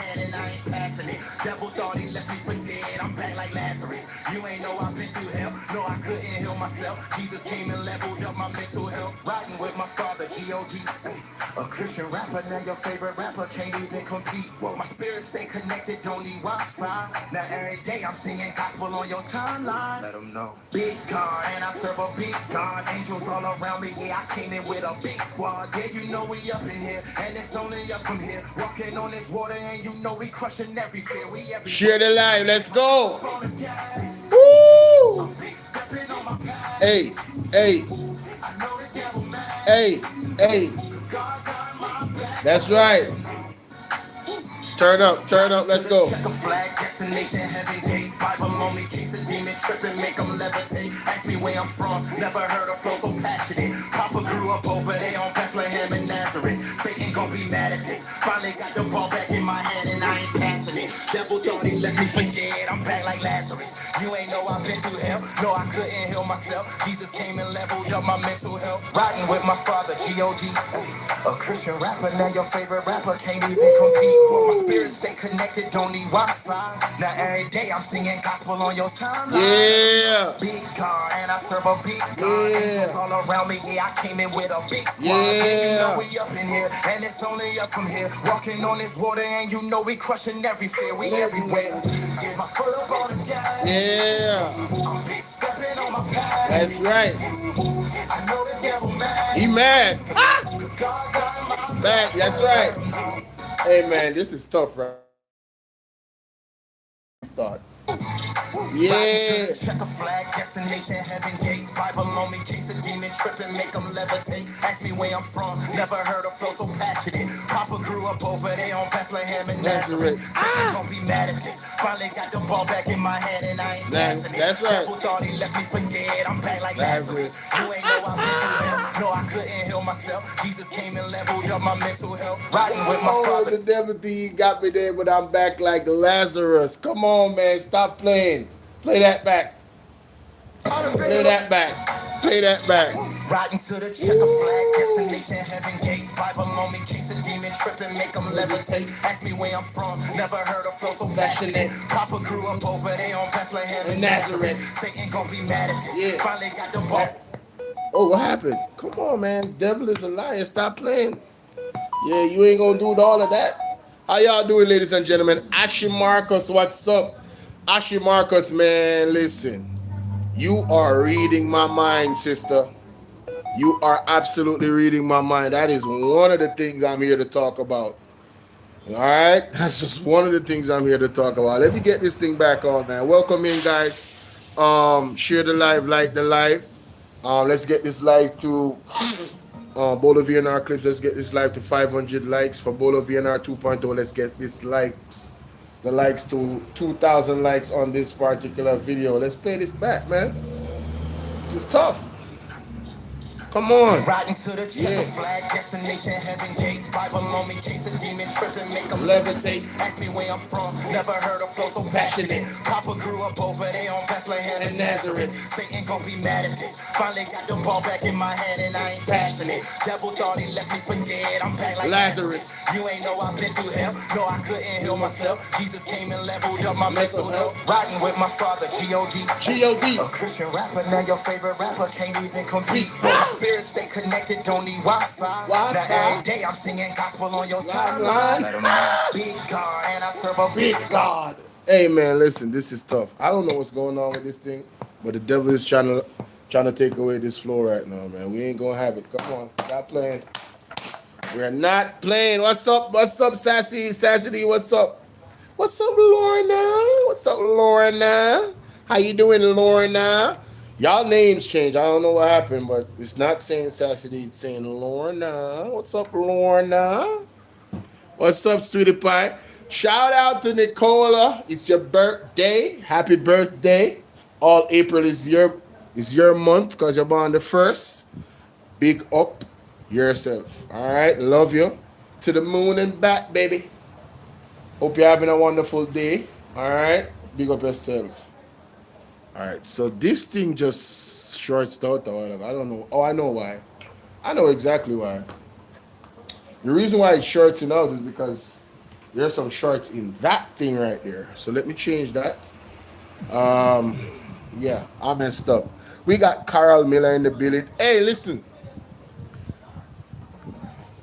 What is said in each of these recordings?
head and I ain't passing it. Devil thought he left me for dead. I'm back like Lazarus. You ain't know I've been through hell. No, I couldn't heal myself. Jesus came and leveled up my mental health. Riding with my father, G.O.D. A Christian rapper, now your favorite rapper can't even compete. Well, my spirit stay connected, don't need Wi-Fi. Now every day I'm singing gospel on your timeline. Let them know. Big God, and I serve a big God. Angels all around me, yeah, I came in with a big squad. Yeah, you know we up in here, and it's only up from here. Walking on this water, and you know we crushing every fear. We every Share the live, let's go. Woo! Hey, hey, hey, hey. That's right. Turn up, let's go. Check a flag, destination, heaven gates. Bible on me, case a demon tripping, make them levitate. Ask me where I'm from, never heard a flow so passionate. Papa grew up over there on Bethlehem and Nazareth. Satan gon' be mad at this. Finally got the ball back in my hand and I ain't passing it. Devil thought he left me for dead, I'm back like Lazarus. You ain't know I've been through hell, no I couldn't heal myself. Jesus came and leveled up my mental health. Riding with my father, G.O.D. A Christian rapper, now your favorite rapper can't even compete. Well, my spirit stay connected, don't need Wi-Fi. Now every day I'm singing gospel on your timeline. Yeah. Big God, and I serve a big God. Angels all around me, yeah, I came in with a big squad. Yeah, you know we up in here, and it's only up from here. Walking on this water, and you know we crushing every fear. We everywhere. Get my foot up on the gas. Yeah. I'm big stepping on my path. That's right. I know the devil mad. He mad. Ah! God got my Back, that's right. Hey man, this is tough, right? Start. Yeah. Check a flag, destination, heaven gates. Bible on me, case a demon tripping, make them levitate. Ask me where I'm from, never heard a flow so passionate. Papa grew up over there on Bethlehem and Nazareth. Satan gon' be mad at this. Finally got the ball back in my hand and I ain't passing it. That's right. Devil thought he left me for dead, I'm back like Lazarus. You ain't know I've been through hell, no I couldn't heal myself. Jesus came and leveled up my mental health. Riding with my father. The devil thing got me there, but I'm back like Lazarus. Come on, man, stop playing. Play that back. Play that back. Play that back. Riding to the checker flag, destination, heaven gates. Bible on me, case a demon tripping, make them levitate. Ask me where I'm from, never heard a flow so passionate. Papa grew up over there on Bethlehem and Nazareth. Satan gon' be mad at this. Finally got the ball. Oh, what happened? Come on, man. Devil is a liar. Stop playing. Yeah, you ain't gonna do all of that. How y'all doing, ladies and gentlemen? Ashy Marcus, what's up? Ashy Marcus, man, listen. You are reading my mind, sister. You are absolutely reading my mind. That is one of the things I'm here to talk about. All right? That's just one of the things I'm here to talk about. Let me get this thing back on, man. Welcome in, guys. Share the live, like the live. Let's get this live to Bolo VNR clips. Let's get this live to 500 likes for Bolo VNR 2.0. Let's get this the likes to 2,000 likes on this particular video. Let's play this back, man. This is tough. Come on. Riding to the checker flag, destination, heaven gates. Bible on me, case a demon tripping, make them levitate. Ask me where I'm from, never heard a flow so passionate. Papa grew up over there on Bethlehem and Nazareth. Satan gon' be mad at this. Finally got the ball back in my hand and I ain't passing it. Devil thought he left me for dead, I'm back like Lazarus. You ain't know I've been through hell, no I couldn't heal myself. Jesus came and leveled up my mental health. Riding with my father, G.O.D. G.O.D. A Christian rapper, now your favorite rapper can't even compete. Spirit stay connected, don't need Wi-Fi. Now every day I'm singing gospel on your timeline. Let 'em know. Big God, and I serve a big God. Hey man, listen, this is tough. I don't know what's going on with this thing, but the devil is trying to take away this flow right now, man. We ain't gonna have it. Come on, stop playing. We're not playing. What's up? What's up, Sassy? Sassy, what's up? What's up, Lorna? What's up, Lorna? How you doing, Lorna? Y'all names changed. I don't know what happened, but it's not saying Sassy, it's saying Lorna. What's up, Lorna? What's up, sweetie pie? Shout out to Nicola. It's your birthday. Happy birthday. All April is your month because you're born the 1st. Big up yourself. All right. Love you. To the moon and back, baby. Hope you're having a wonderful day. All right. Big up yourself. All right, so this thing just shorts out or whatever. I don't know. Oh, I know why. I know exactly why. The reason why it's shorting out is because There's some shorts in that thing right there. So let me change that. Yeah, I messed up. We got Carl Miller in the building. Hey, listen.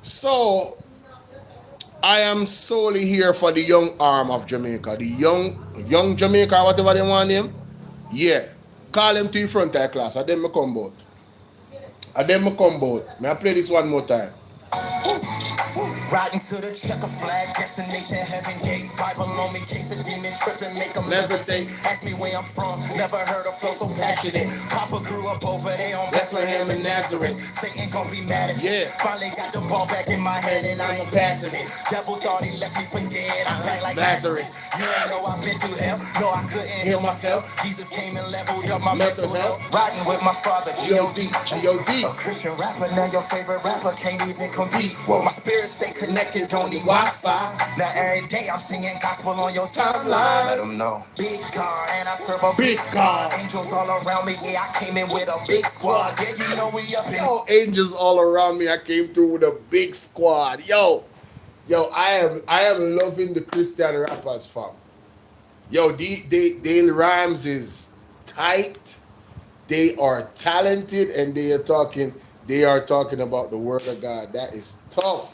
So I am solely here for the young arm of Jamaica, the young Jamaica, whatever they want name. Yeah, call them to the front of the class. And then me come bout. And then me come bout. May I play this one more time? Riding to the checker flag, destination heaven gates. Bible on me, case a demon tripping, make them levitate. Ask me where I'm from, never heard a flow so passionate. Papa grew up over there on Bethlehem and Nazareth. Satan gon' be mad at me. Finally got the ball back in my head and I ain't passing it. Devil thought he left me for dead, I'm back like Lazarus. You ain't know I've been through hell, no I couldn't heal myself. Jesus came and leveled up my mental health. Riding with my father, G.O.D. A Christian rapper, now your favorite rapper can't even compete. Well, my spirit stay connected, don't need Wi-Fi. Now every day I'm singing gospel on your timeline. Let them know. Big God, and I serve a big God. Angels all around me, yeah, I came in with a big squad. Yeah, you know we up in. Yo, angels all around me. I came through with a big squad. Yo, I am loving the Christian rappers, fam. Yo, they rhymes is tight. They are talented, and they are talking about the word of God. That is tough.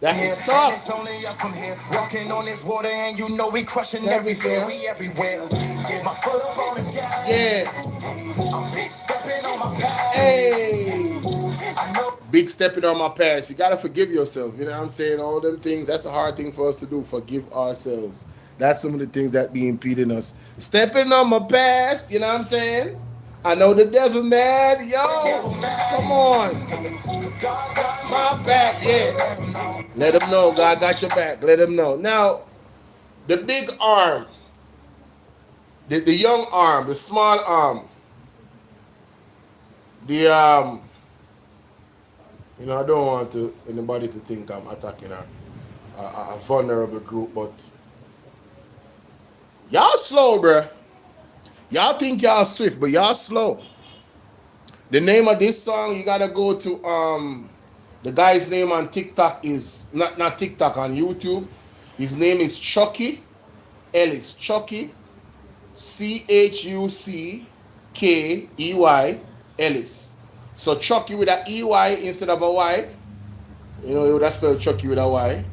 That is tough. It's only up from here, walking on this water, and you know we crushing everywhere. We everywhere. Get my foot up on the gas. Yeah. I'm big stepping on my path. Hey. I know. Big stepping on my past. You gotta forgive yourself. You know what I'm saying? All them things. That's a hard thing for us to do. Forgive ourselves. That's some of the things that be impeding us. Stepping on my past. You know what I'm saying? I know the devil mad. Yo, come on. My back, yeah. Let him know God got your back. Let him know. Now, the big arm, the young arm, the small arm, the you know, I don't want anybody to think I'm attacking a vulnerable group, but y'all slow, bruh. Y'all think y'all swift, but y'all slow. The name of this song, you gotta go to the guy's name on TikTok is not TikTok, on YouTube. His name is Chucky Ellis. Chucky, Chuckey Ellis. So Chucky with a EY instead of a Y. You know, you would have spelled Chucky with a Y.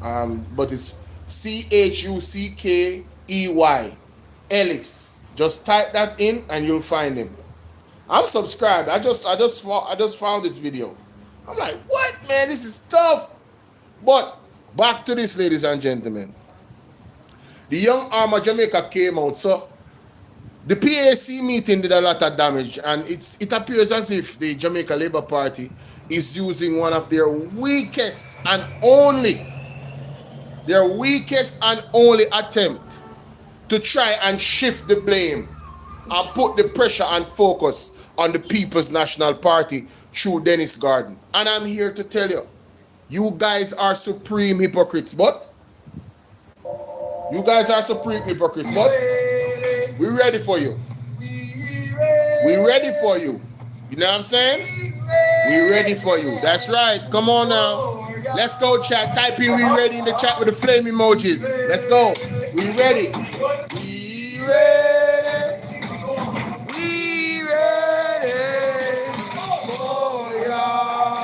But it's Chuckey Ellis. Just type that in and you'll find him. I'm subscribed. I just found this video. I'm like, what, man? This is tough. But back to this, ladies and gentlemen. The young arm of Jamaica came out. So the PAC meeting did a lot of damage, and it appears as if the Jamaica Labour Party is using one of their weakest and only attempt to try and shift the blame and put the pressure and focus on the People's National Party through Dennis Garden. And I'm here to tell you, you guys are supreme hypocrites, but we ready for you. We ready for you. You know what I'm saying? We ready for you. That's right. Come on now. Let's go, chat. Type in "we ready" in the chat with the flame emojis. Let's go. We ready. We ready. We ready for y'all.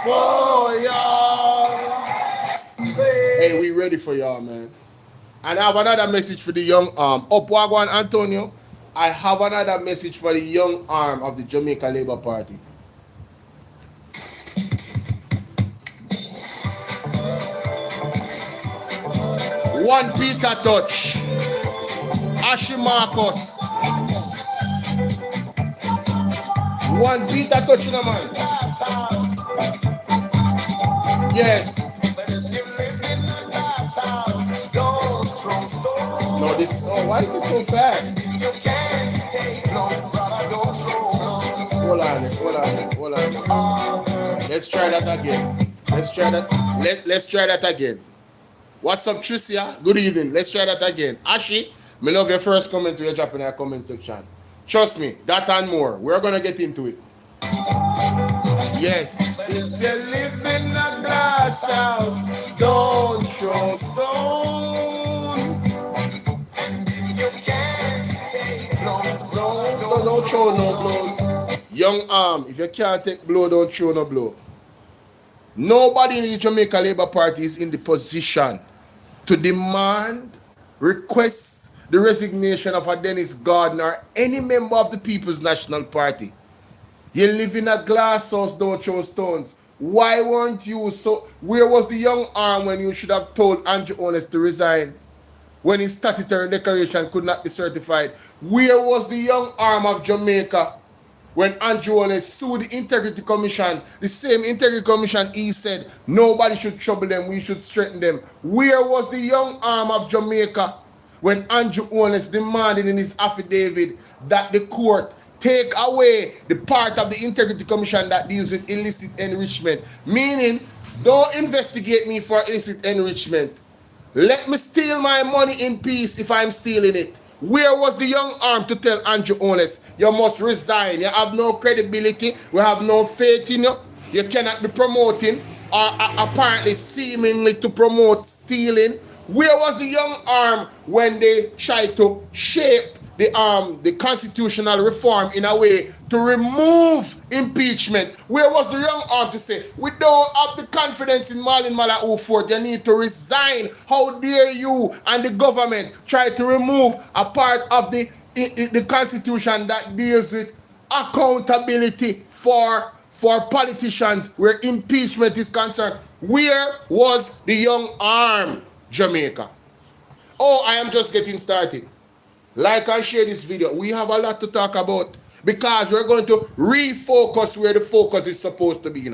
For y'all. Hey, we ready for y'all, man. And I have another message for the young arm. Wagwan Antonio. I have another message for the young arm of the Jamaica Labour Party. One Peter touch. Ashi Marcus. One Peter touch in a man. Yes. No, this. Oh, why is it so fast? Hold on. Let's try that again. Let's try that again. What's up, Tricia? Good evening. Let's try that again. Ashi, me love your first comment you drop in our comment section. Trust me, that and more. We're gonna get into it. Yes. If you live in a glass house, don't throw stone. Don't throw no blows. Young arm, if you can't take blow, don't throw no blow. Nobody in the Jamaica Labour Party is in the position to demand, request the resignation of a Dennis Gordon or any member of the People's National Party. You live in a glass house, don't throw stones. Why weren't you so? Where was the young arm when you should have told Andrew Honest to resign? When his statutory declaration could not be certified? Where was the young arm of Jamaica when Andrew Honest sued the Integrity Commission? The same Integrity Commission, he said, nobody should trouble them, we should strengthen them. Where was the young arm of Jamaica when Andrew Honest demanded in his affidavit that the court take away the part of the Integrity Commission that deals with illicit enrichment? Meaning, don't investigate me for illicit enrichment. Let me steal my money in peace if I'm stealing it. Where was the young arm to tell Andrew Honest, you must resign, you have no credibility, we have no faith in you, you cannot be promoting or apparently seemingly to promote stealing? Where was the young arm when they tried to shape the constitutional reform in a way to remove impeachment? Where was the young arm to say, we don't have the confidence in Marlin Mala Ford, you need to resign? How dare you and the government try to remove a part of the constitution that deals with accountability for politicians where impeachment is concerned? Where was the young arm, Jamaica? Oh, I am just getting started. Like and share this video. We have a lot to talk about because we're going to refocus where the focus is supposed to be.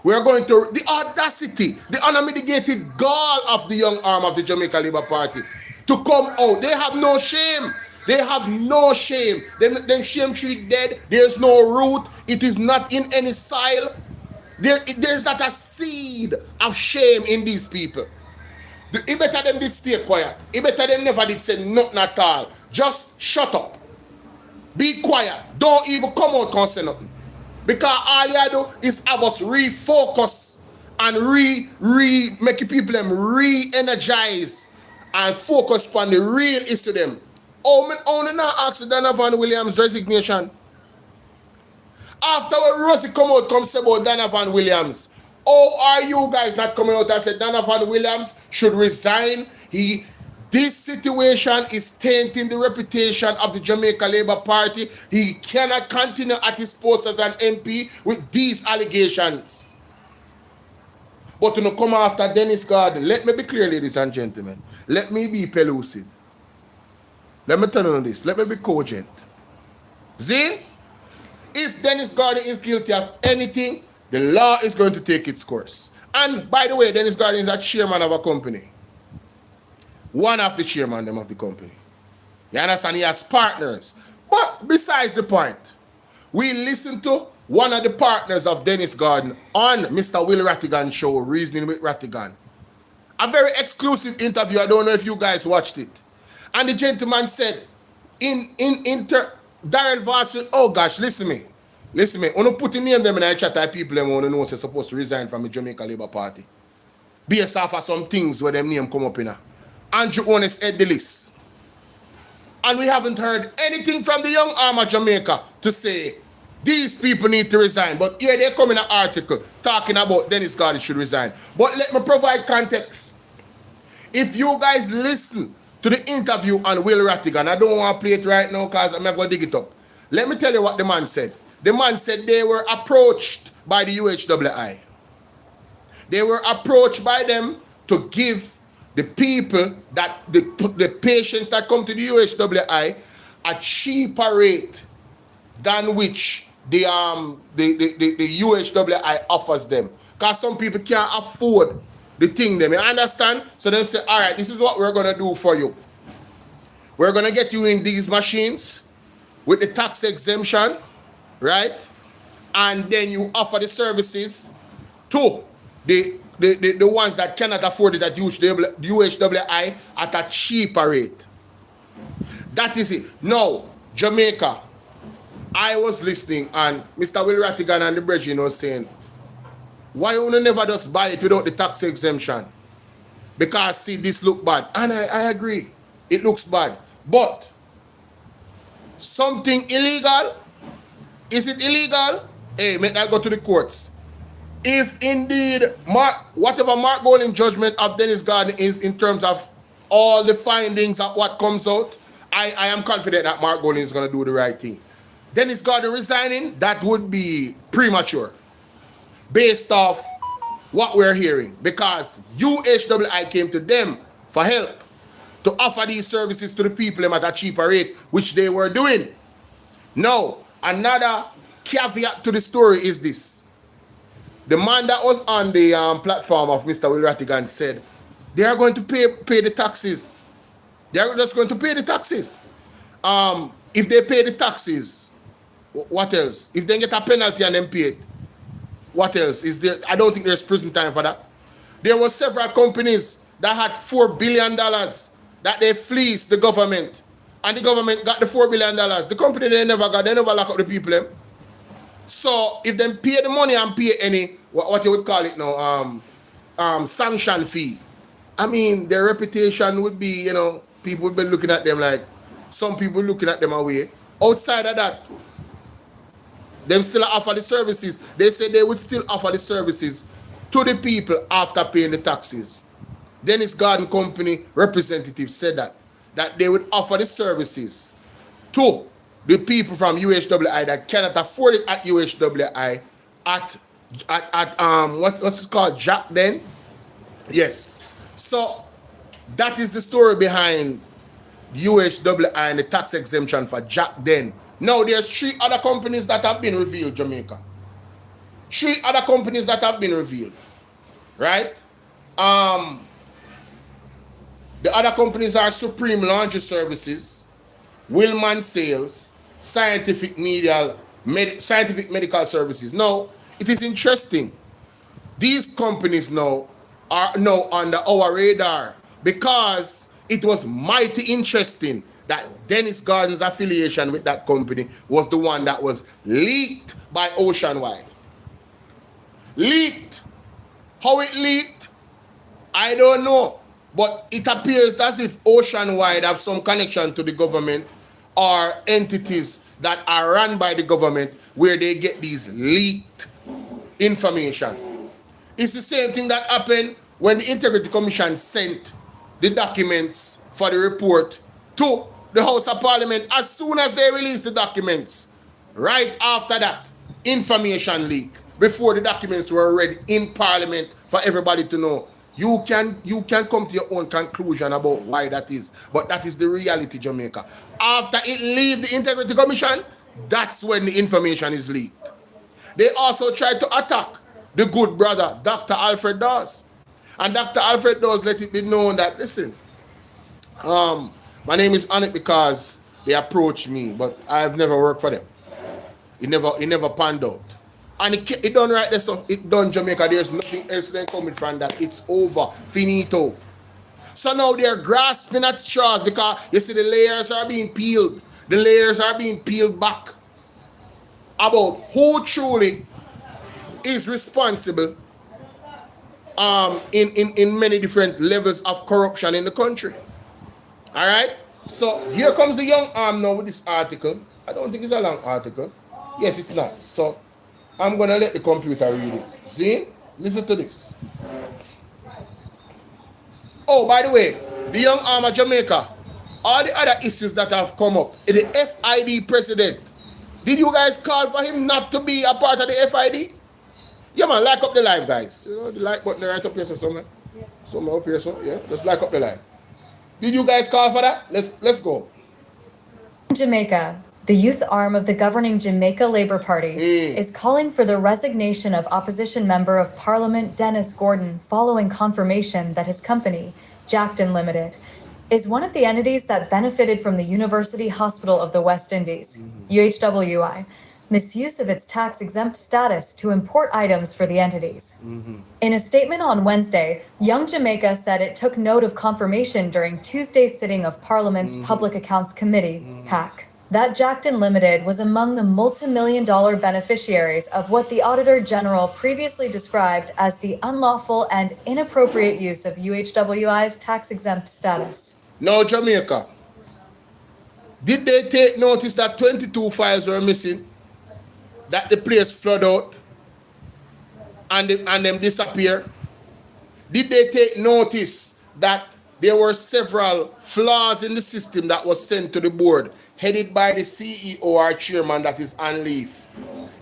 We're going to, the audacity, the unmitigated gall of the young arm of the Jamaica Labour Party to come out. They have no shame. They have no shame. Them shame tree dead. There's no root. It is not in any soil. There's not a seed of shame in these people. It better them did stay quiet. It better them never did say nothing at all. Just shut up. Be quiet. Don't even come out and say nothing. Because all you do is have us refocus and make people them re-energize and focus on the real issue them. Oh, I only now ask Donovan Williams' resignation. After when Rosie come out, come say about Donovan Williams. Oh, are you guys not coming out and say Donovan Williams should resign? This situation is tainting the reputation of the Jamaica Labour Party. He cannot continue at his post as an MP with these allegations. But to come after Dennis Gordon, let me be clear, ladies and gentlemen. Let me be pellucid. Let me turn on this. Let me be cogent. See? If Dennis Gordon is guilty of anything, the law is going to take its course. And by the way, Dennis Gordon is a chairman of a company. One of the chairman of the company. You understand? He has partners. But besides the point, we listened to one of the partners of Dennis Gordon on Mr. Will Rattigan's show, Reasoning with Rattigan. A very exclusive interview. I don't know if you guys watched it. And the gentleman said, Darrell Voss, oh gosh, listen to me. Listen to me. When you put the name them in the chat, people them want to know they're supposed to resign from the Jamaica Labour Party. Based off of some things where them name come up in. Andrew Honest head the list. And we haven't heard anything from the young arm of Jamaica to say these people need to resign. But here they come in an article talking about Dennis Gordon should resign. But let me provide context. If you guys listen to the interview on Will Rattigan, I don't want to play it right now because I'm going to dig it up. Let me tell you what the man said. The man said they were approached by the UHWI. They were approached by them to give the people, that the patients that come to the UHWI a cheaper rate than which the UHWI offers them. Because some people can't afford the thing them. You understand? So they say, all right, this is what we're going to do for you. We're going to get you in these machines with the tax exemption, right? And then you offer the services to the ones that cannot afford it at UHWI at a cheaper rate. That is it. Now, Jamaica, I was listening and Mr. Will Rattigan and the brethren was saying, why you never just buy it without the tax exemption? Because see, this look bad. And I agree. It looks bad. But something illegal, is it illegal? Hey, make that go to the courts. If indeed whatever Mark Golding judgment of Dennis Garden is in terms of all the findings of what comes out, I am confident that Mark Golding is going to do the right thing. Dennis Garden resigning, that would be premature based off what we're hearing, because UHWI came to them for help to offer these services to the people at a cheaper rate, which they were doing. Now, another caveat to the story is this. The man that was on the platform of Mr. Will Rattigan said they are going to pay the taxes. They are just going to pay the taxes. If they pay the taxes, what else? If they get a penalty and then pay it, what else is there? I don't think there's prison time for that. There were several companies that had $4 billion that they fleeced the government, and the government got the $4 billion. The company they never lock up the people. So if they pay the money and pay any what you would call it now, sanction fee, I mean their reputation would be, you know, people would be looking at them like, some people looking at them away. Outside of that, them still offer the services. They said they would still offer the services to the people after paying the taxes. Dennis Garden Company representative said that they would offer the services to the people from UHWI that cannot afford it at UHWI at what's it called, Jack Den? Yes. So that is the story behind UHWI and the tax exemption for Jack Den. Now there's 3 other companies that have been revealed, Jamaica. 3 other companies that have been revealed. Right? The other companies are Supreme Laundry Services, Willman Sales, Scientific Medical Services. Now, it is interesting. These companies now are now under our radar because it was mighty interesting that Dennis Garden's affiliation with that company was the one that was leaked by UHWI. Leaked. How it leaked, I don't know. But it appears as if UHWI have some connection to the government or entities that are run by the government where they get these leaked information. It's the same thing that happened when the Integrity Commission sent the documents for the report to the House of Parliament. As soon as they released the documents, right after that, information leak, before the documents were ready in Parliament for everybody to know. You can come to your own conclusion about why that is. But that is the reality, Jamaica. After it leaves the Integrity Commission, that's when the information is leaked. They also tried to attack the good brother, Dr. Alfred Dawes. And Dr. Alfred Dawes let it be known that, listen, my name is on it because they approached me, but I've never worked for them. It never panned out. And it done right there, so it done, Jamaica. There's nothing else then coming from that. It's over. Finito. So now they're grasping at straws because you see the layers are being peeled. The layers are being peeled back about who truly is responsible in many different levels of corruption in the country. Alright? So here comes the young arm now with this article. I don't think it's a long article. Yes, it's not. So I'm going to let the computer read it. See? Listen to this. Oh, by the way, the young arm of Jamaica, all the other issues that have come up, the FID president, did you guys call for him not to be a part of the FID? Yeah, man, like up the live, guys. You know, the like button right up here, so somewhere. Yeah. Somewhere up here, so yeah, just like up the live. Did you guys call for that? Let's go. Jamaica, the youth arm of the governing Jamaica Labour Party, is calling for the resignation of opposition member of Parliament Dennis Gordon following confirmation that his company, Jackton Limited, is one of the entities that benefited from the University Hospital of the West Indies, UHWI, misuse of its tax-exempt status to import items for the entities. In a statement on Wednesday, Young Jamaica said it took note of confirmation during Tuesday's sitting of Parliament's Public Accounts Committee, PAC. that Jackton Limited was among the multi-million-dollar beneficiaries of what the Auditor General previously described as the unlawful and inappropriate use of UHWI's tax-exempt status. Now, Jamaica, did they take notice that 22 files were missing, that the place flood out, and them disappear? Did they take notice that there were several flaws in the system that was sent to the board, headed by the CEO or chairman that is on leave?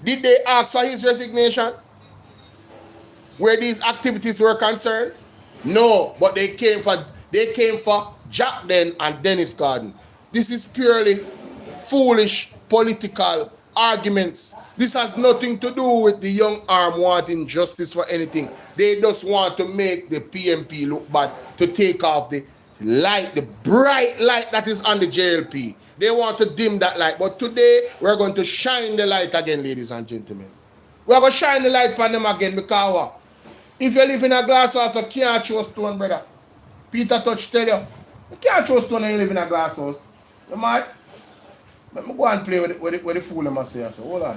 Did they ask for his resignation where these activities were concerned? No, but they came for Jackton and Dennis Garden. This is purely foolish political arguments. This has nothing to do with the young arm wanting justice for anything. They just want to make the PMP look bad, to take off the light, the bright light that is on the JLP. They want to dim that light. But today, we're going to shine the light again, ladies and gentlemen. We're going to shine the light on them again, because what? If you live in a glass house, you can't throw stone, brother. Peter Touch tell you, you can't throw stone when you live in a glass house. You might. Let me go and play with the fool I say. So hold on.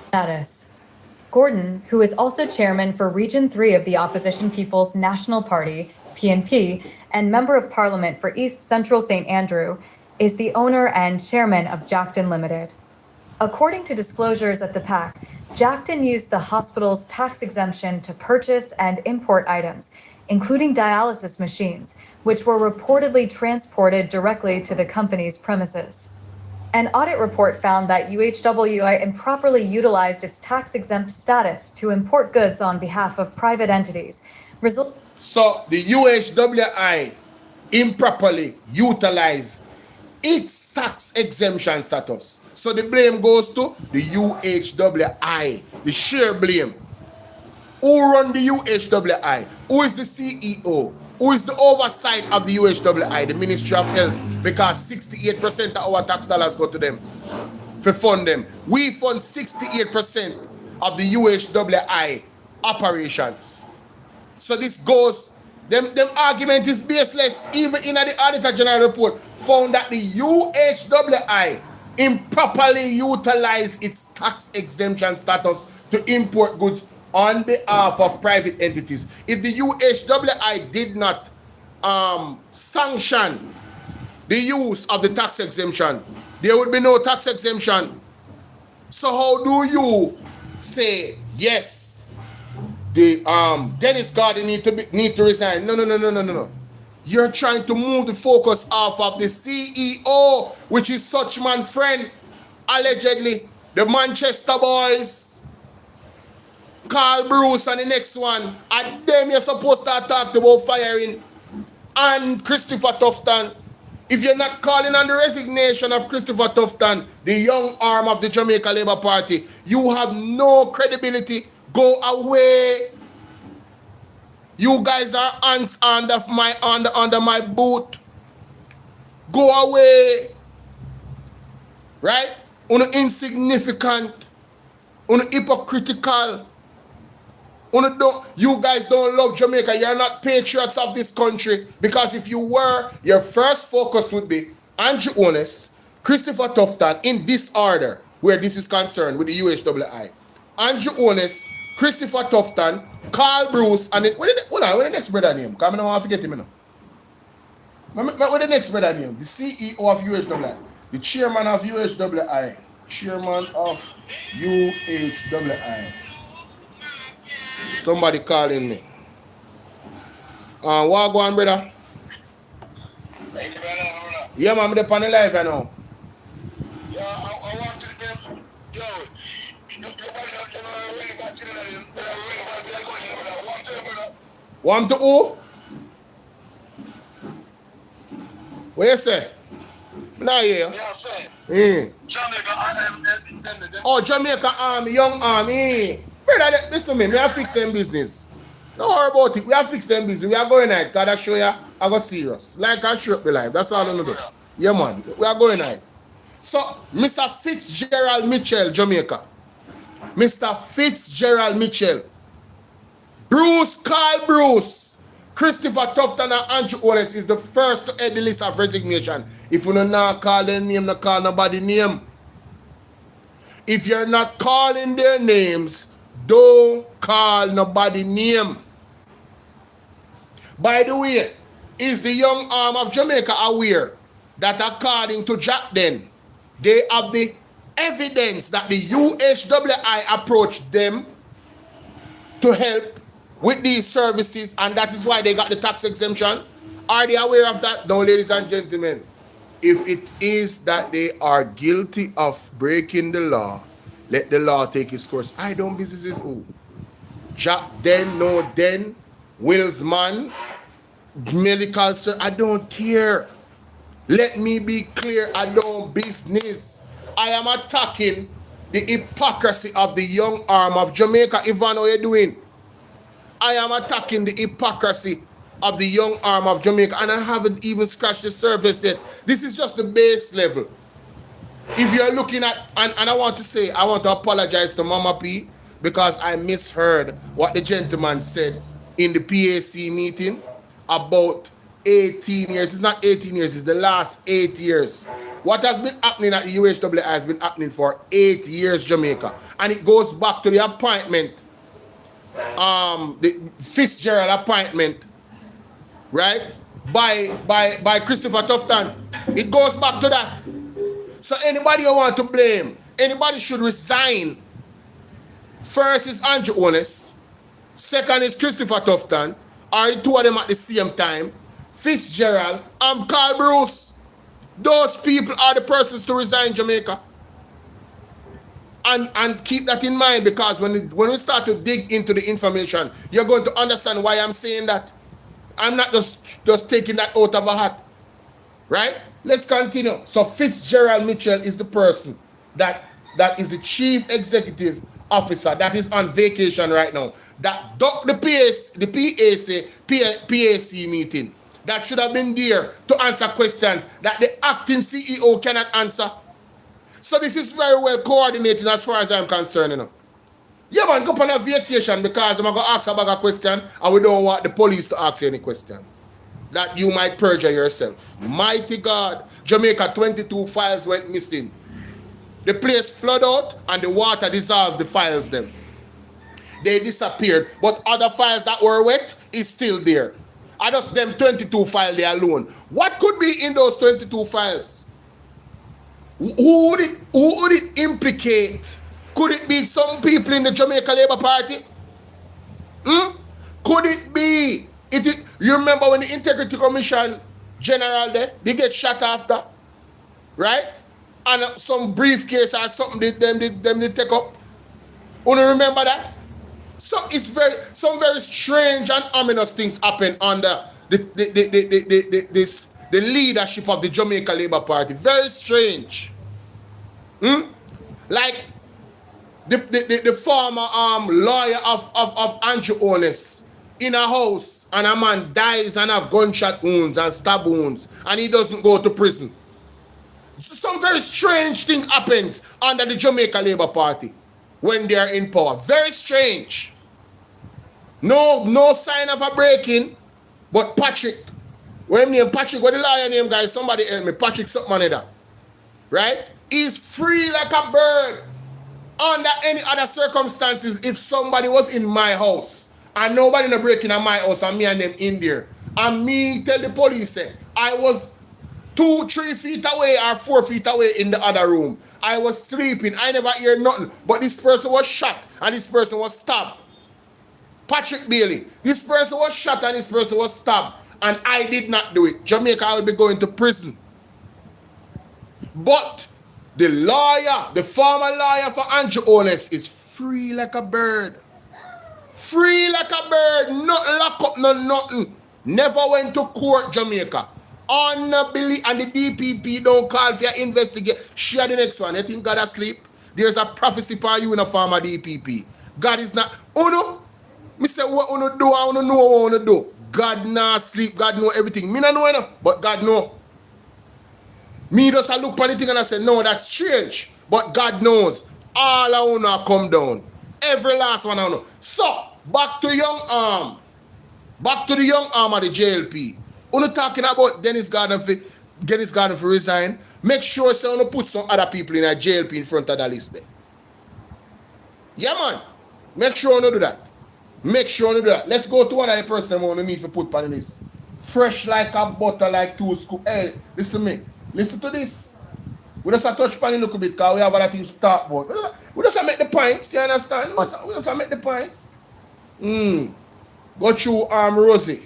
Status. Gordon, who is also chairman for Region 3 of the Opposition People's National Party, PNP, and member of parliament for East Central St. Andrew, is the owner and chairman of Jackton Limited. According to disclosures at the PAC, Jackton used the hospital's tax exemption to purchase and import items, including dialysis machines, which were reportedly transported directly to the company's premises. An audit report found that UHWI improperly utilized its tax-exempt status to import goods on behalf of private entities. So the UHWI improperly utilized its tax exemption status. So the blame goes to the UHWI, the sheer blame. Who run the UHWI? Who is the CEO? Who is the oversight of the UHWI? The Ministry of Health, because 68% of our tax dollars go to them for fund them. We fund 68% of the UHWI operations. So this goes, them argument is baseless. Even in the Auditor General report, found that the UHWI improperly utilized its tax exemption status to import goods on behalf of private entities. If the UHWI did not sanction the use of the tax exemption, there would be no tax exemption. So how do you say, yes, the Dennis Garden need to resign? No. You're trying to move the focus off of the CEO, which is such man friend, allegedly, the Manchester boys, Carl Bruce and the next one, and them you're supposed to talk about firing, and Christopher Tufton. If you're not calling on the resignation of Christopher Tufton, the young arm of the Jamaica Labour Party, you have no credibility. Go away. You guys are ants under my boot. Go away. Right? Insignificant. Hypocritical. You guys don't love Jamaica. You're not patriots of this country. Because if you were, your first focus would be Andrew Onis, Christopher Tufton, in this order, where this is concerned with the UHWI. Andrew Onis, Christopher Tufton, Carl Bruce, and what the next brother name? Because I don't want to forget him. What the next brother name? The CEO of UHWI. The chairman of UHWI. Chairman of UHWI. Somebody calling me. What go on, brother? Yeah, man, I'm the panel live right now. Yeah, I want to get, Want to who? What you say? Nah, yeah. Yeah, sir. Jamaica Army. Oh, Jamaica Army, young army. Brother, listen to me, we have fixed them business. Don't worry about it, we have fixed them business. We are going out, because I show you, I go serious. Like I show up the life, that's all I know do. Yeah, man, we are going out. So, Mr. Fitzgerald Mitchell, Jamaica. Mr. Fitzgerald Mitchell. Carl Bruce, Christopher Tufton and Andrew Owens is the first to head the list of resignation. If you don't not call their name, not call nobody name. If you're not calling their names, don't call nobody name. By the way, is the young arm of Jamaica aware that according to Jack Den, they have the evidence that the UHWI approached them to help with these services, and that is why they got the tax exemption? Are they aware of that? No, ladies and gentlemen. If it is that they are guilty of breaking the law, let the law take its course. I don't businesses who? Jack Den, no Den, Will's man, medical sir, I don't care. Let me be clear, I don't business. I am attacking the hypocrisy of the young arm of Jamaica. Ivan, how you doing? I am attacking the hypocrisy of the young arm of Jamaica, and I haven't even scratched the surface yet. This is just the base level. If you're looking at, and I want to say, I want to apologize to Mama P because I misheard what the gentleman said in the PAC meeting about 18 years. It's not 18 years, it's the last 8 years. What has been happening at the UHWI has been happening for 8 years, Jamaica. And it goes back to the appointment, the Fitzgerald appointment, right? By Christopher Tufton. It goes back to that. So anybody who want to blame, anybody should resign. First is Andrew Owens. Second is Christopher Tufton. Are the two of them at the same time? Fitzgerald and Carl Bruce. Those people are the persons to resign, Jamaica. And keep that in mind, because when we start to dig into the information, you're going to understand why I'm saying that. I'm not just taking that out of a hat. Right? Let's continue. So Fitzgerald Mitchell is the person that is the chief executive officer that is on vacation right now. That ducked the PAC meeting. That should have been there to answer questions that the acting CEO cannot answer. So this is very well coordinated as far as I'm concerned. You know. Yeah, man, go on a vacation because I'm going to ask about a question and we don't want the police to ask any question. That you might perjure yourself. Mighty God. Jamaica, 22 files went missing. The place flooded out and the water dissolved the files them. They disappeared. But other files that were wet is still there. I just them 22 files there alone. What could be in those 22 files? Who would it implicate? Could it be some people in the Jamaica Labour Party? Could it be? You remember when the Integrity Commission General there, they get shot after? Right? And some briefcase or something they take up. You remember that? So it's some very strange and ominous things happen under the leadership of the Jamaica Labour Party. Very strange. Like the former lawyer of Andrew Owens in a house, and a man dies and have gunshot wounds and stab wounds, and he doesn't go to prison. So some very strange thing happens under the Jamaica Labour Party when they are in power. Very strange. No sign of a break-in, but Patrick, when name Patrick, what the lawyer name, guys? Somebody help me. Patrick something that. Right? He's free like a bird. Under any other circumstances, if somebody was in my house and nobody no breaking in my house and me and them in there, and me tell the police I was 2-3 feet away or 4 feet away in the other room. I was sleeping. I never hear nothing. But this person was shot and this person was stabbed. Patrick Bailey. This person was shot and this person was stabbed. And I did not do it. Jamaica, I will be going to prison. But the lawyer, the former lawyer for Andrew Owens is free like a bird. Free like a bird. Not lock up, no nothing. Never went to court, Jamaica. Unbelievable. And the DPP don't call for your investigate. Share the next one. You think God asleep? There's a prophecy for you in a former DPP. God is not. Uno, me say what uno do, I uno know what uno do. God not sleep. God know everything. Me not know enough, but God know. Me just I look at the thing and I say, no, that's strange. But God knows. All I wanna come down. Every last one I know. So, back to young Back to the young arm of the JLP. When talking about Dennis Gordon for resign, make sure someone put some other people in a JLP in front of the list there. Yeah, man. Make sure you do that. Make sure you do that. Let's go to one of the person that want me to put on the list. Fresh like a butter, like 2 scoop. Hey, listen to me. Listen to this. We just touch on it a little bit because we have other things to talk about. We just make the points, you understand? We just make the points. Go through Rosie.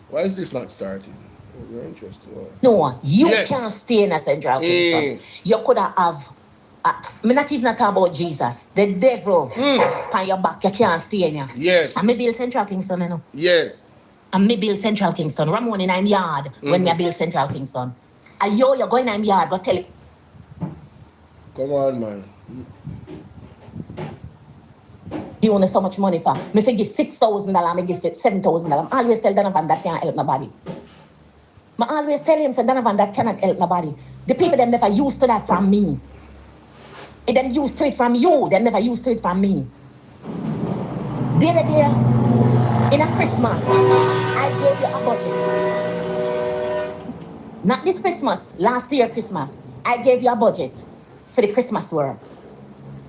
Why is this not starting? Oh, very interesting. Oh. No, you can't stay in a Central Kingston. You could have. Me not even talk about Jesus. The devil on your back. You can't stay in here. Yes. And me build Central Kingston, you know. Yes. And me build Central Kingston. Ramon in I'm yard when me build Central Kingston. And you're going in I'm yard, go tell it. Come on, man. You want so much money for? Me give $6,000, me give $7,000. I always tell Donovan that can't help nobody. I always tell him, say Donovan that cannot help nobody. The people them never used to that from me. If them used to it from you, them never used to it from me. The other day, in a Christmas, I gave you a budget. Not this Christmas, last year Christmas. I gave you a budget for the Christmas work.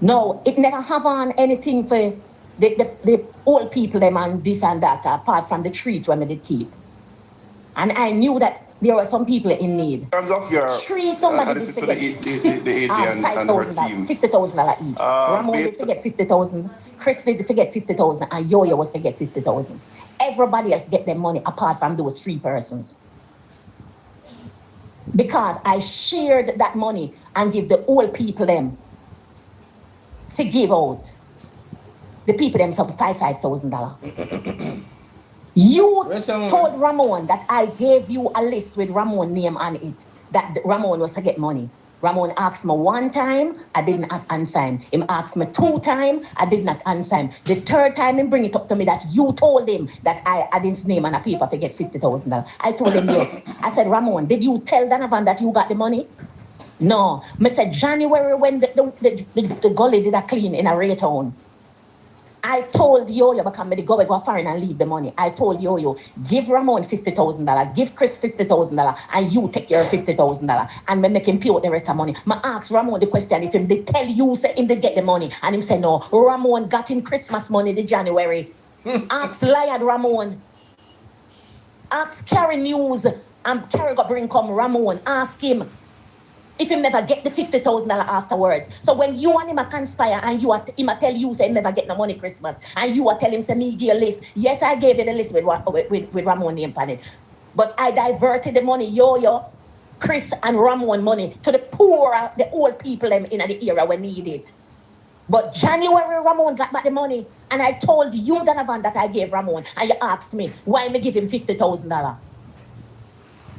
No, it never have on anything for the old people them and this and that, apart from the treat when I did keep. And I knew that there were some people in need. In terms of your, Tree, somebody this is did for to the get AG and her team. $50,000 each. Ramon did to get 50,000. Chris did to get 50,000, and Yo-Yo was to get 50,000. Everybody else get their money apart from those 3 persons. Because I shared that money and give the old people them to give out. The people them some $5,000. You told Ramon that I gave you a list with Ramon name on it, that Ramon was to get money. Ramon asked me 1 time, I did not answer him. He asked me 2 times, I did not answer him. The 3rd time he bring it up to me that you told him that I added his name on a paper to get $50,000. I told him yes. I said, Ramon, did you tell Donovan that you got the money? No. I said, January when the gully did a clean in a Raytown. I told Yo-Yo, because I go foreign and leave the money. I told Yo-Yo, give Ramon $50,000, give Chris $50,000, and you take your $50,000, and me make him pay out the rest of money. I asked Ramon the question if him they tell you say him they get the money, and him say no. Ramon got him Christmas money the January. Ask Liad Ramon. Ask Carrie News, and Carrie got bring come Ramon. Ask him. If him never get the $50,000 afterwards. So when you and him a conspire and him a tell you say him never get no money Christmas, and you a tell him say me give a list. Yes, I gave you the list with Ramon name on it. But I diverted the money, Yo-Yo, Chris and Ramon money to the poor, the old people them in the era when need it. But January Ramon got back the money, and I told you, Donovan, that I gave Ramon, and you asked me why me give him $50,000.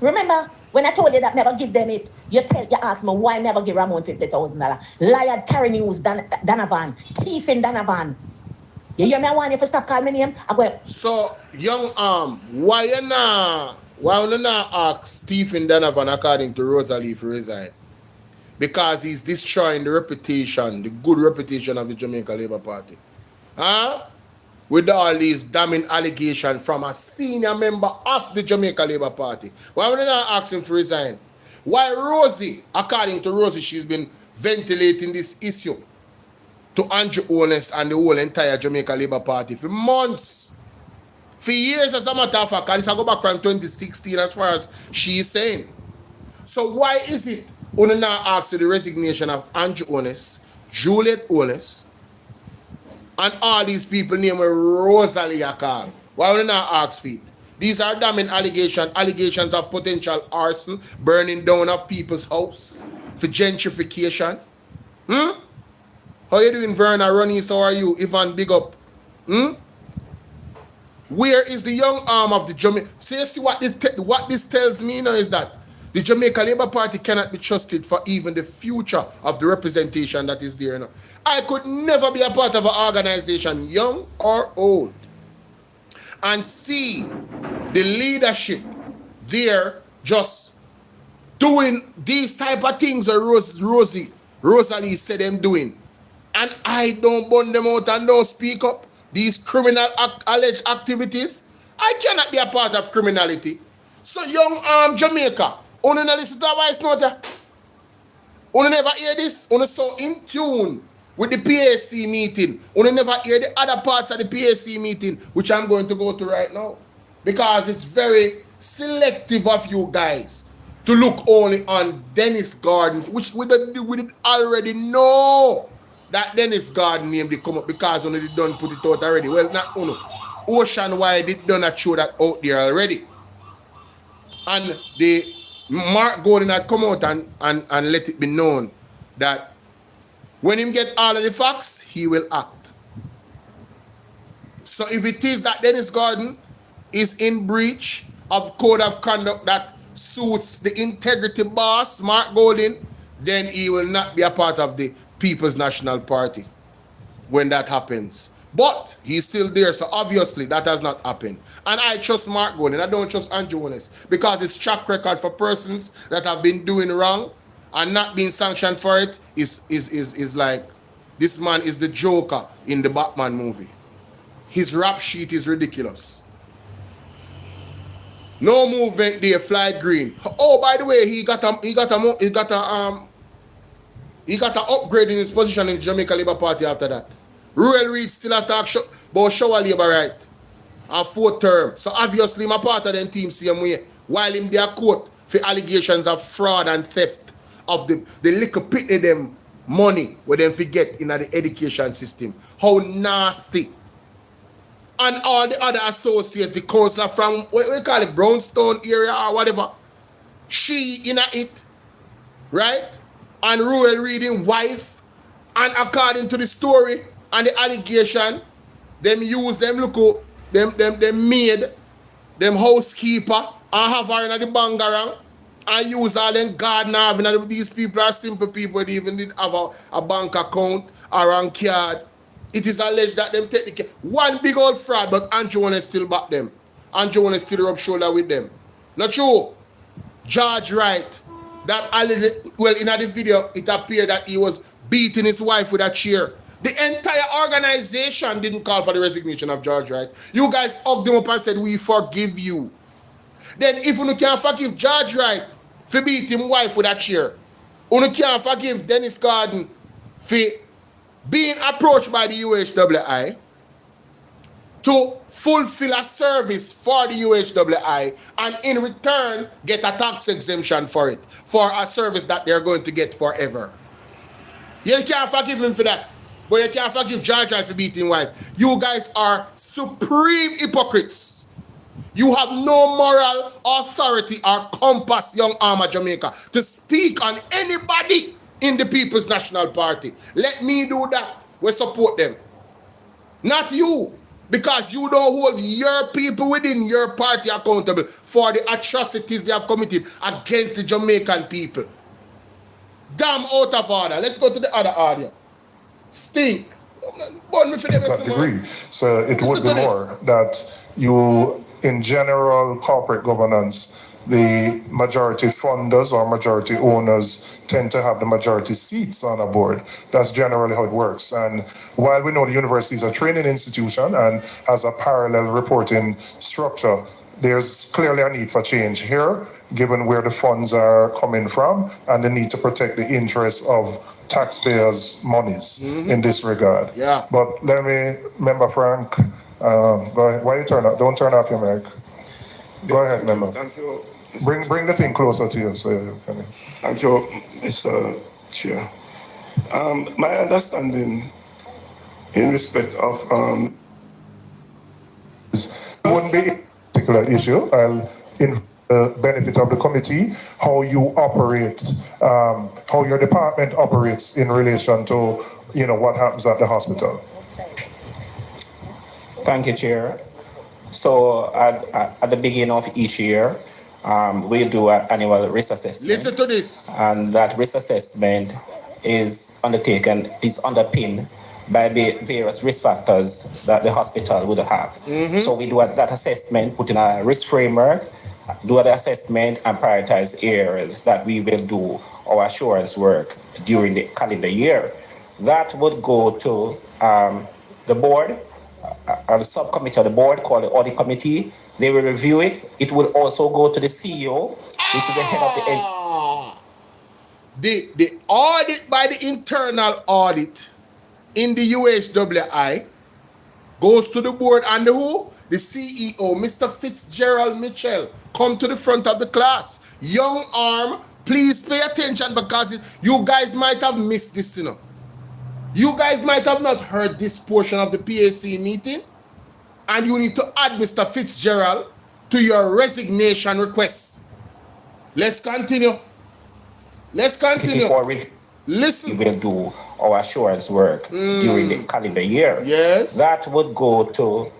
Remember, when I told you that never give them it, you asked me why never give Ramon $50,000. Liar, Carrie News, Donovan, thief in Donovan. You hear me? I want you to stop calling me name. So, young why you not ask Stephen Donovan according to Rosalie for resign? Because he's destroying the reputation, the good reputation of the Jamaica Labour Party. Huh? With all these damning allegations from a senior member of the Jamaica Labour Party. Why would they not ask him to resign? Why Rosie, according to Rosie, she's been ventilating this issue to Andrew Honest and the whole entire Jamaica Labour Party for months. For years, as a matter of fact, and this I go back from 2016 as far as she is saying. So why is it when they now ask for the resignation of Andrew Honest, Juliet Honest, and all these people named Rosalie Akal? Why would they not ask for it? These are damning allegations of potential arson, burning down of people's house, for gentrification. How you doing, Verna, Ronnie? How are you? Ivan, big up. Where is the young arm of the Jamaica? So you see what this tells me now is that the Jamaica Labour Party cannot be trusted for even the future of the representation that is there now. I could never be a part of an organization, young or old, and see the leadership there just doing these type of things that Rosalie said them doing. And I don't burn them out and don't speak up. these criminal alleged activities, I cannot be a part of criminality. So young Jamaica, only not listen to a voice note. Only never hear this. Only so in tune with the PAC meeting. Only never hear the other parts of the PAC meeting, which I'm going to go to right now. Because it's very selective of you guys to look only on Dennis Garden, which we already know that Dennis Garden name they come up because only they done put it out already. Well, not only. Oceanwide did done a show that out there already. And the Mark Golden had come out and let it be known that when him get all of the facts, he will act. So if it is that Dennis Garden is in breach of code of conduct that suits the integrity boss, Mark Golden, then he will not be a part of the People's National Party when that happens. But he's still there, so obviously that has not happened. And I trust Mark Golden, I don't trust Andrew Jones, because his track record for persons that have been doing wrong and not being sanctioned for it is like, this man is the Joker in the Batman movie. His rap sheet is ridiculous. No movement there, fly green. Oh, by the way, he got an upgrade in his position in the Jamaica Labour Party after that. Ruel Reid still attack about shower labor right and 4th term. So obviously my part of them team same way. While him there court for allegations of fraud and theft of the little pitney them money where them forget in the education system. How nasty. And all the other associates, the councillor from what we call it, Brownstone area or whatever. She in it. Right? And Ruel Reading wife. And according to the story and the allegation, them use them look them maid, them housekeeper, and have her in the bangarang, and use all them gardener having. These people are simple people, they even didn't have a bank account or a card. It is alleged that them take the one big old fraud, but Andrew Jones still back them. Andrew Jones still rub shoulder with them. Not true. George Wright, that alleged, well, in the video, it appeared that he was beating his wife with a chair. The entire organization didn't call for the resignation of George Wright. You guys hugged him up and said, we forgive you. Then if you can't forgive George Wright for beating his wife with a chair, you can't forgive Dennis Garden for being approached by the UHWI to fulfill a service for the UHWI and in return get a tax exemption for it, for a service that they're going to get forever. You can't forgive him for that. But you can't forgive George Wright for beating wife. You guys are supreme hypocrites. You have no moral authority or compass, young Armor Jamaica, to speak on anybody in the People's National Party. Let me do that. We support them. Not you. Because you don't hold your people within your party accountable for the atrocities they have committed against the Jamaican people. Damn out of order. Let's go to the other audio. Stink. Agree. So it would be more that you, in general corporate governance, the majority funders or majority owners tend to have the majority seats on a board. That's generally how it works. And while we know the university is a training institution and has a parallel reporting structure, there's clearly a need for change here, given where the funds are coming from and the need to protect the interests of taxpayers' monies in this regard. Yeah. But let me, Member Frank, go ahead. Why you turn up? Don't turn up your mic. Go ahead, Member. Thank you. Bring the thing closer to you so you can. Thank you, Mr. Chair. My understanding in respect of wouldn't be a particular issue. I'll in the benefit of the committee, how you operate, how your department operates in relation to, what happens at the hospital. Thank you, Chair. So at the beginning of each year, we do an annual risk assessment. Listen to this. And that risk assessment is underpinned by the various risk factors that the hospital would have. So we do that assessment, put in a risk framework, do the assessment and prioritize areas that we will do our assurance work during the calendar year. That would go to the board a subcommittee of the board called the audit committee. They will review it. It will also go to the CEO, which is the head of the audit by the internal audit in the UHWI goes to the board and the who? The CEO, Mr. Fitzgerald Mitchell. Come to the front of the class. Young arm, please pay attention because you guys might have missed this, you know. You guys might have not heard this portion of the PAC meeting, and you need to add Mr. Fitzgerald to your resignation request. Let's continue. Let's continue. Listen. We will do our assurance work during the calendar year. Yes. That would go to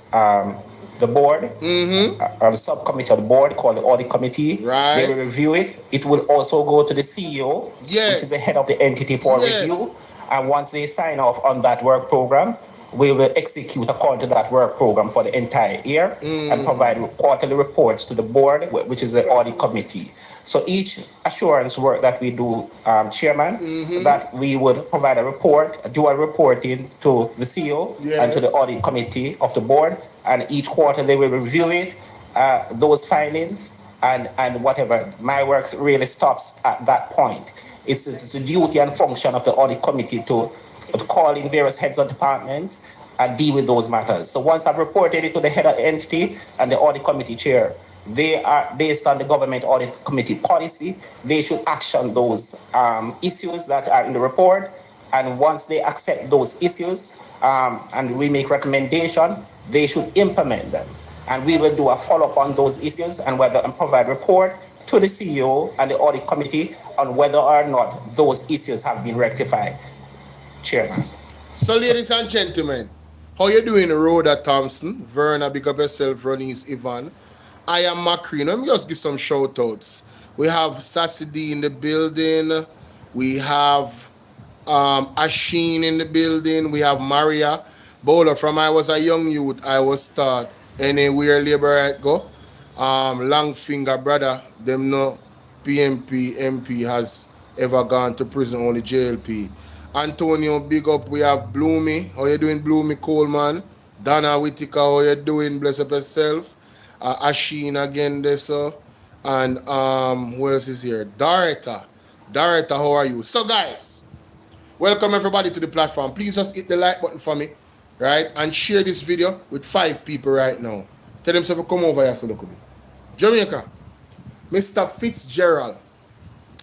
the board, a subcommittee of the board called the audit committee. Right. They will review it. It will also go to the CEO, yes, which is the head of the entity for yes, review. And once they sign off on that work program, we will execute according to that work program for the entire year and provide quarterly reports to the board, which is the audit committee. So each assurance work that we do, Chairman, that we would provide a report, do a reporting to the CEO and to the audit committee of the board, and each quarter they will review it, those findings, and whatever. My work really stops at that point. It's the duty and function of the audit committee to call in various heads of departments and deal with those matters. So once I've reported it to the head of the entity and the audit committee chair, they are, based on the government audit committee policy, they should action those issues that are in the report. And once they accept those issues and we make recommendation, they should implement them. And we will do a follow-up on those issues and provide report to the CEO and the audit committee on whether or not those issues have been rectified. Chairman. So, ladies and gentlemen, how you doing, Rhoda Thompson? Verna, big up yourself, Ronnie's Ivan. I am Macri. Let me just give some shout outs. We have Sassy D in the building. We have Asheen in the building. We have Maria. Bolo, from I was a young youth, I was taught anywhere labor I go. Long finger brother, them no PMP, MP has ever gone to prison, only JLP. Antonio, big up. We have Bloomy. How you doing, Bloomy Coleman? Donna Whitaker, how you doing? Bless up yourself. Asheen again there, sir. And who else is here? Doretta. Doretta, how are you? So guys, welcome everybody to the platform. Please just hit the like button for me, right? And share this video with 5 people right now. Tell them to come over here so look at me. Jamaica, Mr. Fitzgerald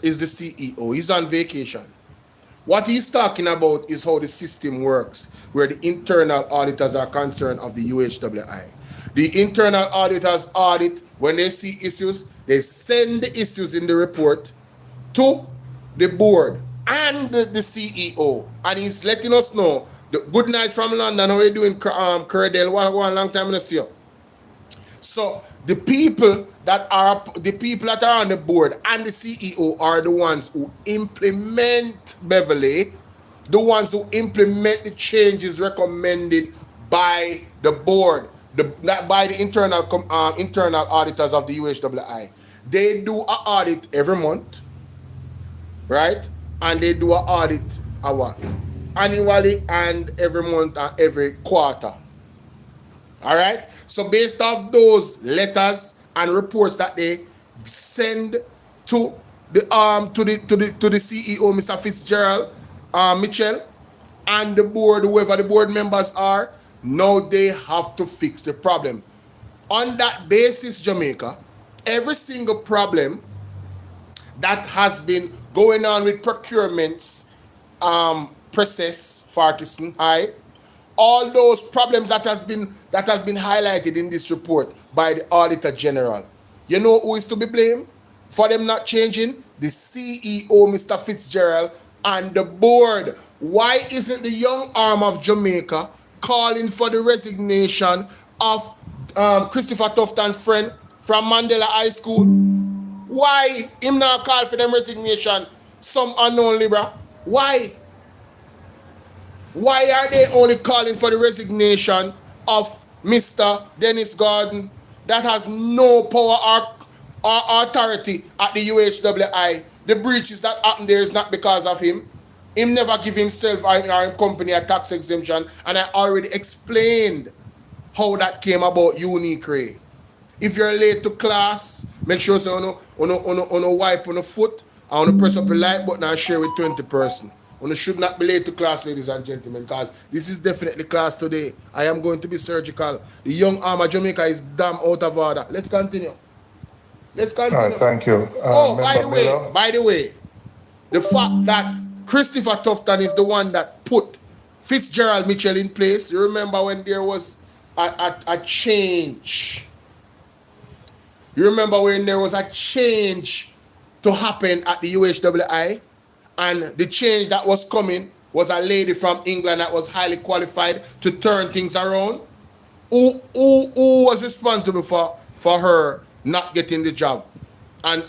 is the CEO. He's on vacation. What he's talking about is how the system works, where the internal auditors are concerned of the UHWI. The internal auditors audit, when they see issues, they send the issues in the report to the board and the CEO. And he's letting us know, good night from London, how are you doing, Curdell? One long time to see you. So the people that are on the board and the CEO are the ones who implement Beverly, the ones who implement the changes recommended by the board, by the internal auditors of the UHWI. They do an audit every month, right? And they do an audit annually and every month and every quarter. All right. So based off those letters and reports that they send to the CEO, Mr. Fitzgerald Mitchell, and the board, whoever the board members are, now they have to fix the problem. On that basis, Jamaica, every single problem that has been going on with procurement's process, Farquharson High, all those problems that has been highlighted in this report by the Auditor General. You know who is to be blamed for them not changing? The CEO, Mr. Fitzgerald, and the board. Why isn't the young arm of Jamaica calling for the resignation of Christopher Tufton's friend from Mandela High School? Why him not call for them resignation? Some unknown Libra. Why? Why are they only calling for the resignation of Mr. Dennis Gordon that has no power or authority at the UHWI? The breaches that happened there is not because of him. Him never give himself or his company a tax exemption, and I already explained how that came about uniquely. If you're late to class, make sure so on wipe on the foot and on press up the like button and share with 20 person. You should not be late to class, ladies and gentlemen, because this is definitely class today. I am going to be surgical. The young arm of Jamaica is damn out of order. Let's continue. Let's continue. All right, thank you. Oh, Member by the way, the fact that Christopher Tufton is the one that put Fitzgerald Mitchell in place. You remember when there was a change. You remember when there was a change to happen at the UHWI, and the change that was coming was a lady from England that was highly qualified to turn things around. Who was responsible for her not getting the job and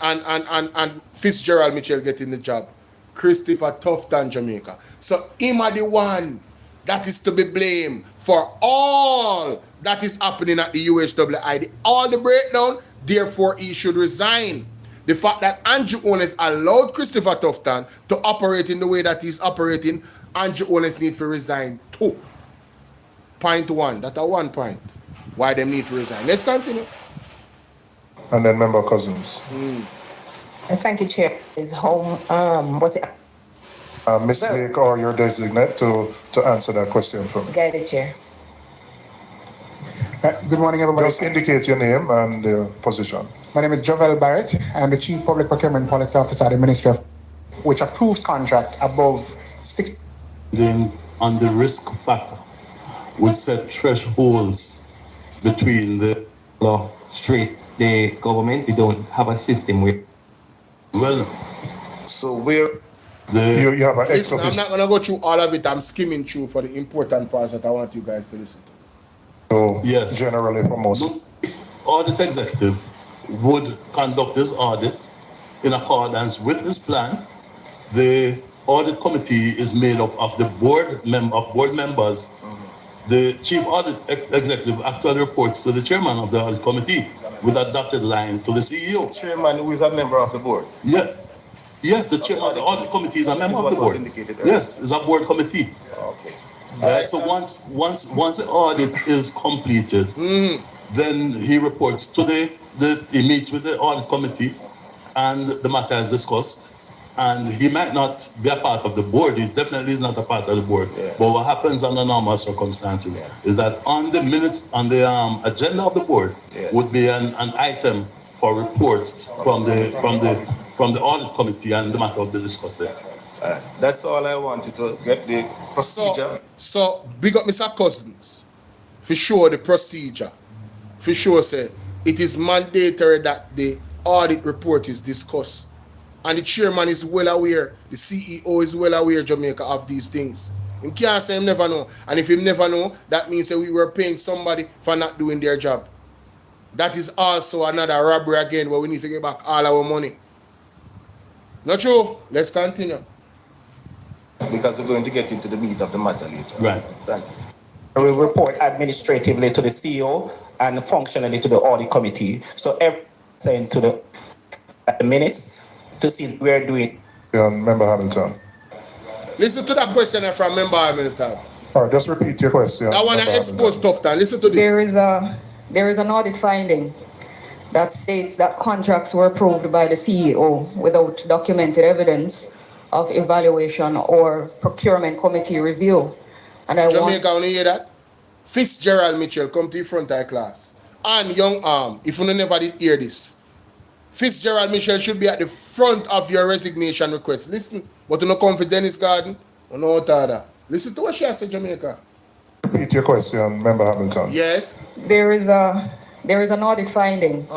Fitzgerald Mitchell getting the job? Christopher Tufton, Jamaica. So him are the one that is to be blamed for all that is happening at the UHWI. All the breakdown, therefore he should resign. The fact that Andrew Ones allowed Christopher Tufton to operate in the way that he's operating, Andrew Ones need to resign too. Point one. That's a 1 point. Why they need to resign. Let's continue. and then Member Cousins. Thank you, Chair. Is home, what's it? Ms. Blake or your designate to answer that question for me. Guided Chair. Good morning, everybody. Just indicate your name and position. My name is Jovel Barrett. I am the Chief Public Procurement Policy Officer at the Ministry of, which approves contract above 6. Then on the risk factor, we set thresholds between the law straight. The government, they don't have a system where. Well, So where You have an ex Listen, I'm officio not going to go through all of it. I'm skimming through for the important parts that I want you guys to listen to. yes. generally for most. Audit executive would conduct his audit in accordance with his plan. The audit committee is made up of the board members. The chief audit executive actually reports to the chairman of the audit committee with a dotted line to the CEO. chairman who is a member of the board? Yeah. Yes, the chairman of the audit committee is a member of the board. Yes, it's a board committee. Okay. Right. So once the audit is completed, then he reports to he meets with the audit committee, and the matter is discussed. And he might not be a part of the board. He definitely is not a part of the board. Yeah. But what happens under normal circumstances is that on the minutes, on the agenda of the board, would be an item for reports from the audit committee, and the matter will be discussed there. That's all I wanted to get the procedure. So big up Mr. Cousins. For sure, the procedure. For sure, say it is mandatory that the audit report is discussed. And the chairman is well aware, the CEO is well aware, Jamaica, of these things. He can't say he never know. And if he never know, that means that we were paying somebody for not doing their job. That is also another robbery again, where we need to get back all our money. Not true? Let's continue. Because we're going to get into the meat of the matter later. Right. Thank you. I will report administratively to the CEO and functionally to the audit committee. So everything to the minutes to see we're doing. Member Hamilton. Listen to that question from Member Hamilton. All right, just repeat your question. I want to expose Tufton. Listen to this. There is an audit finding that states that contracts were approved by the CEO without documented evidence of evaluation or procurement committee review. And Jamaica, when you hear that? Fitzgerald Mitchell come to the front of the class. And young arm, if you never did hear this, Fitzgerald Mitchell should be at the front of your resignation request. Listen, but you don't come for Dennis Garden, or no other. Listen to what she has said, Jamaica. Repeat your question, Member Hamilton. Yes. There is an audit finding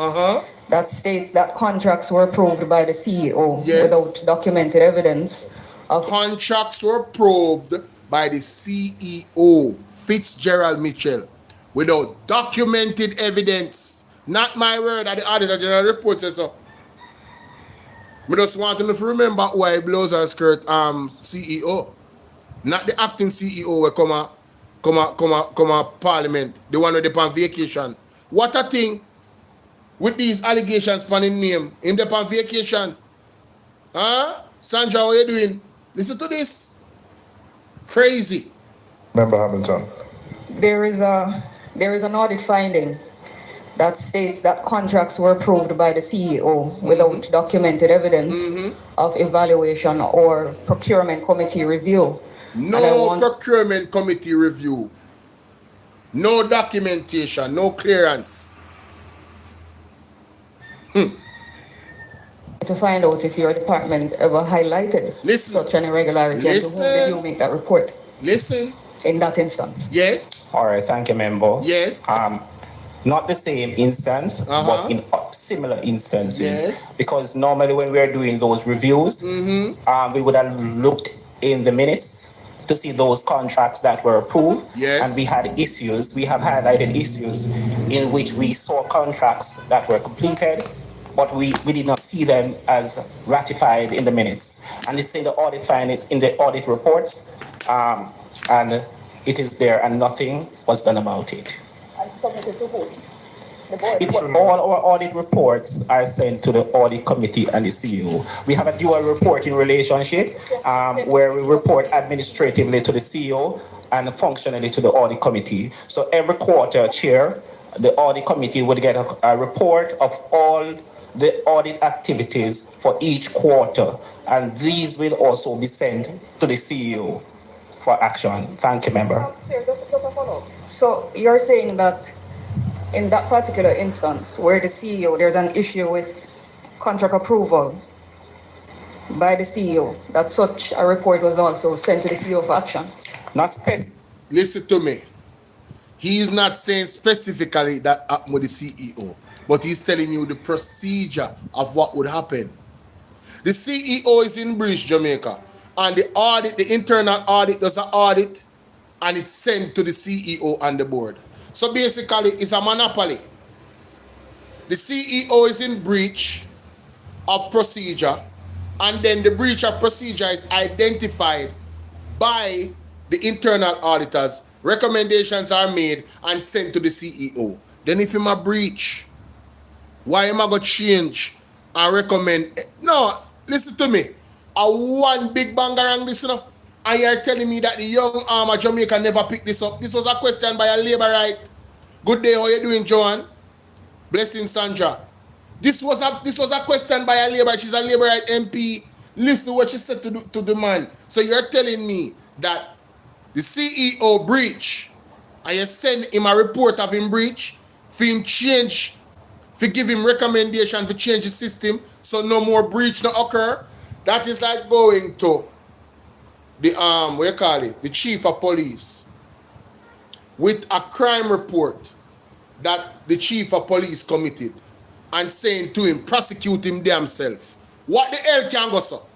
that states that contracts were approved by the CEO without documented evidence of contracts were approved by the CEO, Fitzgerald Mitchell, without documented evidence. Not my word, that the Auditor General report says so. I just want to remember why blows and skirt CEO. Not the acting CEO will come a parliament, the one with the on vacation. What a thing with these allegations spanning name. Him the on vacation. Huh? Sandra, how you doing? Listen to this. Crazy. Member Hamilton. there is There is an audit finding that states that contracts were approved by the CEO without documented evidence of evaluation or procurement committee review. No procurement committee review. No documentation, no clearance. To find out if your department ever highlighted such an irregularity and to whom did you make that report? Listen. In that instance. Yes. All right, thank you, member. Yes. Not the same instance, but in similar instances. Because normally when we are doing those reviews, we would have looked in the minutes to see those contracts that were approved. And we had issues, we have highlighted issues in which we saw contracts that were completed, but we did not see them as ratified in the minutes. And it's in the audit findings, in the audit reports, and it is there and nothing was done about it. All our audit reports are sent to the audit committee and the CEO. We have a dual reporting relationship where we report administratively to the CEO and functionally to the audit committee. So every quarter, Chair, the audit committee would get a report of all the audit activities for each quarter, and these will also be sent to the CEO for action. Thank you, member. So you're saying that in that particular instance where the CEO, there's an issue with contract approval by the CEO, that such a report was also sent to the CEO for action? Listen to me. He is not saying specifically that happened with the CEO, but he's telling you the procedure of what would happen. The CEO is in breach, Jamaica, and the audit, the internal audit does an audit, and it's sent to the CEO and the board. So basically, it's a monopoly. The CEO is in breach of procedure, and then the breach of procedure is identified by the internal auditors. Recommendations are made and sent to the CEO. Then if him a breach, why am I going to change and recommend? No, listen to me. A one big bangarang this, you know, and you're telling me that the young arm of Jamaica never picked this up. This was a question by a labor right. Good day, how you doing, Joan? Blessing, Sandra. This was a question by a labor. She's a labor right MP. Listen to what she said to the man. So you're telling me that the CEO breach, and you send him a report of him breach, for him change, for give him recommendation for change the system, so no more breach no occur. That is like going to the what you call it, the chief of police, with a crime report that the chief of police committed, and saying to him, prosecute him damn self. What the hell can go so?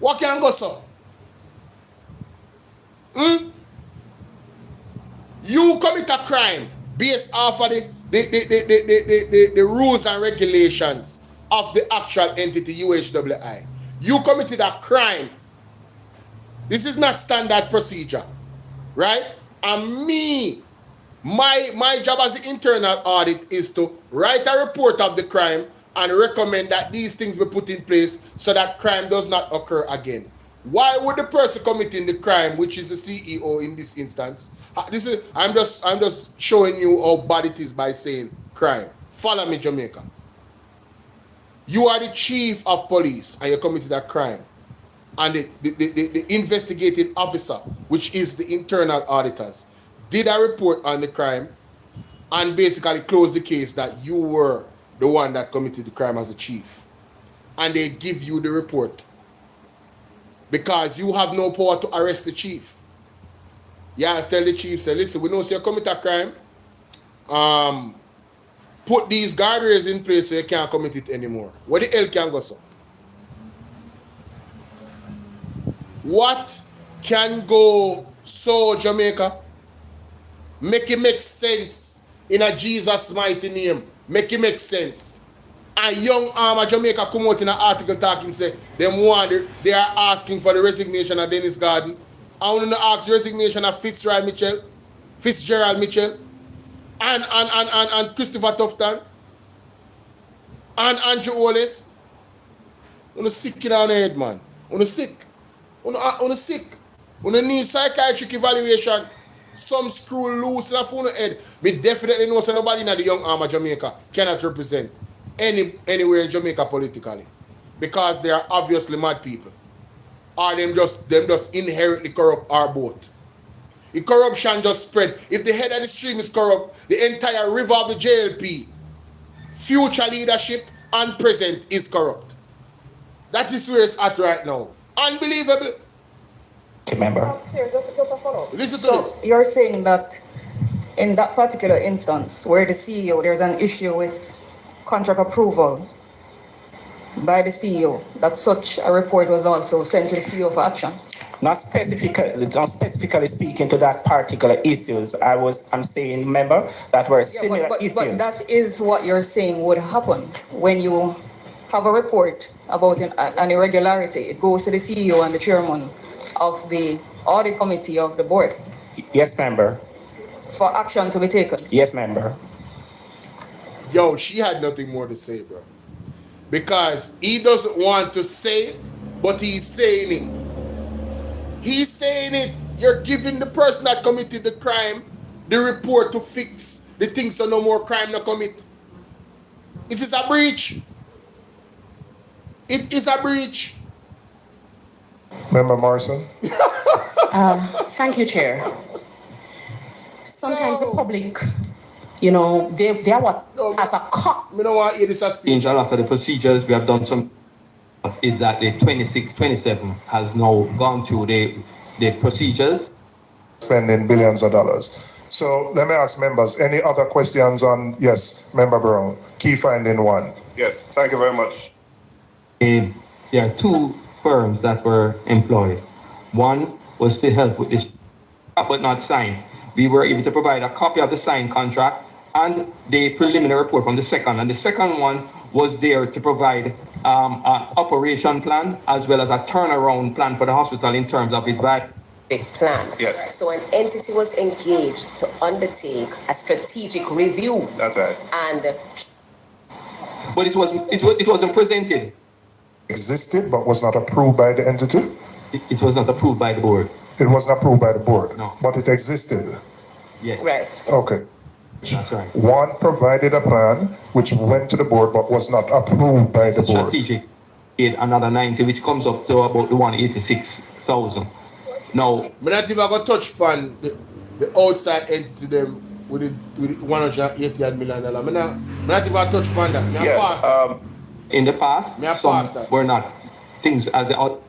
What can go so? You commit a crime based off of the rules and regulations of the actual entity UHWI. You committed a crime. This is not standard procedure, right? And my job as the internal audit is to write a report of the crime and recommend that these things be put in place so that crime does not occur again. Why would the person committing the crime, which is the CEO in this instance, I'm just showing you how bad it is by saying crime. Follow me, Jamaica. You are the chief of police and you committed a crime. And the investigating officer, which is the internal auditors, did a report on the crime and basically closed the case that you were the one that committed the crime as a chief. And they give you the report. Because you have no power to arrest the chief. Yeah, tell the chief, say, listen, we know you commit a crime. Put these guardrails in place so you can't commit it anymore. What the hell can go so? What can go so, Jamaica? Make it make sense in a Jesus mighty name. Make it make sense. A young arm of Jamaica come out in an article talking, say, they are asking for the resignation of Dennis Garden. I want to ask the resignation of Fitzgerald Mitchell, and Christopher Tufton, and Andrew Wallace. I'm sick down the head, man. I'm sick. I'm sick. We don't need psychiatric evaluation. Some screw loose in a phone head. We definitely know so nobody in the young arm of Jamaica cannot represent anywhere in Jamaica politically. Because they are obviously mad people. Or them just inherently corrupt or both. The corruption just spread. If the head of the stream is corrupt, the entire river of the JLP, future leadership and present is corrupt. That is where it's at right now. Unbelievable. Remember. Just a follow-up. Listen to So this. you're saying that in that particular instance where the CEO, there's an issue with contract approval by the CEO, that such a report was also sent to the CEO for action? Not specifically speaking to that particular issues. I'm saying, remember, that were similar issues. But that is what you're saying would happen when you have a report about an irregularity. It goes to the CEO and the chairman of the audit committee of the board. Yes, member. For action to be taken. Yes, member. Yo, she had nothing more to say, bro. Because he doesn't want to say it, but he's saying it. He's saying it. You're giving the person that committed the crime the report to fix the things so no more crime to commit. It is a breach. It is a breach. Member Morrison? Thank you, Chair. Sometimes the public, you know, they are what as a cop. Me don't want to hear this speech. After the procedures, we have done some. Is that the 26-27 has now gone through the procedures? Spending billions of dollars. So let me ask members, any other questions on, yes, Member Brown, key finding 1. Yes, thank you very much. There are 2 firms that were employed. One was to help with this, but not signed. We were able to provide a copy of the signed contract and the preliminary report from the second. And the second one was there to provide an operation plan as well as a turnaround plan for the hospital in terms of its value. Plan. Yes. So an entity was engaged to undertake a strategic review. That's right. And but it wasn't presented. Existed but was not approved by the entity? It was not approved by the board. It wasn't approved by the board? No. But it existed? Yes. Right. Okay. That's right. One provided a plan which went to the board but was not approved by the board. Strategic aid another 90, which comes up to about the 186,000. Now, I'm not even going to touch upon the outside entity them with the $180 million. I'm not even touch upon that. In the past, some were not things as the out.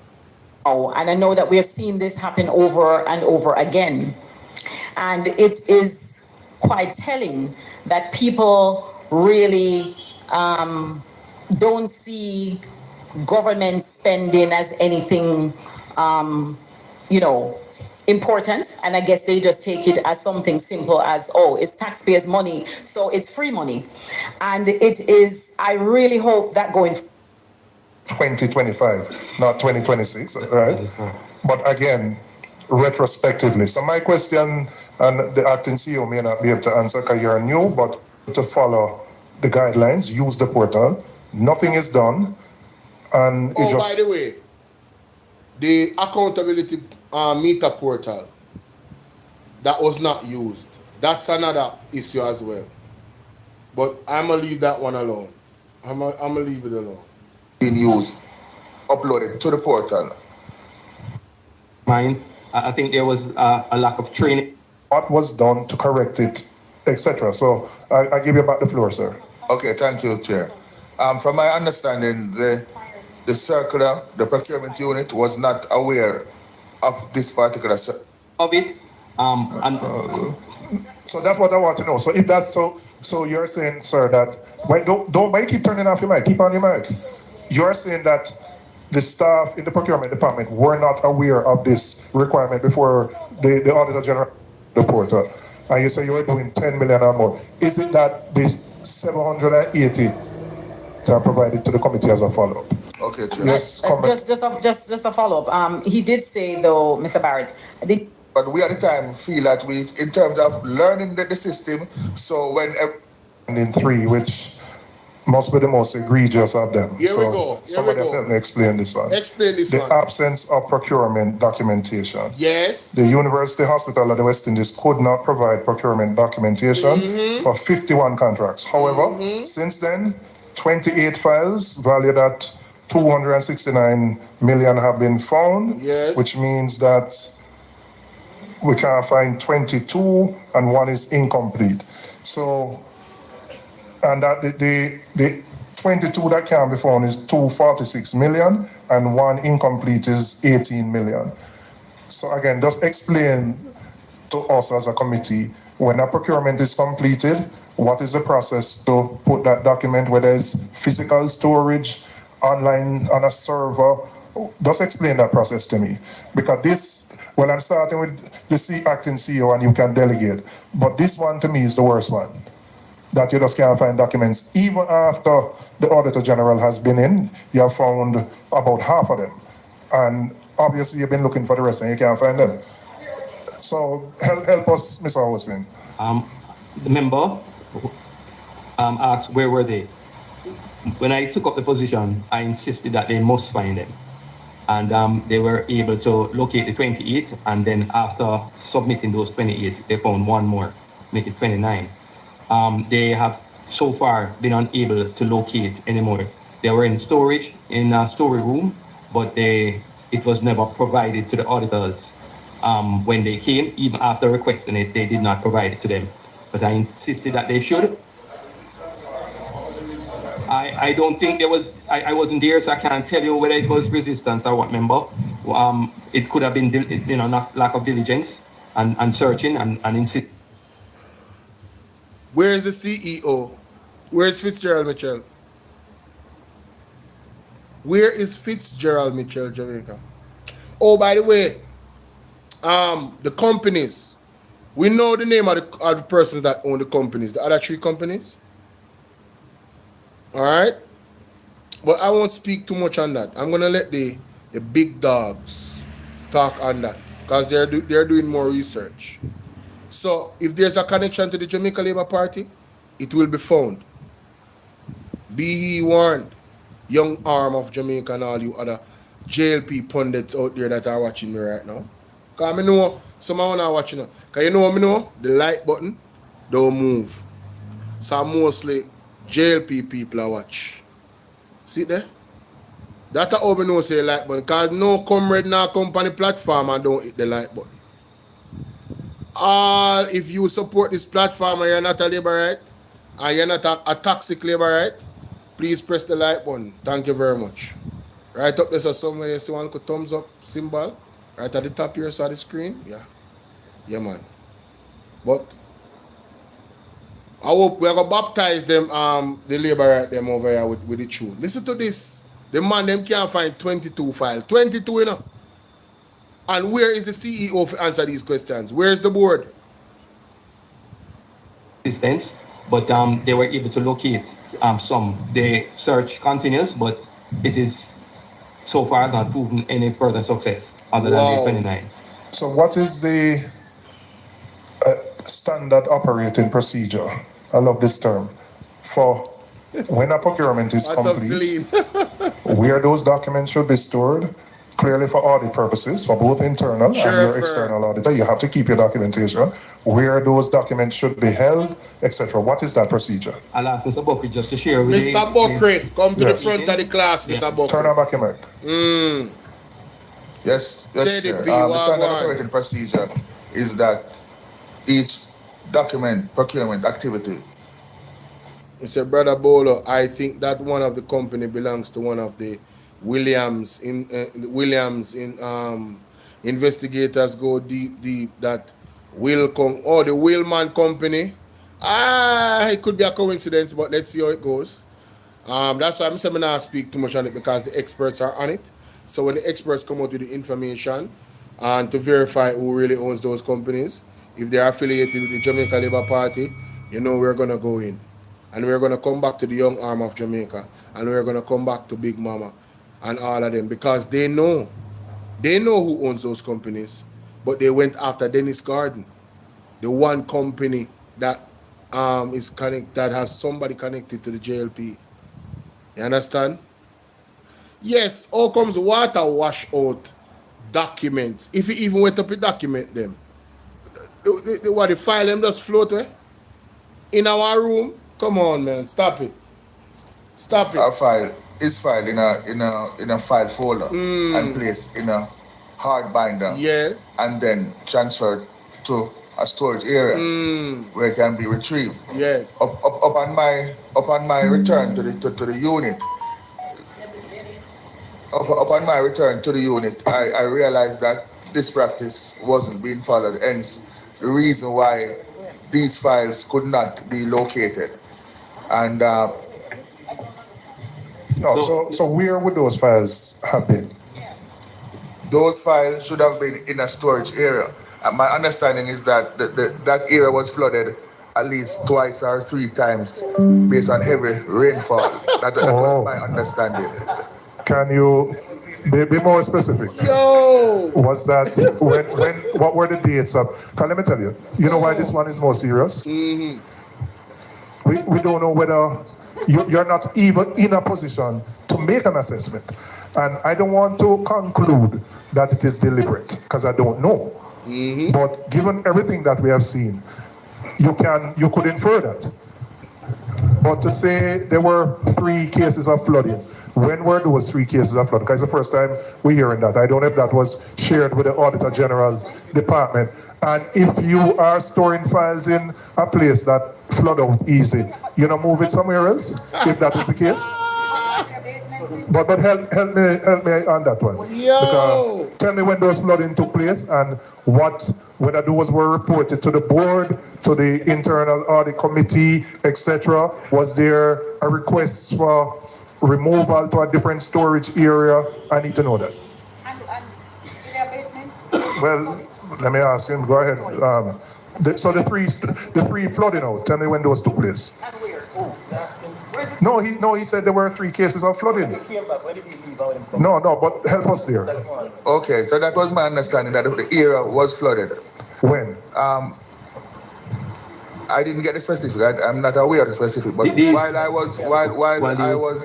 Oh, and I know that we have seen this happen over and over again. And it is quite telling that people really don't see government spending as anything, important. And I guess they just take it as something simple as, oh, it's taxpayers' money, so it's free money. And it is, I really hope that going 2025, not 2026, right? But again, retrospectively. So my question, and the acting CEO may not be able to answer because you're new, but to follow the guidelines, use the portal. Nothing is done. And it just... by the way, the accountability meter portal that was not used, that's another issue as well. But I'm going to leave that one alone. I'm going to leave it alone. Being used, uploaded to the portal. Mine, I think there was a lack of training. What was done to correct it, etc. So I give you back the floor, sir. Okay, thank you, Chair. From my understanding, the circular, the procurement unit was not aware of this particular of it. So that's what I want to know. So if that's so you're saying, sir, that wait, don't why you keep turning off your mic? Keep on your mic. You're saying that the staff in the procurement department were not aware of this requirement before the Auditor General the portal, and you say you were doing 10 million or more. Is it that this 780 are provided to the committee as a follow-up? Okay, Chair. Yes, just a follow-up. He did say, though, Mr. Barrett, but we at the time feel that we, in terms of learning the system, so when... And in 3, which must be the most egregious of them. Here we go. Somebody help me explain this one. Explain this The one. absence of procurement documentation. Yes. The University Hospital of the West Indies could not provide procurement documentation for 51 contracts. However, since then, 28 files valued at 269 million have been found, Yes. which means that we can find 22 and one is incomplete. So, and that the 22 that can be found is 246 million and one incomplete is 18 million. So again, just explain to us as a committee, when a procurement is completed, what is the process to put that document, whether it's physical storage, online on a server? Just explain that process to me. Because this, well, I'm starting with the acting CEO and you can delegate, but this one to me is the worst one. That you just can't find documents. Even after the Auditor General has been in, you have found about half of them. And obviously you've been looking for the rest and you can't find them. So help us, Mr. Hossein. The member asked where were they. When I took up the position, I insisted that they must find them. And they were able to locate the 28, and then after submitting those 28, they found one more, make it 29. They have so far been unable to locate anymore. They were in storage, in a storage room, but it was never provided to the auditors. When they came, even after requesting it, they did not provide it to them. But I insisted that they should. I don't think there was, I wasn't there, so I can't tell you whether it was resistance or what, member. It could have been, not lack of diligence and searching and insisting. Where is the CEO? Where is Fitzgerald Mitchell? Where is Fitzgerald Mitchell, Jamaica? Oh, by the way, the companies. We know the name of the persons that own the companies, the other three companies. All right? But I won't speak too much on that. I'm going to let the big dogs talk on that because they're doing more research. So if there's a connection to the Jamaica Labour Party, it will be found. Be he warned, young arm of Jamaica and all you other JLP pundits out there that are watching me right now. Because I know some of them are watching now. Because you know what I know? The like button don't move. So mostly JLP people are watch. See there? That's how we know say like button. Because no comrade now company platform and don't hit the like button. If you support this platform and you're not a Labourite and you're not a toxic Labourite, please press the like button. Thank you very much. Right up there, so somewhere you see one thumbs up symbol. Right at the top here, so the screen. Yeah, man. But I hope we are gonna baptize them, the Labourite them over here with the truth. Listen to this. The man them can't find 22 files. 22, you know. And where is the CEO to answer these questions? Where is the board? But they were able to locate some. The search continues, but it is so far not proven any further success other than the 29. So what is the standard operating procedure? I love this term. For when a procurement is complete, where those documents should be stored, clearly for audit purposes, for both internal and your external auditor, you have to keep your documentation, where those documents should be held, etc. What is that procedure? I'll ask Mr. Buckley just to share with Mr. Buckley, come to the front of the class, Mr. Buckley. Turn on back your mic. Yes, sir. The standard operating procedure is that each document, procurement activity. Mr. Brother Bolo, I think that one of the company belongs to one of the Williams investigators go deep that will come. Oh, the Willman company. It could be a coincidence, but let's see how it goes. That's why I'm saying I not speak too much on it because the experts are on it. So when the experts come out with the information and to verify who really owns those companies, if they are affiliated with the Jamaica Labour Party, you know we're gonna go in. And we're gonna come back to the young arm of Jamaica. And we're gonna come back to Big Mama and all of them because they know who owns those companies, but they went after Dennis Garden, the one company that is that has somebody connected to the JLP. You understand? Yes, how comes water wash out documents? If you even went up to document them, the file them just float away in our room. Come on, man, stop it. Stop it. Our file is filed in a file folder and placed in a hard binder. Yes. And then transferred to a storage area where it can be retrieved. Yes. Upon my return to the unit. Upon my return to the unit, I realized that this practice wasn't being followed. Hence, the reason why these files could not be located. And so where would those files have been? those files should have been in a storage area. And my understanding is that that area was flooded at least twice or three times based on heavy rainfall. That was my understanding. Can you be more specific? Yo! Was that what were the dates of? Let me tell you. You know why this one is more serious? We don't know whether you're not even in a position to make an assessment. And I don't want to conclude that it is deliberate, because I don't know. But given everything that we have seen, you could infer that. But to say there were 3 cases of flooding, when were those 3 cases of flooding? Because it's the first time we're hearing that. I don't know if that was shared with the Auditor General's department. And if you are storing files in a place that flood out easy, you know, move it somewhere else, if that is the case. But help me on that one. Because tell me when those flooding took place and whether those were reported to the board, to the internal audit committee, etc. Was there a request for removal to a different storage area? I need to know that. Well, let me ask him. Go ahead. So the three flooding out. Tell me when those took place. No, he said there were 3 cases of flooding. No, but help us there. Okay, so that was my understanding that the area was flooded. When? I didn't get the specific. I'm not aware of the specific. But while I was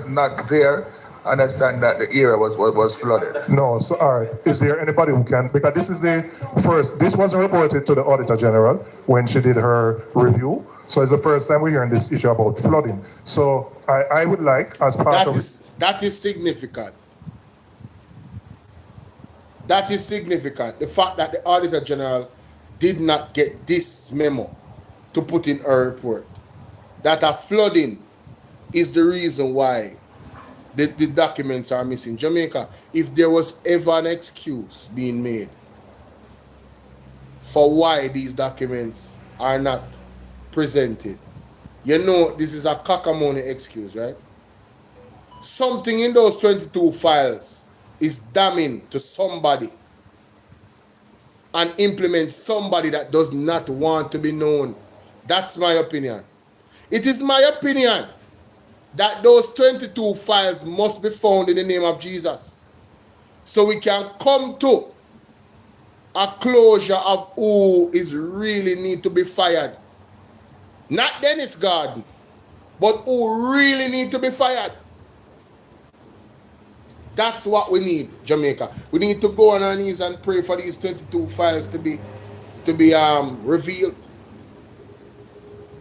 not there, I understand that the area was flooded. No, so all right. Is there anybody who can? Because this is the first. This wasn't reported to the Auditor General when she did her review. So it's the first time we're hearing this issue about flooding. So I would like, as part of... That is significant. That is significant. The fact that the Auditor General did not get this memo to put in her report. That a flooding is the reason why the documents are missing. Jamaica, if there was ever an excuse being made for why these documents are not presented, you know this is a cockamamie excuse, right? Something in those 22 files is damning to somebody and implement somebody that does not want to be known. That's my opinion. It is my opinion that those 22 files must be found in the name of Jesus, so we can come to a closure of who is really need to be fired. Not Dennis Garden, but who really need to be fired. That's what we need, Jamaica. We need to go on our knees and pray for these 22 files to be revealed.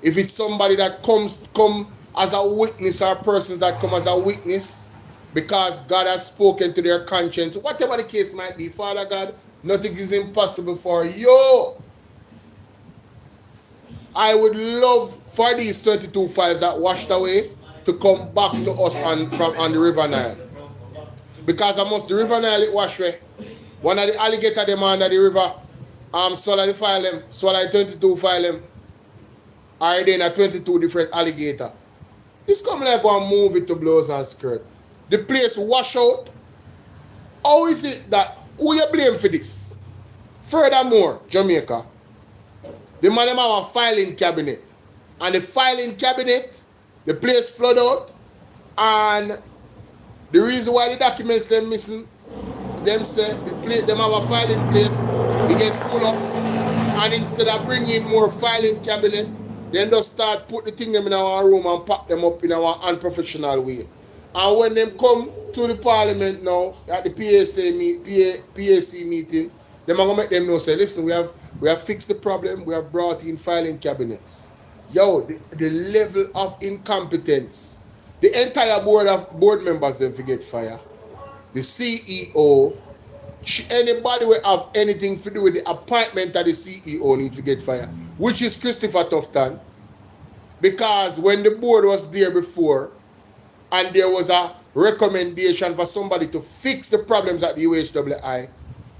If it's somebody that come as a witness, or persons that come as a witness because God has spoken to their conscience, whatever the case might be, Father God, nothing is impossible for you. I would love for these 22 files that washed away to come back to us on the River Nile. Because the River Nile it wash away. One of the alligator them under the river, swallow the file them, swallow the 22 file them, or then a 22 different alligator. This come like one movie to blows and skirt. The place wash out. How is it that, who you blame for this? Furthermore, Jamaica, the man have a filing cabinet. And the filing cabinet, the place flood out. And the reason why the documents them missing, them say them have a filing place, it get full up. And instead of bringing more filing cabinet, then just start put the thing them in our room and pack them up in our unprofessional way. And when them come to the parliament now, at the PAC meeting, them are gonna make them know, say, listen, we have fixed the problem, we have brought in filing cabinets. Yo, the level of incompetence. The entire board members then forget fire. The CEO, anybody will have anything to do with the appointment of the CEO need to get fired, which is Christopher Tufton. Because when the board was there before and there was a recommendation for somebody to fix the problems at the UHWI,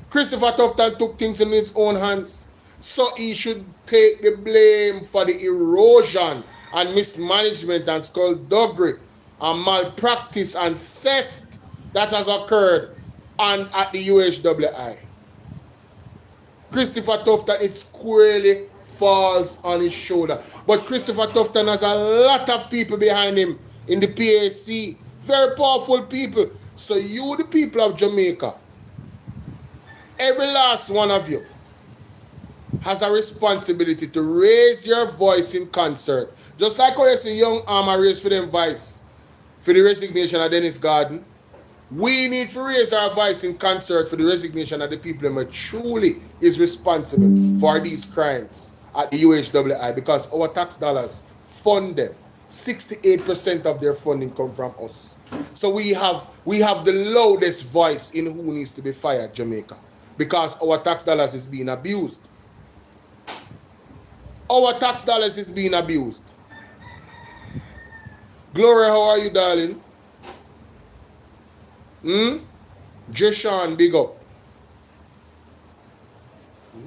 Christopher Tufton took things in his own hands. So he should take the blame for the erosion and mismanagement and skullduggery and malpractice and theft that has occurred at the UHWI. Christopher Tufton, it squarely falls on his shoulder. But Christopher Tufton has a lot of people behind him in the PAC. Very powerful people. So you, the people of Jamaica, every last one of you, has a responsibility to raise your voice in concert. Just like how you see young Armour raise for them voice for the resignation of Dennis Garden. We need to raise our voice in concert for the resignation of the people who truly is responsible for these crimes at the UHWI, because our tax dollars fund them. 68% of their funding come from us. So we have the loudest voice in who needs to be fired, Jamaica, because our tax dollars is being abused. Our tax dollars is being abused. Gloria, how are you, darling? Jeshan, big up.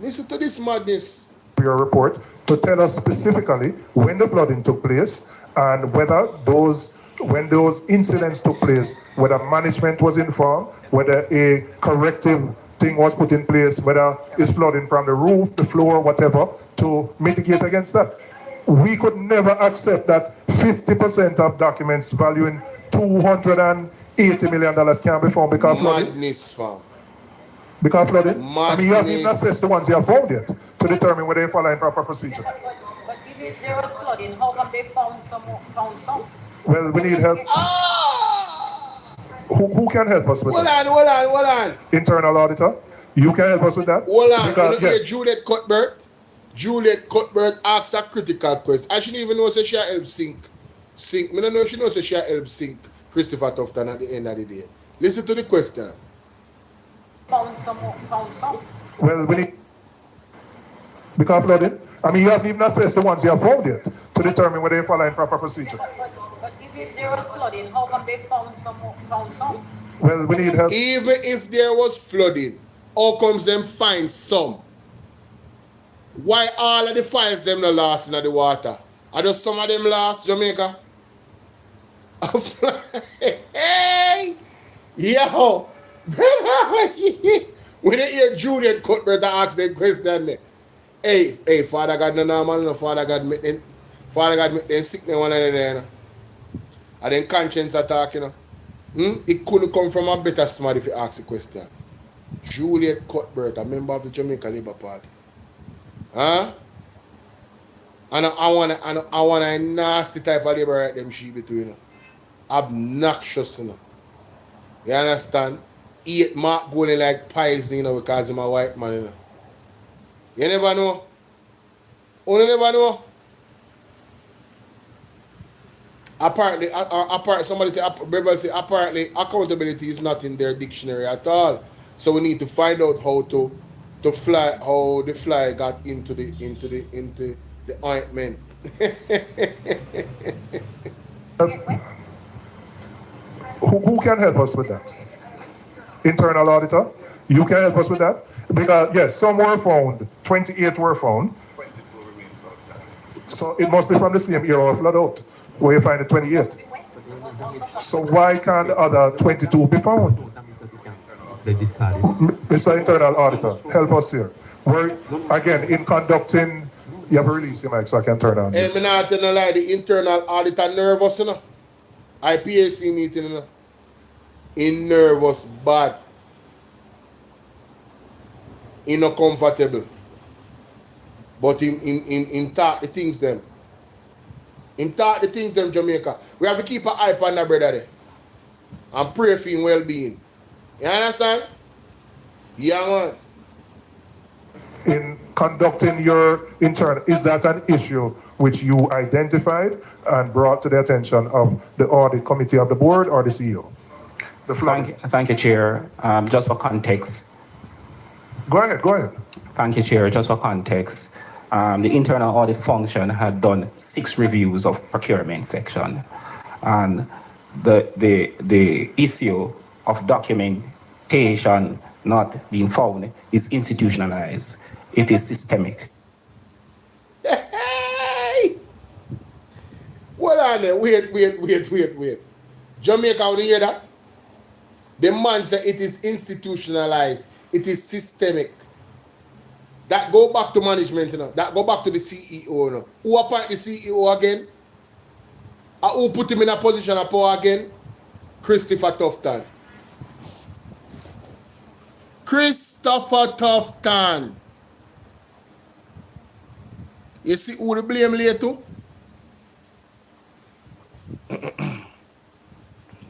Listen to this madness. Your report to tell us specifically when the flooding took place and whether when those incidents took place, whether management was informed, whether a corrective thing was put in place, whether it's flooding from the roof, the floor, whatever, to mitigate against that. We could never accept that 50% of documents valuing $280 million can be found because flooding. Madness, fam. Because flooding. Madness. I mean, you haven't even assessed the ones you have found yet to determine whether they follow in proper procedure. But if there was flooding, how come they found some? Well, we need help. Who can help us with that? Hold on. Internal auditor? You can help us with that? Hold on. Because, you know, Juliet Cuthbert? Juliet Cuthbert asks a critical question. I shouldn't even know if she help sink. I don't know if she knows if she help sink Christopher Tufton at the end of the day. Listen to the question. Found some. Well, we need. Because flooding? I mean, you haven't even assessed the ones you have found yet to determine whether they follow in proper procedure. But if there was flooding, how come they found some? Well, we need help. Even if there was flooding, how comes them find some? Why all of the files them not lost in the water? Are just some of them lost, Jamaica? Hey! Yo! When you hear Juliet Cuthbert ask that question, hey, Father God no normal, no Father God make them sick one another, you know. And then conscience attack, you know. It couldn't come from a better smart if you ask the question. Juliet Cuthbert, a member of the Jamaica Labour Party. Huh? And I want a nasty type of labor right them she between, you know. Obnoxious, you know. You understand? Eat Mark going like poison, you know, because I'm a white man, you know. You never know. You never know. Apparently, somebody say, apparently accountability is not in their dictionary at all. So we need to find out how the fly got into the ointment. Who can help us with that? Internal auditor? You can help us with that? Because, yes, some were found. 28 were found. So it must be from the same era of flood out, where you find the 28th. So why can't the other 22 be found? Mr. Internal Auditor, help us here. We're, again, in conducting, you have to release your mic so I can turn on this. Hey, I'm not telling a lie, the Internal Auditor nervous, you know. IPAC meeting, you know. In nervous, bad. In not comfortable. But in talk the things them. In talk the things them, Jamaica. We have to keep an eye on that brother there. and pray for him well-being. You understand? Yeah, man. In conducting your internal, is that an issue which you identified and brought to the attention of the audit committee of the board or the CEO? The floor. Thank you, Chair. Just for context. Go ahead. Thank you, Chair. Just for context, the internal audit function had done 6 reviews of procurement section, and the issue of documentation not being found is institutionalized. It is systemic. Hey! Hold on there. Wait. Jamaica, would you hear that? The man said it is institutionalized. It is systemic. That go back to management, you know. That go back to the CEO, you know. Who appoint the CEO again? Who put him in a position of power again? Christopher Tufton. You see who the blame later?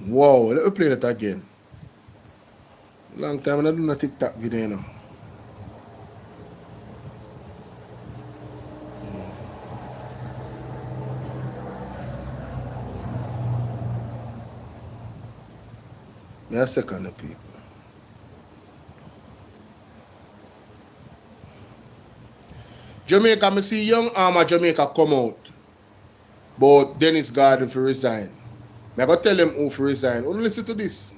Wow, let me play that again. Long time I don't do no TikTok video, you know. Me a second, the people. Jamaica, I see young arm of Jamaica come out, but Dennis Garden for resign. I go tell him who for resign. Only listen to this.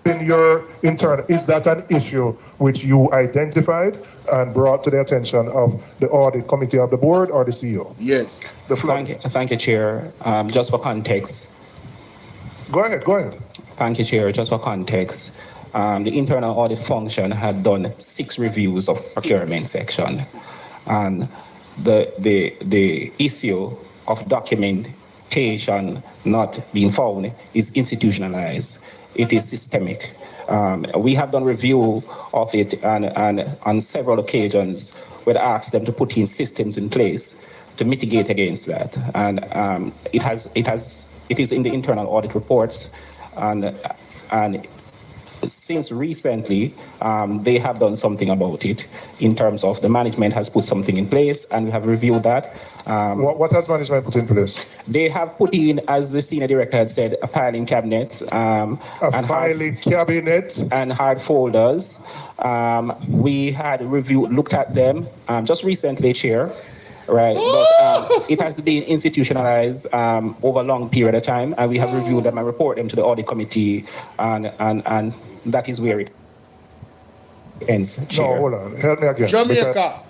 In your internal, is that an issue which you identified and brought to the attention of the audit committee of the board or the CEO? Yes. The floor. Thank you, Chair. Just for context. Go ahead. Thank you, Chair. Just for context, the internal audit function had done 6 reviews of procurement section, and the issue of documentation not being found is institutionalized. It is systemic. We have done review of it, and on several occasions we'd asked them to put in systems in place to mitigate against that, and it is in the internal audit reports, and since recently, they have done something about it in terms of the management has put something in place, and we have reviewed that. What has management put in place? They have put in, as the senior director had said, a filing cabinet. Cabinet? And hard folders. We had looked at them just recently, Chair. Right, but it has been institutionalized over a long period of time, and we have reviewed them and report them to the audit committee, and that is where it ends. Chair. No, hold on. Help me again. Jamaica.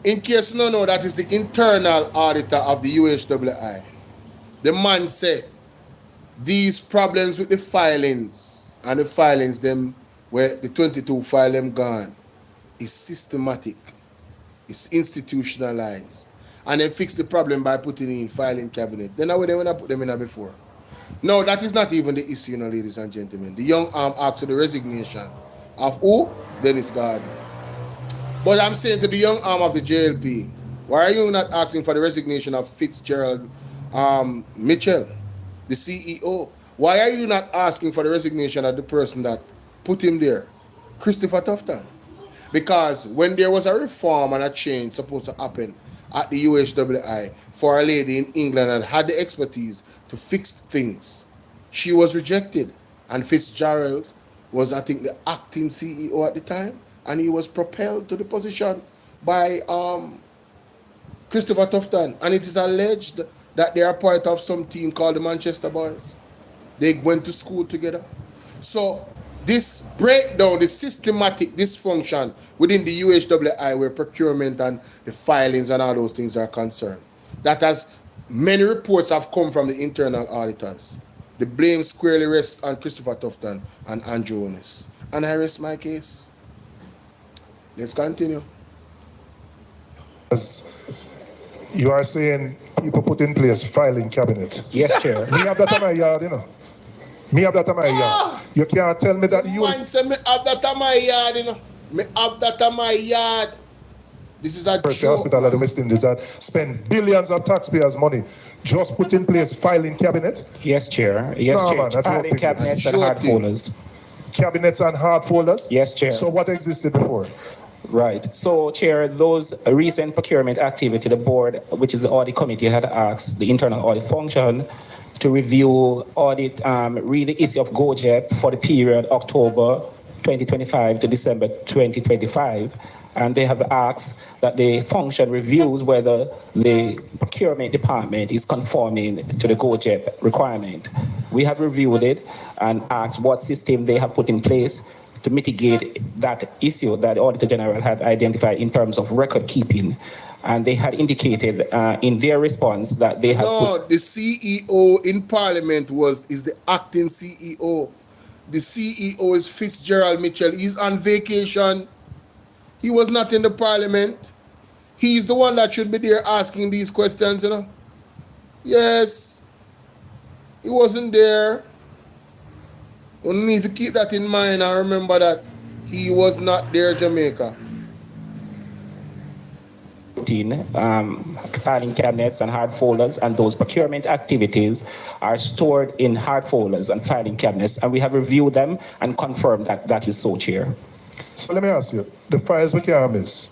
In case you don't know, that is the internal auditor of the UHWI. The man said these problems with the filings and the filings them where the 22 file them gone is systematic. It's institutionalized. And they fix the problem by putting in filing cabinet. Then when I put them in there before. No, that is not even the issue, you know, ladies and gentlemen. The young arm asked for the resignation of who? Dennis Garden. But I'm saying to the young arm of the JLP, why are you not asking for the resignation of Fitzgerald Mitchell, the CEO? Why are you not asking for the resignation of the person that put him there, Christopher Tufton? Because when there was a reform and a change supposed to happen at the UHWI for a lady in England that had the expertise to fix things, she was rejected. And Fitzgerald was, I think, the acting CEO at the time, and he was propelled to the position by Christopher Tufton. And it is alleged that they are part of some team called the Manchester Boys. They went to school together. So this breakdown, the systematic dysfunction within the UHWI where procurement and the filings and all those things are concerned, that has many reports have come from the internal auditors. The blame squarely rests on Christopher Tufton and Andrew Onis. And I rest my case. Let's continue. You are saying people put in place filing cabinet. Yes, Chair. Me have that in my yard, you know. Me have that in my yard. You can't tell me that you... Man say me have that in my yard, you know. Me have that in my yard. This is a First, the joke. hospital of the West Indies that spend billions of taxpayers' money just put in place filing cabinet. Yes, Chair. Yes, No, Chair. man, that's Filing what cabinets and Sure hard thing. folders. Cabinets and hard folders? Yes, Chair. So what existed before? Right. So, Chair, those recent procurement activity, the board, which is the audit committee, had asked the internal audit function to review audit, read the issue of GoJEP for the period October 2025 to December 2025. And they have asked that the function reviews whether the procurement department is conforming to the GoJEP requirement. We have reviewed it and asked what system they have put in place to mitigate that issue that the Auditor General had identified in terms of record keeping. And they had indicated in their response that they had the CEO in Parliament is the acting CEO. The CEO is Fitzgerald Mitchell. He's on vacation. He was not in the Parliament. He's the one that should be there asking these questions, you know. Yes. He wasn't there. We need to keep that in mind and remember that he was not there, Jamaica. Filing cabinets and hard folders, and those procurement activities are stored in hard folders and filing cabinets, and we have reviewed them and confirmed that that is so, Chair. So let me ask you, the files we can't miss,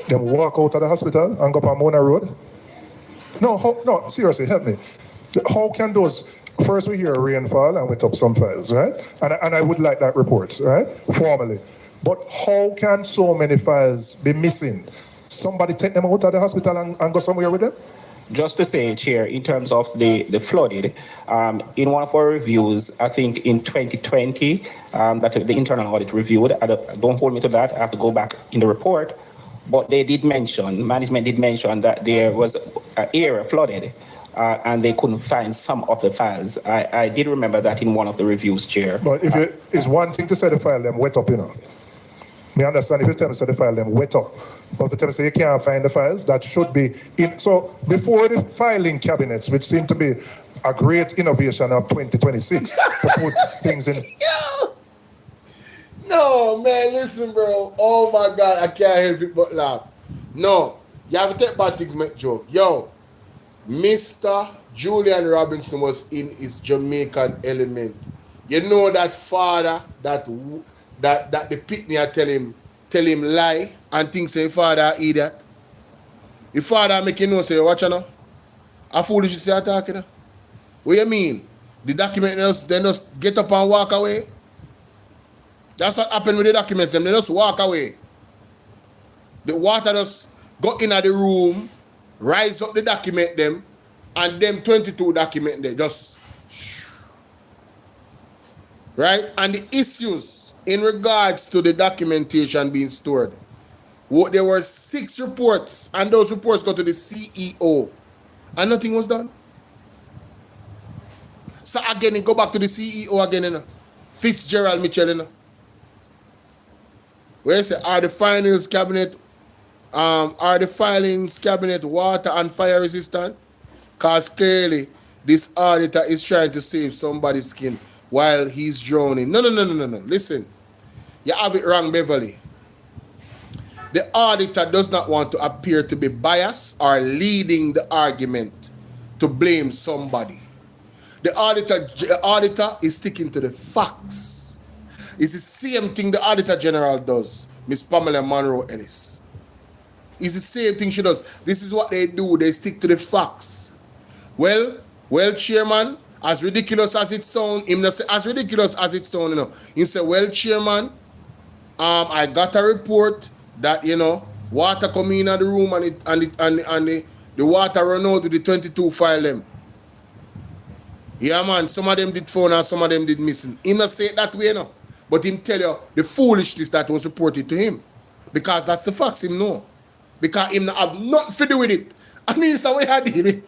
them walk out of the hospital and go up on Mona Road? No, seriously, help me. How can those, first we hear rainfall and went up some files, right? And I would like that report, right, formally. But how can so many files be missing? Somebody take them out of the hospital and go somewhere with them? Just to say, Chair, in terms of the flooded, in one of our reviews, I think in 2020, that the internal audit reviewed, don't hold me to that, I have to go back in the report, but they did mention, management did mention that there was an area flooded, and they couldn't find some of the files. I did remember that in one of the reviews, Chair. But if it's one thing to say the file them wet up, you know. Me understand if you tell me say the file them wet up. But if you tell me say you can't find the files, that should be in. So before the filing cabinets, which seem to be a great innovation of 2026, to put things in. No, man, listen, bro. Oh my God, I can't help it but laugh. No, you have to take bad things make joke. Yo, Mr. Julian Robinson was in his Jamaican element. You know that father that the pitney tell him lie and think say father idiot. The father make you know say watch now. A foolish you say talking. What you mean? The document they just get up and walk away. That's what happened with the documents. They just walk away. The water just go in the room, rise up the document them, and them 22 document they just right? And the issues in regards to the documentation being stored. There were 6 reports, and those reports go to the CEO, and nothing was done. So again, it go back to the CEO again, you know. Fitzgerald Mitchell, you know. Where you say, are the filings cabinet water and fire resistant? Because clearly, this auditor is trying to save somebody's skin while he's drowning. No. Listen, you have it wrong, Beverly. The auditor does not want to appear to be biased or leading the argument to blame somebody. The auditor is sticking to the facts. It's the same thing the Auditor General does, Miss Pamela Monroe Ellis. It's the same thing she does. This is what they do. They stick to the facts. Well, Chairman, as ridiculous as it sounds, him not say as ridiculous as it sounds, you know. He say, well, Chairman, I got a report that, you know, water come in the room and the water run out with the 22 file them. Yeah, man, some of them did phone and some of them did missing. He not say it that way, you know. But him tell you the foolishness that was reported to him. Because that's the facts, him know. Because him not have nothing to do with it. I mean, it's the way I did it.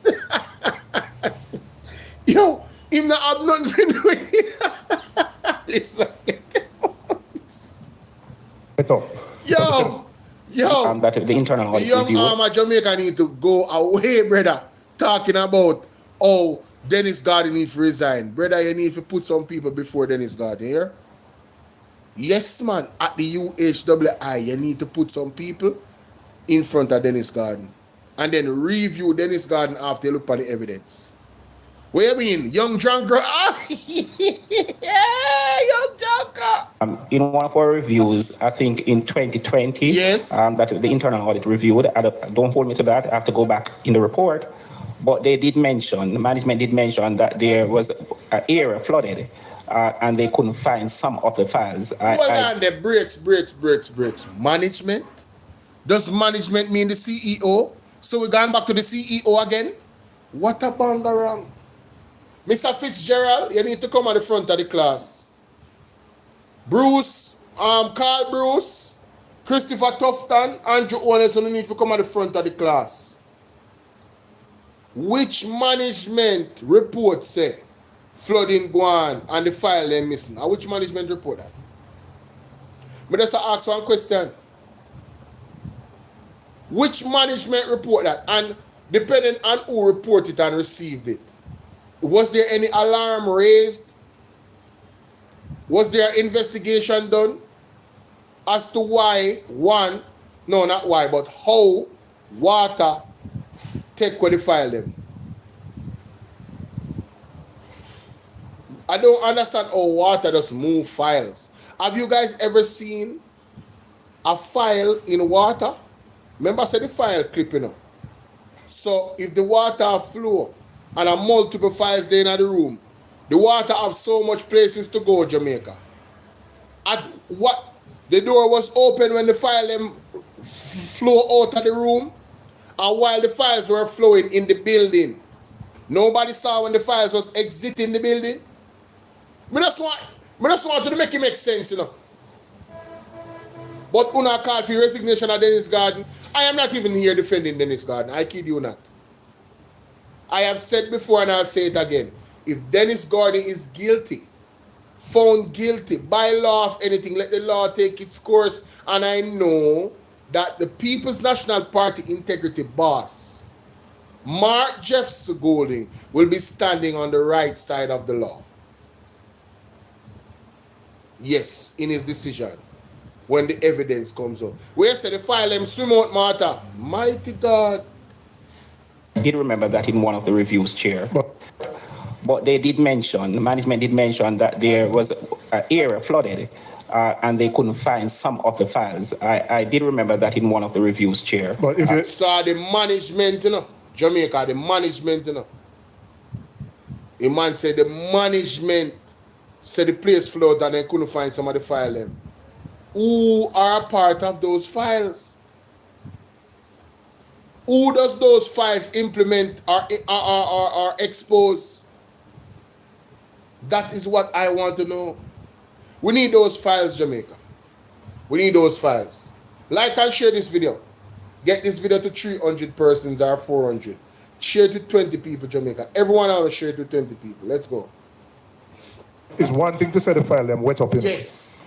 Yo, him not have nothing to do with it. Listen. Yo. That the internal audit Young review. Armour Jamaica need to go away, brother. Talking about, oh, Dennis Garden need to resign. Brother, you need to put some people before Dennis Garden here. Yes, man. At the UHWI, you need to put some people. in front of Dennis Garden and then review Dennis Garden after you look at the evidence. What you mean? Young drunker? Yeah, young drunker. In one of our reviews, I think in 2020, yes, that the internal audit reviewed, don't hold me to that, I have to go back in the report, but they did mention, the management did mention that there was an area flooded and they couldn't find some of the files. The breaks. Management? Does management mean the CEO? So we're going back to the CEO again? What a bangarang. Mr. Fitzgerald, you need to come at the front of the class. Bruce, Carl Bruce, Christopher Tufton, Andrew Owens, you need to come at the front of the class. Which management report say flooding go on and the file they missing? Which management report that? Me just ask one question. Which management report that? And depending on who reported it and received it, was there any alarm raised? Was there an investigation done as to why how water take where they file them? I don't understand how water just move files. Have you guys ever seen a file in water? Remember I said the file clipping up. So if the water flow and a multiple files there in the room, the water have so much places to go, Jamaica. The door was open when the file them flow out of the room, and while the files were flowing in the building, nobody saw when the files was exiting the building. I just want to make it make sense, you know. But una call for resignation of Dennis Garden. I am not even here defending Dennis Garden. I kid you not. I have said before and I'll say it again. If Dennis Garden is guilty, found guilty by law of anything, let the law take its course. And I know that the People's National Party integrity boss, Mark Jeffs Golding, will be standing on the right side of the law. Yes, in his decision. When the evidence comes up. Where say the file them swim out Martha? Mighty God. I did remember that in one of the reviews, Chair. But they did mention, the management did mention that there was an area flooded and they couldn't find some of the files. I did remember that in one of the reviews, Chair. But if you saw the management, you know, Jamaica, the management, you know. A man said the management said the place flooded and they couldn't find some of the file them. Who are part of those files? Who does those files implement or expose? That is what I want to know. We need those files, Jamaica. We need those files. Like and share this video. Get this video to 300 persons or 400. Share it to 20 people, Jamaica. Everyone else share it to 20 people. Let's go. It's one thing to say the file them wet up in. Yes.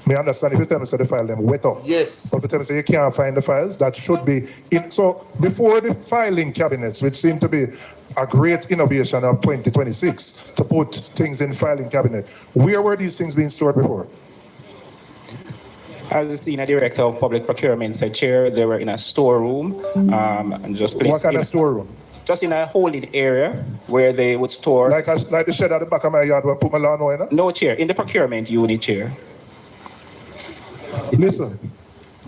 Me understand if you tell me say the file them wet up. Yes. But if you tell me say you can't find the files, that should be in. So before the filing cabinets, which seem to be a great innovation of 2026 to put things in filing cabinet, where were these things being stored before? As the senior director of public procurement said, Chair, they were in a storeroom and just placed. What kind of storeroom? Just in a holding area where they would store. Like the shed at the back of my yard where I put my lawnmower in? No, Chair, in the procurement unit, Chair. Listen,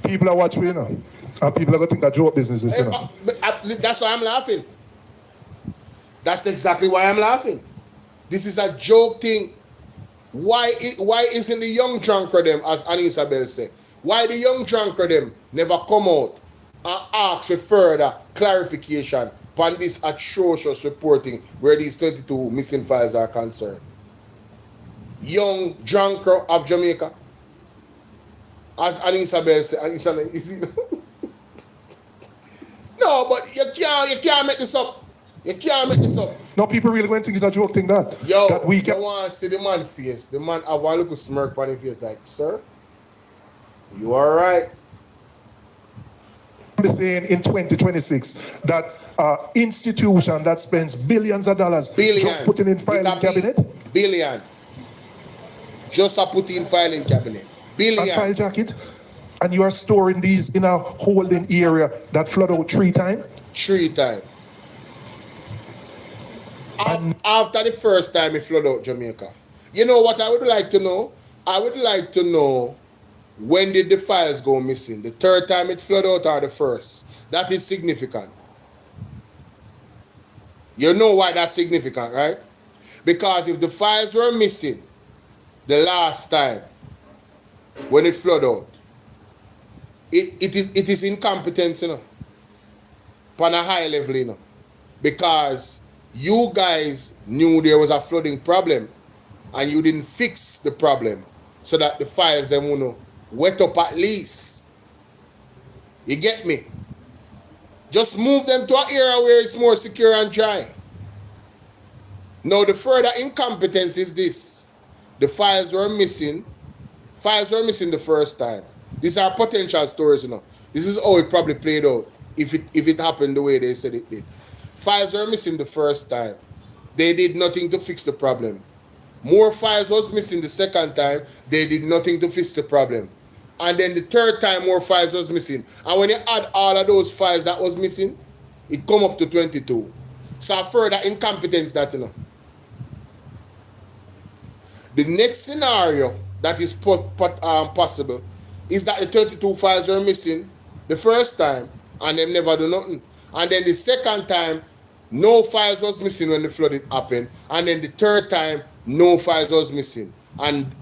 people are watching, you know, and people are going to think that joke business is, you know. That's why I'm laughing. That's exactly why I'm laughing. This is a joke thing. Why isn't the young drunker them, as Annie Isabel said, why the young drunker them never come out and ask for further clarification on this atrocious reporting where these 22 missing files are concerned? Young drunker of Jamaica. As Annie Isabel said, no, but you can't make this up. You can't make this up. No, people really going to think it's a joke thing that. Yo, that we can. You want to see the man face. The man have one little smirk on his face like, sir, you all right? I'm saying in 2026 that institution that spends billions of dollars just putting in filing cabinet. Billions. Just a put in filing cabinet. Billions. And file jacket. And you are storing these in a holding area that flood out 3 times? 3 times. After the first time it flooded out Jamaica. You know what I would like to know? I would like to know, when did the files go missing? The 3rd time it flooded out or the 1st? That is significant. You know why that's significant, right? Because if the files were missing the last time when it flooded out, it is incompetence, you know, on a high level, you know, because you guys knew there was a flooding problem and you didn't fix the problem so that the files them wouldn't wet up at least. You get me? Just move them to an area where it's more secure and dry. Now the further incompetence is this. The files were missing. Files were missing the first time. These are potential stories, you know. This is how it probably played out if it happened the way they said it did. Files were missing the first time. They did nothing to fix the problem. More files was missing the second time. They did nothing to fix the problem. And then the 3rd time, more files was missing. And when you add all of those files that was missing, it come up to 22. So a further incompetence that, you know. The next scenario that is possible is that the 32 files were missing the first time and them never do nothing. And then the second time, no files was missing when the flooding happened. And then the 3rd time, no files was missing. And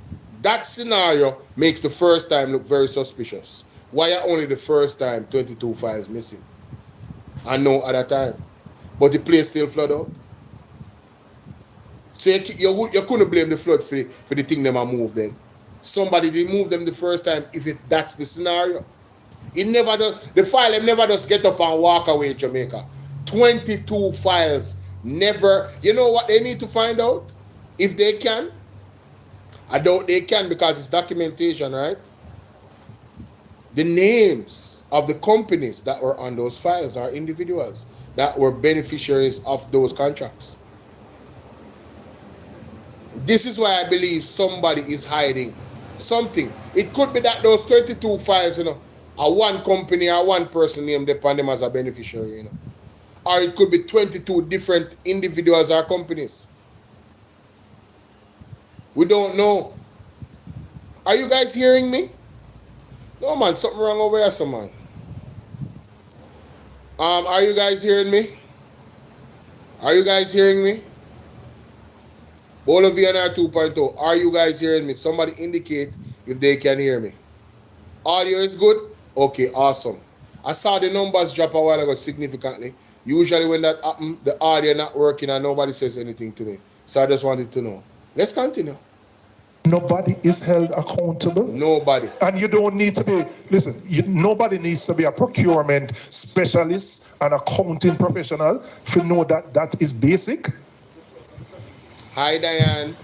that scenario makes the first time look very suspicious. Why are only the first time 22 files missing? And no other time. But the place still flooded out. So you couldn't blame the flood for the thing them a move then. Somebody did move them the first time if that's the scenario. It never does. The file them never just get up and walk away, Jamaica. 22 files never. You know what they need to find out? If they can. I doubt they can because it's documentation, right? The names of the companies that were on those files are individuals that were beneficiaries of those contracts. This is why I believe somebody is hiding something. It could be that those 22 files, you know, are one company or one person named upon them as a beneficiary, you know. Or it could be 22 different individuals or companies. We don't know. Are you guys hearing me? No, man, something wrong over here, some man. Are you guys hearing me? Are you guys hearing me? Bolo VNR 2.0. Are you guys hearing me? Somebody indicate if they can hear me. Audio is good? Okay, awesome. I saw the numbers drop a while ago significantly. Usually when that happens, the audio not working and nobody says anything to me. So I just wanted to know. Let's continue. Nobody is held accountable. Nobody. And you don't need to be, listen, nobody needs to be a procurement specialist, an accounting professional to know that that is basic. Hi, Diane.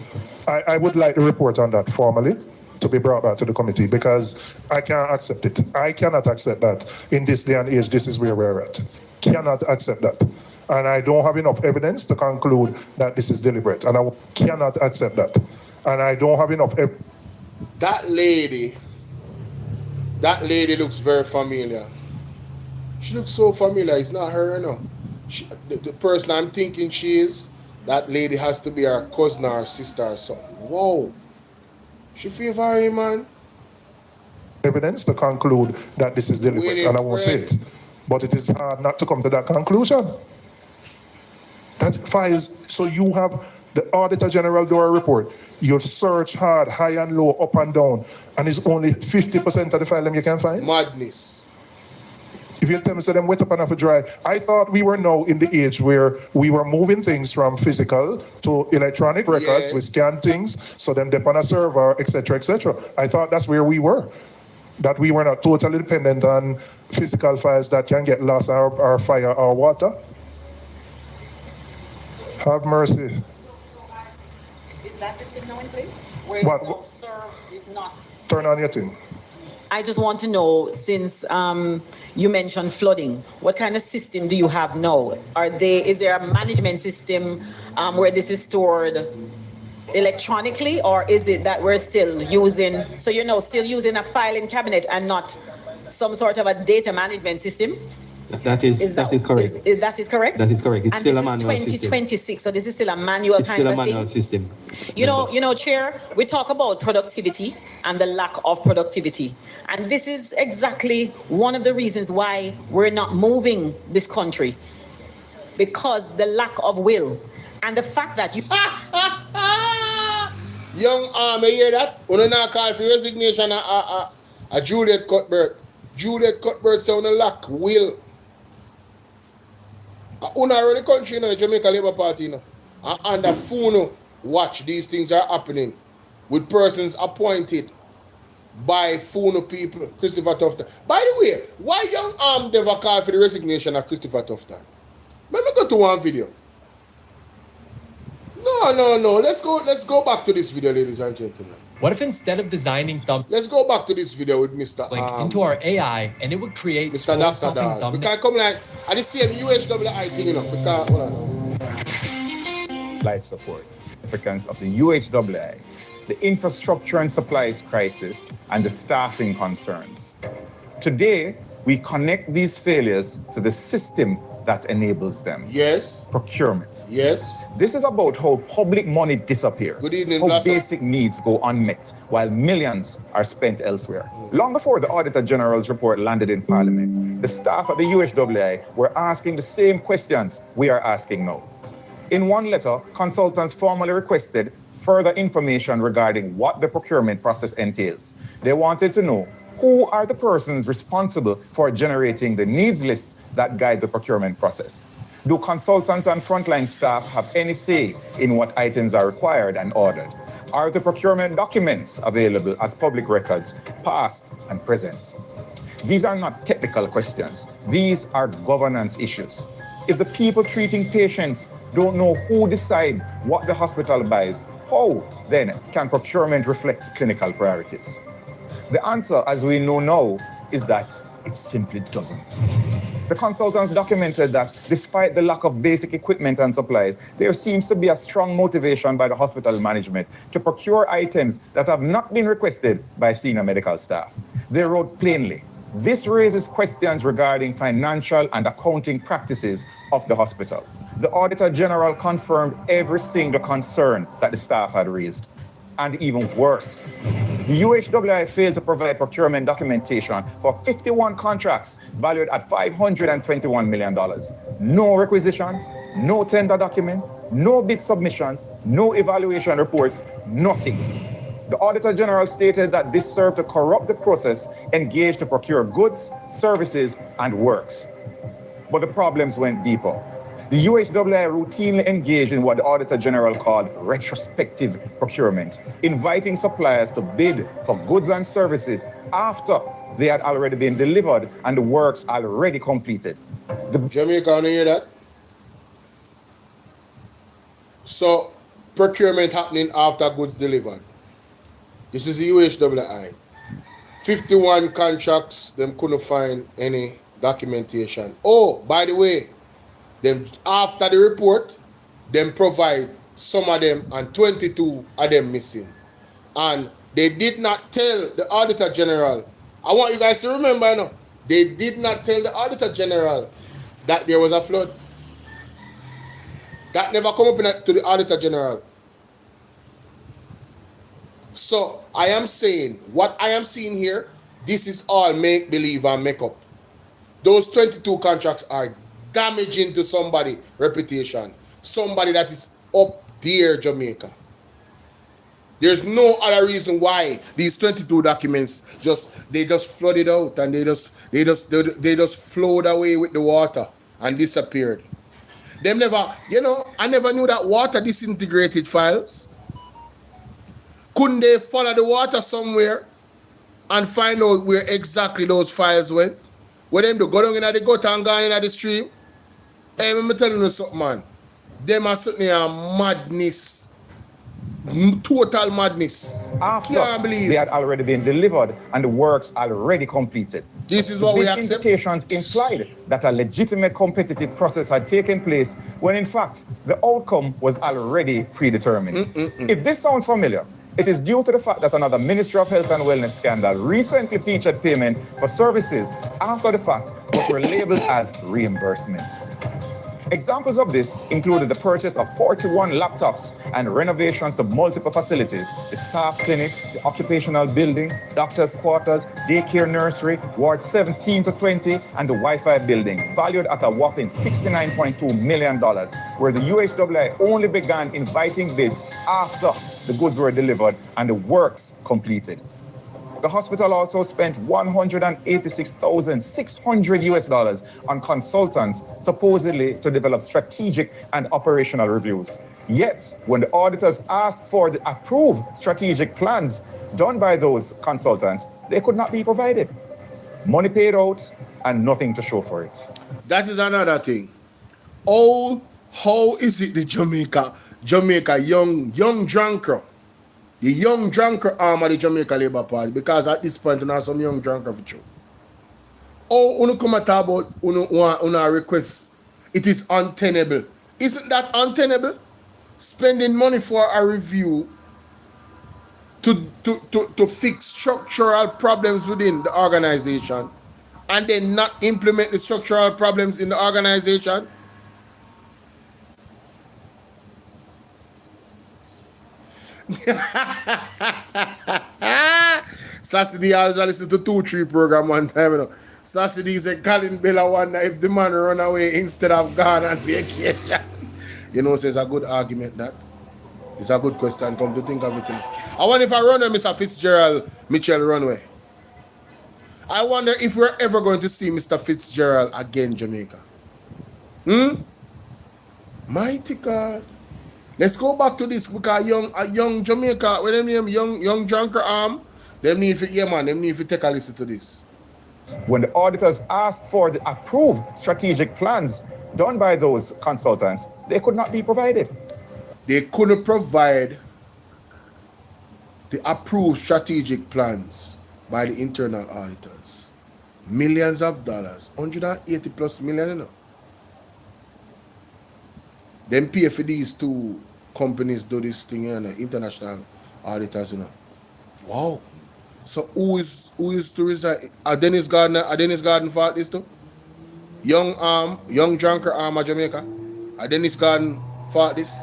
I would like to report on that formally to be brought back to the committee because I can't accept it. I cannot accept that in this day and age, this is where we're at. Cannot accept that. And I don't have enough evidence to conclude that this is deliberate. And I cannot accept that. And I don't have enough evidence. That lady looks very familiar. She looks so familiar. It's not her, you know. The person I'm thinking she is, that lady has to be her cousin or sister or something. Whoa. She favor him, man. Evidence to conclude that this is deliberate, and I won't say it. But it is hard not to come to that conclusion. That files, so you have the Auditor General do a report. You search hard, high and low, up and down, and it's only 50% of the file them you can find? Madness. If you tell me, so them wet up and have to dry. I thought we were now in the age where we were moving things from physical to electronic records. We scan things, so them dip on a server, etc., etc. I thought that's where we were. That we were not totally dependent on physical files that can get lost or fire or water. Have mercy. Is that the signal in place? Where what? Serve is not. Turn on your thing. I just want to know, since you mentioned flooding, what kind of system do you have now? Is there a management system where this is stored electronically, or is it that we're still using, so still using a filing cabinet and not some sort of a data management system? That is correct. That is correct? That is correct. It's and still this a manual is 2026, so this is still a manual It's kind still a of manual thing. system. You know, Chair, we talk about productivity and the lack of productivity. And this is exactly one of the reasons why we're not moving this country. Because the lack of will. And the fact that you... Young arm, you hear that? When not call for resignation, Juliet Cuthbert. Juliet Cuthbert say on lack will. Una run the country, you know, Jamaica Labour Party, you know. And under phone watch these things are happening with persons appointed by phone people, Christopher Tufton. By the way, why young arm never called for the resignation of Christopher Tufton? Let me go to one video. No. Let's go back to this video, ladies and gentlemen. What if instead of designing Let's go back to this video with Mr. into our AI and it would create Mr. Dr. Dawes. We can come like at the same UHWI thing, you know. Because, life support, significance of the UHWI, the infrastructure and supplies crisis, and the staffing concerns. Today, we connect these failures to the system that enables them. Yes. Procurement. Yes. This is about how public money disappears. Good evening, how Blaster. basic needs go unmet while millions are spent elsewhere. Long before the Auditor General's report landed in Parliament, the staff at the UHWI were asking the same questions we are asking now. In one letter, consultants formally requested further information regarding what the procurement process entails. They wanted to know who are the persons responsible for generating the needs list that guide the procurement process. Do consultants and frontline staff have any say in what items are required and ordered? Are the procurement documents available as public records, past and present? These are not technical questions. These are governance issues. If the people treating patients don't know who decide what the hospital buys, how then can procurement reflect clinical priorities? The answer, as we know now, is that it simply doesn't. The consultants documented that despite the lack of basic equipment and supplies, there seems to be a strong motivation by the hospital management to procure items that have not been requested by senior medical staff. They wrote plainly, this raises questions regarding financial and accounting practices of the hospital. The Auditor General confirmed every single concern that the staff had raised. And even worse, the UHWI failed to provide procurement documentation for 51 contracts valued at $521 million. No requisitions, no tender documents, no bid submissions, no evaluation reports, nothing. The Auditor General stated that this served to corrupt the process engaged to procure goods, services, and works. But the problems went deeper. The UHWI routinely engaged in what the Auditor General called retrospective procurement, inviting suppliers to bid for goods and services after they had already been delivered and the works already completed. Jamaica, want to hear that? So, procurement happening after goods delivered. This is the UHWI. 51 contracts, them couldn't find any documentation. Oh, by the way, them after the report, them provide some of them and 22 of them missing. And they did not tell the Auditor General. I want you guys to remember, you know, they did not tell the Auditor General that there was a flood. That never come up to the Auditor General. So I am saying, what I am seeing here, this is all make believe and make up. Those 22 contracts are damaging to somebody's reputation. Somebody that is up there, Jamaica. There's no other reason why these 22 documents just flooded out and they just flowed away with the water and disappeared. Them never, you know, I never knew that water disintegrated files. Couldn't they follow the water somewhere and find out where exactly those files went? Where them to go down in the gutter and go in the stream? Hey, let me tell you something, man. Them are certainly a madness. Total madness. After Can't believe they had already been delivered and the works already completed. This is what we accept. Indications implied that a legitimate competitive process had taken place when in fact the outcome was already predetermined. If this sounds familiar, It is due to the fact that another Ministry of Health and Wellness scandal recently featured payment for services after the fact but were labeled as reimbursements. Examples of this included the purchase of 41 laptops and renovations to multiple facilities: the staff clinic, the occupational building, doctor's quarters, daycare nursery, Ward 17 to 20, and the Wi-Fi building, valued at a whopping $69.2 million, where the UHWI only began inviting bids after the goods were delivered and the works completed. The hospital also spent $186,600 on consultants, supposedly to develop strategic and operational reviews. Yet, when the auditors asked for the approved strategic plans done by those consultants, they could not be provided. Money paid out and nothing to show for it. That is another thing. How is it the Jamaica young drunker? The young drunker arm of the Jamaica Labour Party, because at this point, you have some young drunker for you. Oh, you come and talk about una request. It is untenable. Isn't that untenable? Spending money for a review to fix structural problems within the organization and then not implement the structural problems in the organization. Sassy always listen to 2-3 program one time, you know. Sassy said Colin Bella wonder if the man run away instead of gone on vacation. You know, so it's a good argument that. It's a good question, come to think of it. I wonder if I run away, Mr. Fitzgerald Mitchell runway. I wonder if we're ever going to see Mr. Fitzgerald again, Jamaica. Mighty God. Let's go back to this because a young Jamaica, what them name, young drunker arm, them need to, them need to take a listen to this. When the auditors asked for the approved strategic plans done by those consultants, they could not be provided. They couldn't provide the approved strategic plans by the internal auditors. Millions of dollars, 180 plus million, you know. Them pay for these two companies do this thing, you know, international auditors, you know. Wow. So who is to resign? Are Dennis Garden fault this too? Young drunker arm of Jamaica. Are Dennis Garden fault this?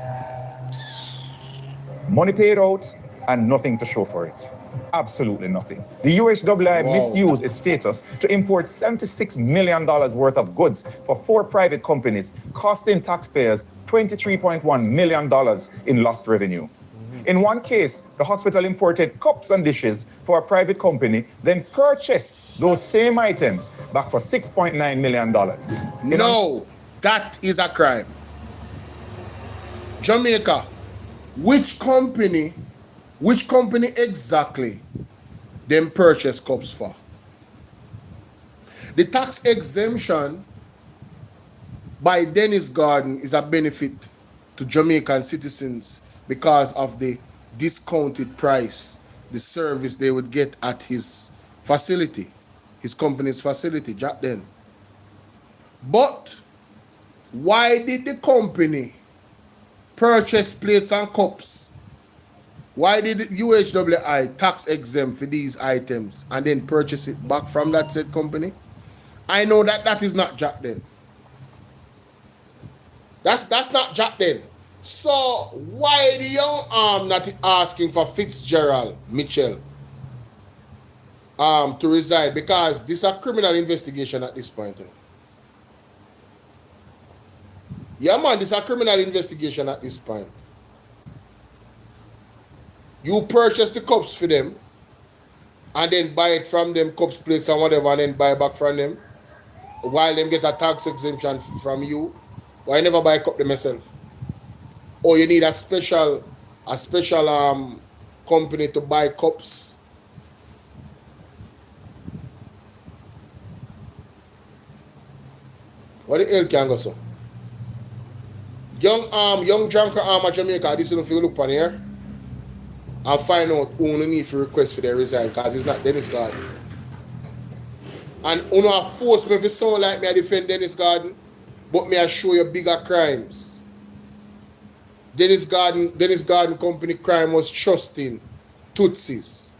Money paid out and nothing to show for it. Absolutely nothing. The UHWI misused its status to import $76 million worth of goods for 4 private companies, costing taxpayers $23.1 million in lost revenue. In one case, the hospital imported cups and dishes for a private company, then purchased those same items back for $6.9 million. No, that is a crime. Jamaica, which company exactly them purchase cups for? The tax exemption by Dennis Garden is a benefit to Jamaican citizens because of the discounted price, the service they would get at his facility, his company's facility, Jack then. But why did the company purchase plates and cups? Why did UHWI tax exempt for these items and then purchase it back from that said company? I know that is not Jack then. That's not Jack then. So why the young arm not asking for Fitzgerald Mitchell to resign? Because this is a criminal investigation at this point. Yeah man, this is a criminal investigation at this point. You purchase the cups for them and then buy it from them, cups, plates and whatever, and then buy back from them while them get a tax exemption from you. Why never buy a cup them myself? Or you need a special company to buy cups. What the hell can go so? Young drunker arm of Jamaica, this is if you look on here and find out who you need to request for their resign, because it's not Dennis Garden. And you know force me if it sound like me I defend Dennis Garden, but me I show you bigger crimes. Dennis Garden company crime was trusting Tutsis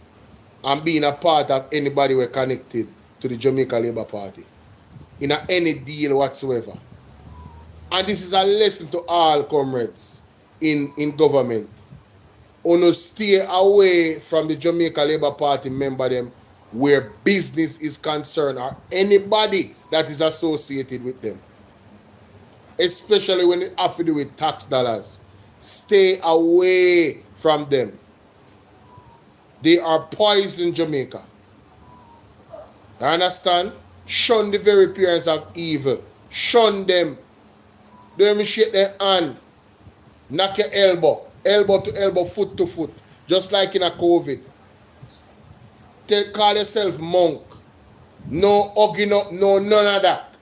and being a part of anybody who connected to the Jamaica Labour Party in any deal whatsoever. And this is a lesson to all comrades in government. Uno stay away from the Jamaica Labour Party member them where business is concerned or anybody that is associated with them. Especially when it have to do with tax dollars. Stay away from them. They are poison Jamaica. You understand? Shun the very appearance of evil. Shun them. Don't shake their hand. Knock your elbow. Elbow to elbow, foot to foot. Just like in a COVID. Call yourself monk. No hugging up, no none of that.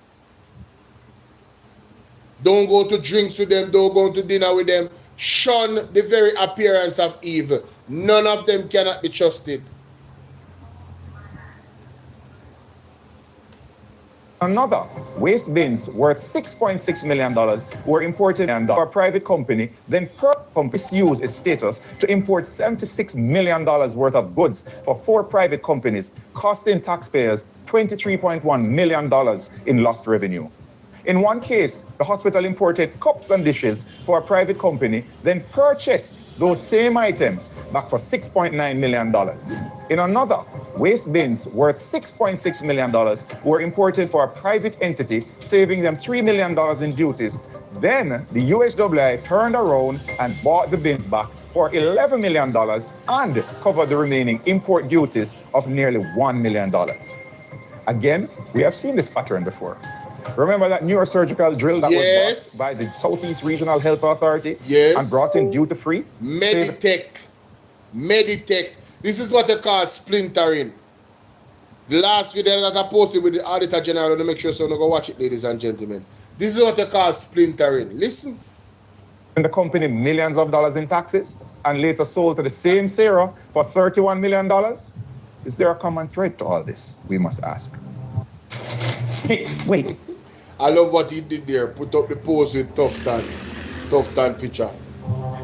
Don't go to drinks with them. Don't go to dinner with them. Shun the very appearance of evil. None of them cannot be trusted. Another, waste bins worth $6.6 million were imported and a private company then misused its status to import $76 million worth of goods for 4 private companies, costing taxpayers $23.1 million in lost revenue. In one case, the hospital imported cups and dishes for a private company, then purchased those same items back for $6.9 million. In another, waste bins worth $6.6 million were imported for a private entity, saving them $3 million in duties. Then the UHWI turned around and bought the bins back for $11 million and covered the remaining import duties of nearly $1 million. Again, we have seen this pattern before. Remember that neurosurgical drill that was bought by the Southeast Regional Health Authority and brought in duty-free? Meditech. This is what they call splintering. The last video that I posted with the Auditor General, I want to make sure so you go watch it, ladies and gentlemen. This is what they call splintering. Listen. And the company millions of dollars in taxes and later sold to the same Sarah for $31 million? Is there a common thread to all this? We must ask. Hey, wait. I love what he did there. Put up the pose with Tough Tan picture.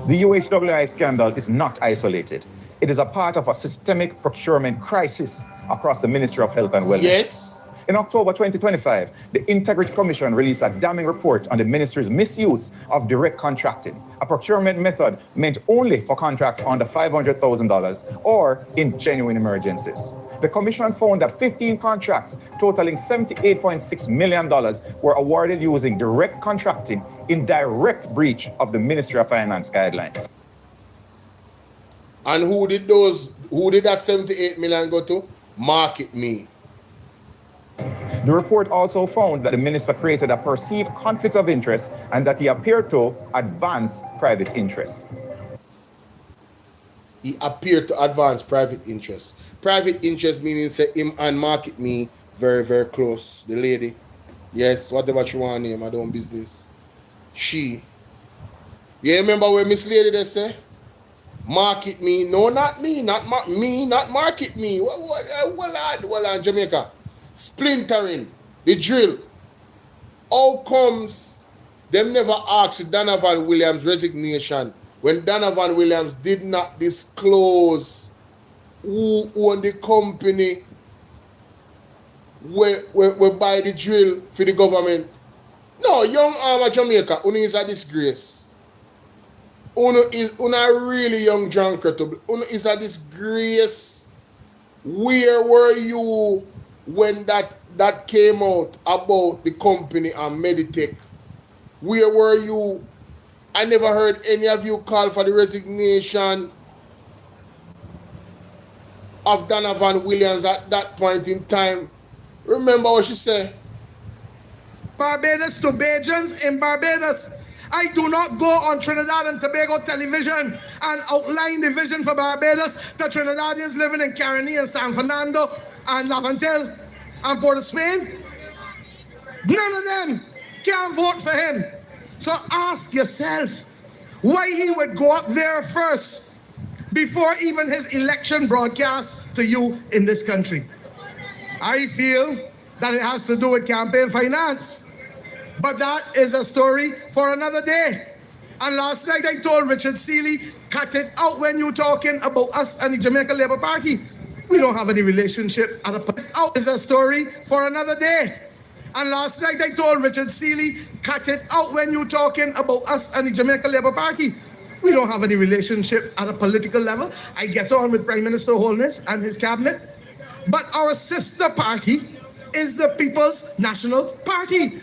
The UHWI scandal is not isolated. It is a part of a systemic procurement crisis across the Ministry of Health and Wellness. Yes. In October 2025, the Integrity Commission released a damning report on the ministry's misuse of direct contracting, a procurement method meant only for contracts under $500,000 or in genuine emergencies. The commission found that 15 contracts totaling $78.6 million were awarded using direct contracting in direct breach of the Ministry of Finance guidelines. And who did that 78 million go to? Market Me. The report also found that the minister created a perceived conflict of interest and that he appeared to advance private interests. He appeared to advance private interests. Private interest meaning say him and Market Me very, very close. The lady. Yes, whatever she want name, I don't business. She. You remember where Miss Lady they say? Market Me. No, not me. Not Market Me. Well on Jamaica. Splintering. The drill. How comes them never asked Donovan Williams' resignation when Donovan Williams did not disclose who owned the company where buy the drill for the government? No, young arm Jamaica, Uno is a disgrace. Uno a really young drunkard. Uno is a disgrace. Where were you when that came out about the company and Meditech? Where were you? I never heard any of you call for the resignation of Donovan Williams at that point in time. Remember what she said? Barbados to Bajans in Barbados. I do not go on Trinidad and Tobago television and outline the vision for Barbados to Trinidadians living in Caroni and San Fernando and Laventille and Port of Spain. None of them can vote for him. So ask yourself why he would go up there first before even his election broadcast to you in this country. I feel that it has to do with campaign finance. But that is a story for another day. And last night I told Richard Seeley, cut it out when you're talking about us and the Jamaica Labour Party. We don't have any relationship. Out is a story for another day. And last night I told Richard Seeley, cut it out when you're talking about us and the Jamaica Labour Party. We don't have any relationship at a political level. I get on with Prime Minister Holness and his cabinet. But our sister party is the People's National Party.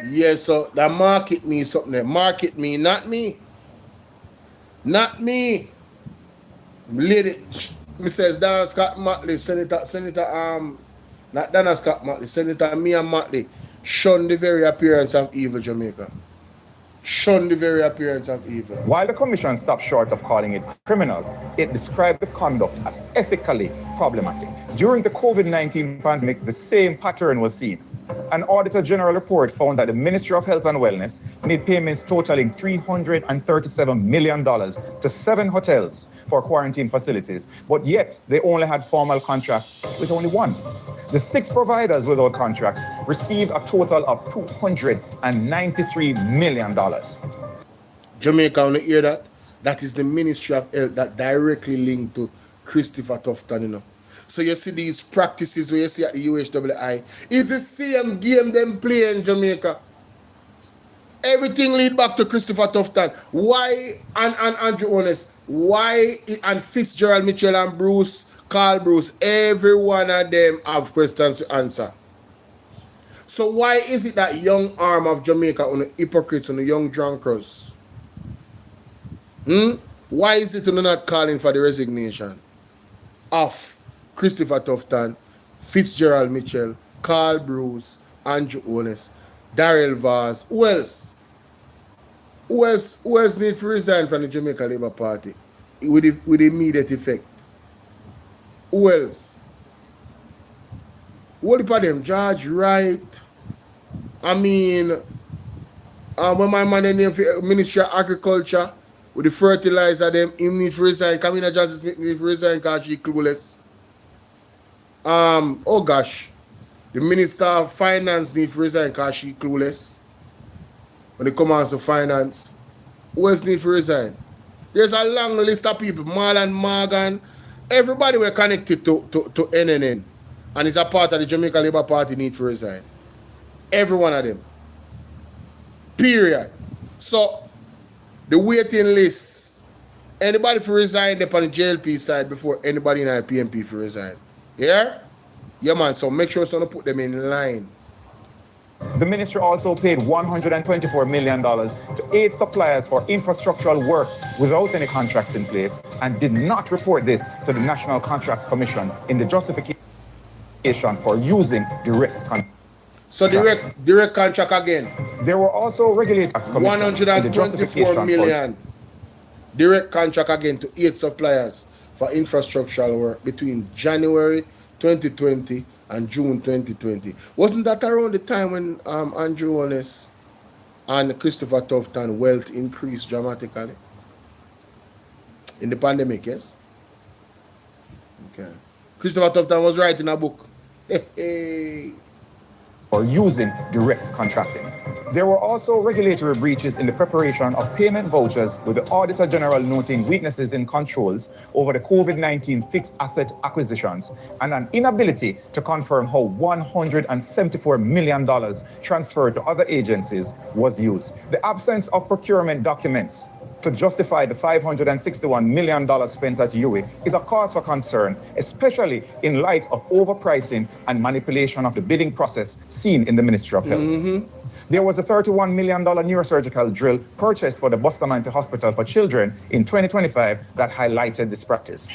Yes, so that market me something there. Market me, not me. Not me. Lady, Mrs. Dana Scott Motley, Senator, not Dana Scott Motley, Senator Mia Motley, shun the very appearance of evil Jamaica. Shun the very appearance of evil. While the commission stopped short of calling it criminal, it described the conduct as ethically problematic. During the COVID-19 pandemic, the same pattern was seen. An Auditor General report found that the Ministry of Health and Wellness made payments totaling $337 million to 7 hotels for quarantine facilities, but yet they only had formal contracts with only one. The 6 providers without contracts received a total of $293 million. Jamaica, when you hear that, that is the Ministry of Health that directly linked to Christopher Tufton, you know. So you see these practices where you see at the UHWI, is the same game them play in Jamaica. Everything lead back to Christopher Tufton. Why, and Andrew Honest, why, and Fitzgerald Mitchell and Bruce, Carl Bruce, every one of them have questions to answer. So why is it that young arm of Jamaica on the hypocrites, on the young drunkards? Why is it not calling for the resignation of Christopher Tufton, Fitzgerald Mitchell, Carl Bruce, Andrew Honest, Darrell Vaz? Who else? Who else need to resign from the Jamaica Labour Party with immediate effect? Who else? What about them? George Wright. I mean, when my man in the Ministry of Agriculture with the fertilizer, them him need to resign. Kamina Johnson Smith need to resign because she clueless. Oh gosh, the Minister of Finance need to resign because she clueless. When it comes to finance, who else need to resign? There's a long list of people, Marlon Morgan, everybody were connected to NNN, and it's a part of the Jamaica Labour Party need to resign. Every one of them. Period. So, the waiting list, anybody for resign up on the JLP side before anybody in the PMP for resign. Yeah? Yeah, man. So make sure someone put them in line. The ministry also paid $124 million to 8 suppliers for infrastructural works without any contracts in place and did not report this to the National Contracts Commission in the justification for using direct contracts. So direct contract again. There were also regulators. $124 million. Direct contract again to 8 suppliers for infrastructural work between January 2020 and June 2020. Wasn't that around the time when Andrew Honest and Christopher Tufton wealth increased dramatically? In the pandemic, yes? Okay. Christopher Tufton was writing a book. Or using direct contracting. There were also regulatory breaches in the preparation of payment vouchers, with the Auditor General noting weaknesses in controls over the COVID-19 fixed asset acquisitions and an inability to confirm how $174 million transferred to other agencies was used. The absence of procurement documents to justify the $561 million spent at UHWI is a cause for concern, especially in light of overpricing and manipulation of the bidding process seen in the Ministry of Health. There was a $31 million neurosurgical drill purchased for the Bustamante Hospital for Children in 2025 that highlighted this practice.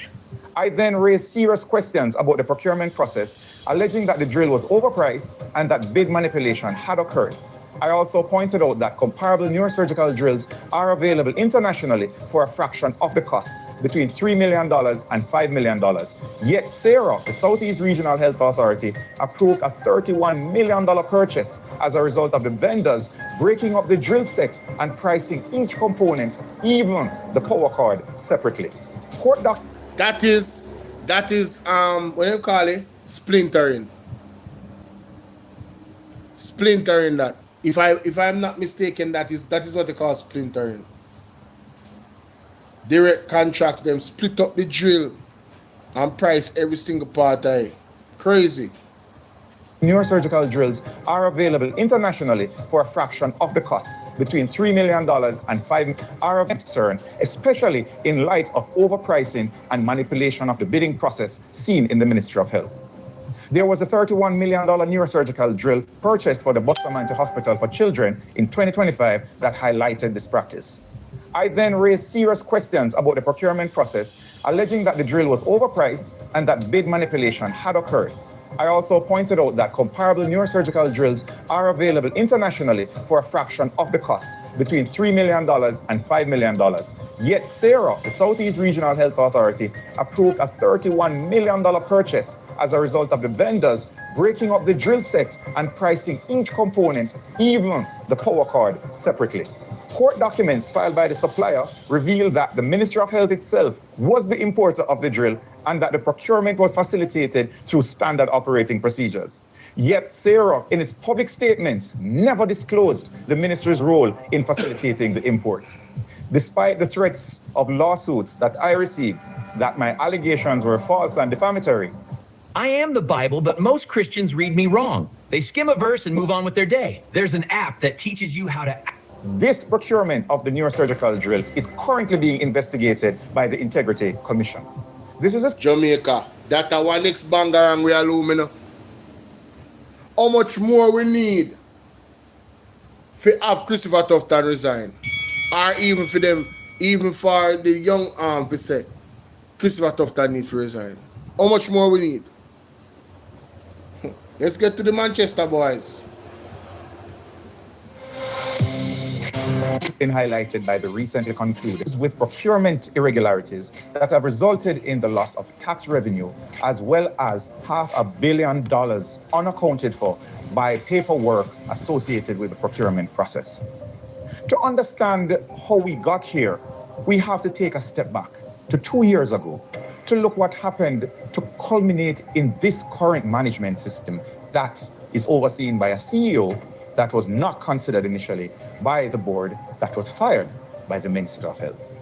I then raised serious questions about the procurement process, alleging that the drill was overpriced and that bid manipulation had occurred. I also pointed out that comparable neurosurgical drills are available internationally for a fraction of the cost, between $3 million and $5 million. Yet SARA, the Southeast Regional Health Authority, approved a $31 million purchase as a result of the vendors breaking up the drill set and pricing each component, even the power cord, separately. Court doc- That is, what do you call it? Splintering. Splintering that. If I'm not mistaken, that is what they call splintering. direct contracts, them split up the drill and price every single part of it. Crazy. Neurosurgical drills are available internationally for a fraction of the cost, between $3 million and $5 million, are of concern, especially in light of overpricing and manipulation of the bidding process seen in the Ministry of Health. There was a $31 million neurosurgical drill purchased for the Bustamante Hospital for Children in 2025 that highlighted this practice. I then raised serious questions about the procurement process, alleging that the drill was overpriced and that bid manipulation had occurred. I also pointed out that comparable neurosurgical drills are available internationally for a fraction of the cost, between $3 million and $5 million. Yet SARA, the Southeast Regional Health Authority, approved a $31 million purchase as a result of the vendors breaking up the drill set and pricing each component, even the power cord, separately. Court documents filed by the supplier revealed that the Ministry of Health itself was the importer of the drill and that the procurement was facilitated through standard operating procedures. Yet SARA, in its public statements, never disclosed the ministry's role in facilitating the imports. Despite the threats of lawsuits that I received, that my allegations were false and defamatory. I am the Bible, but most Christians read me wrong. They skim a verse and move on with their day. There's an app that teaches you how to act. This procurement of the neurosurgical drill is currently being investigated by the Integrity Commission. This is a Jamaica. That's our next banger and we are looming. How much more we need to have Christopher Tufton resign? Or even for them, even for the young arm to say, Christopher Tufton need to resign. How much more we need? Let's get to the Manchester boys. Been highlighted by the recently concluded with procurement irregularities that have resulted in the loss of tax revenue as well as $500 million unaccounted for by paperwork associated with the procurement process. To understand how we got here, we have to take a step back to 2 years ago to look what happened to culminate in this current management system that is overseen by a CEO that was not considered initially by the board that was fired by the Minister of Health.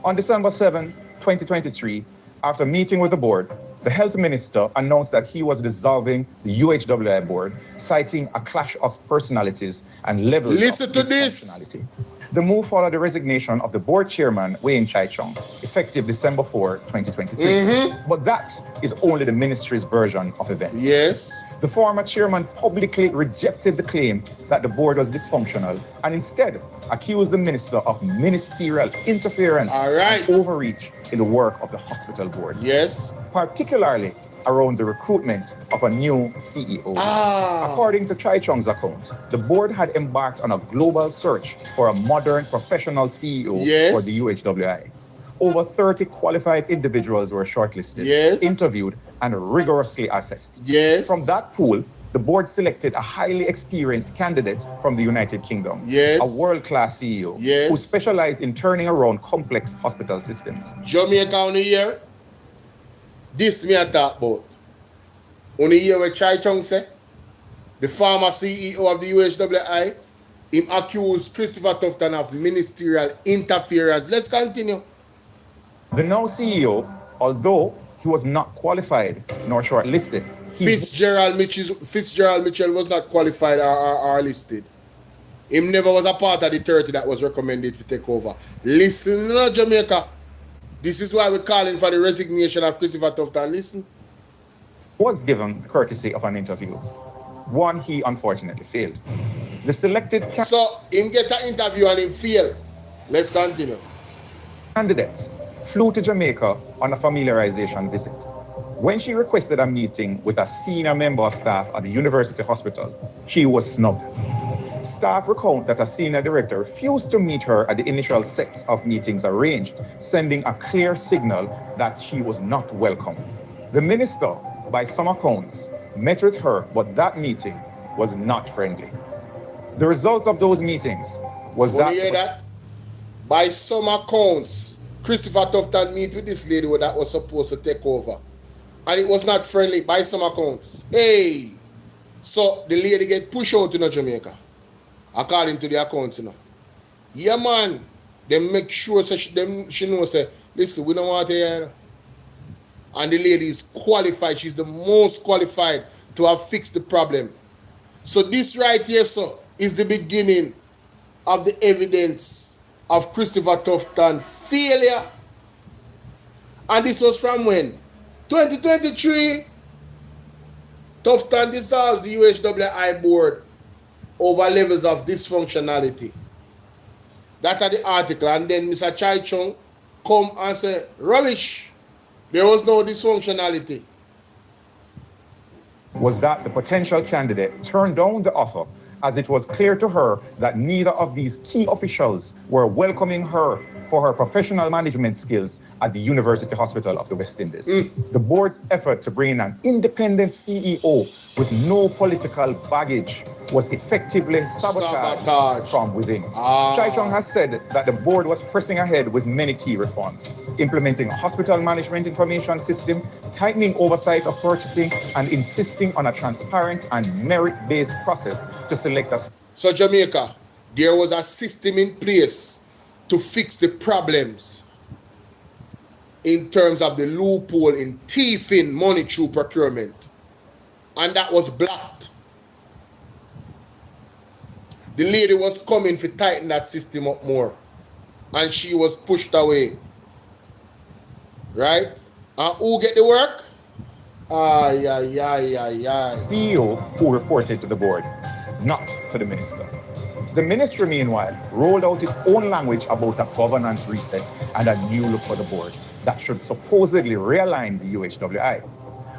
On December 7, 2023, after meeting with the board, the health minister announced that he was dissolving the UHWI board, citing a clash of personalities and levels of dysfunctionality. The move followed the resignation of the board chairman, Wayne Chai Chong, effective December 4, 2023. But that is only the ministry's version of events. Yes. The former chairman publicly rejected the claim that the board was dysfunctional and instead accused the minister of ministerial interference and overreach in the work of the hospital board. Yes. Particularly around the recruitment of a new CEO. According to Chai Chong's account, the board had embarked on a global search for a modern professional CEO for the UHWI. Over 30 qualified individuals were shortlisted, interviewed, and rigorously assessed. From that pool, the board selected a highly experienced candidate from the United Kingdom, a world-class CEO who specialized in turning around complex hospital systems. Jamaica on the year, this me I talk about. On the year where Chai Chong said, the former CEO of the UHWI, him accused Christopher Tufton of ministerial interference. Let's continue. The now CEO, although he was not qualified nor shortlisted, Fitzgerald Mitchell was not qualified or listed. Him never was a part of the 30 that was recommended to take over. Listen, Jamaica. This is why we're calling for the resignation of Christopher Tufton. Listen. Was given the courtesy of an interview. One he unfortunately failed. The selected So him get an interview and him fail. Let's continue. Candidate flew to Jamaica on a familiarization visit. When she requested a meeting with a senior member of staff at the University Hospital, she was snubbed. Staff recount that a senior director refused to meet her at the initial sets of meetings arranged, sending a clear signal that she was not welcome. The minister, by some accounts, met with her, but that meeting was not friendly. The result of those meetings was that... You hear that? By some accounts, Christopher Tufton meet with this lady that was supposed to take over. And it was not friendly by some accounts. Hey! So the lady get pushed out in Jamaica. According to the accounts, you know. Yeah, man. Them make sure so she knows say, listen, we don't want to hear. And the lady is qualified. She's the most qualified to have fixed the problem. So this right here, so, is the beginning of the evidence of Christopher Tufton failure. And this was from when? 2023. Tufton dissolves the UHWI board over levels of dysfunctionality. That are the article. And then Mr. Chai Chung come and say, rubbish. There was no dysfunctionality. Was that the potential candidate turned down the offer as it was clear to her that neither of these key officials were welcoming her for her professional management skills at the University Hospital of the West Indies. The board's effort to bring in an independent CEO with no political baggage was effectively sabotaged from within. Chai Chung has said that the board was pressing ahead with many key reforms, implementing a hospital management information system, tightening oversight of purchasing, and insisting on a transparent and merit-based process to select a... So Jamaica, there was a system in place to fix the problems in terms of the loophole in thieving money through procurement. And that was blocked. The lady was coming to tighten that system up more. And she was pushed away. Right? And who get the work? CEO who reported to the board, not to the minister. The ministry, meanwhile, rolled out its own language about a governance reset and a new look for the board that should supposedly realign the UHWI.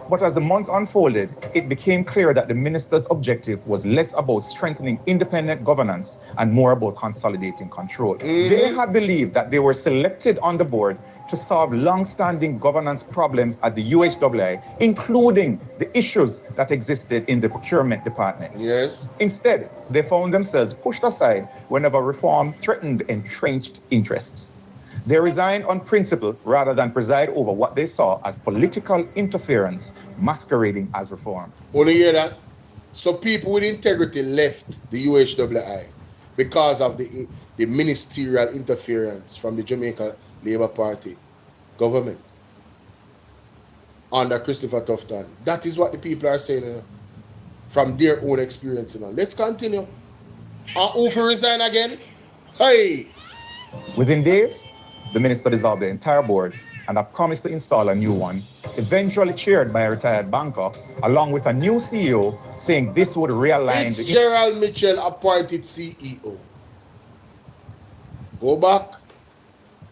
But as the months unfolded, it became clear that the minister's objective was less about strengthening independent governance and more about consolidating control. They had believed that they were selected on the board to solve long-standing governance problems at the UHWI, including the issues that existed in the procurement department. Yes. Instead, they found themselves pushed aside whenever reform threatened entrenched interests. They resigned on principle rather than preside over what they saw as political interference masquerading as reform. Want to hear that? So people with integrity left the UHWI because of the ministerial interference from the Jamaica Labour Party government under Christopher Tufton. That is what the people are saying, you know, from their own experience. You know. Let's continue. And who for resign again? Hey! Within days, the minister dissolved the entire board and have promised to install a new one, eventually chaired by a retired banker, along with a new CEO, saying this would realign Fitzgerald Mitchell appointed CEO. Go back.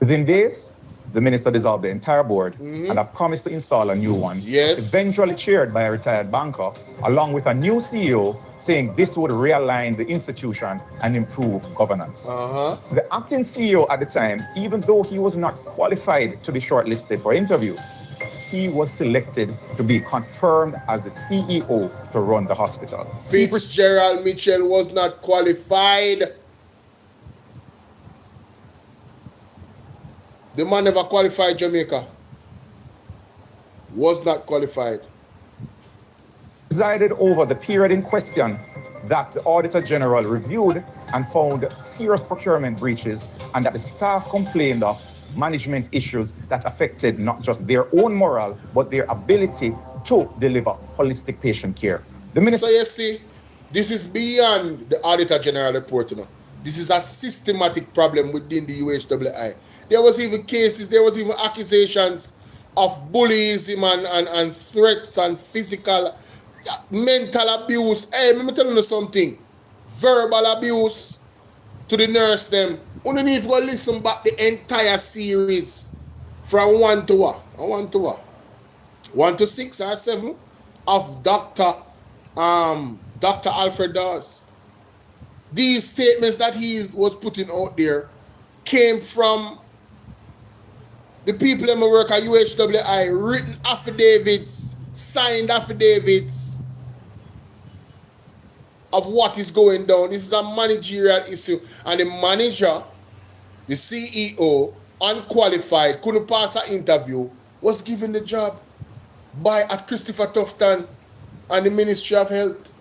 Within days, the minister dissolved the entire board and have promised to install a new one, eventually chaired by a retired banker, along with a new CEO, saying this would realign the institution and improve governance. The acting CEO at the time, even though he was not qualified to be shortlisted for interviews, he was selected to be confirmed as the CEO to run the hospital. Fitzgerald Mitchell was not qualified. The man never qualified Jamaica. Was not qualified. Presided over the period in question that the Auditor General reviewed and found serious procurement breaches and that the staff complained of management issues that affected not just their own morale, but their ability to deliver holistic patient care. So you see, this is beyond the Auditor General report. You know. This is a systematic problem within the UHWI. There was even cases, there was even accusations of bullying and threats and physical, mental abuse. Hey, let me tell you something. Verbal abuse to the nurse them. You don't need to go listen back the entire series from 1 to 6 or 7 of Dr. Alfred Dawes. These statements that he was putting out there came from the people that work at UHWI, written affidavits, signed affidavits of what is going down. This is a managerial issue. And the manager, the CEO, unqualified, couldn't pass an interview, was given the job by at Christopher Tufton and the Ministry of Health.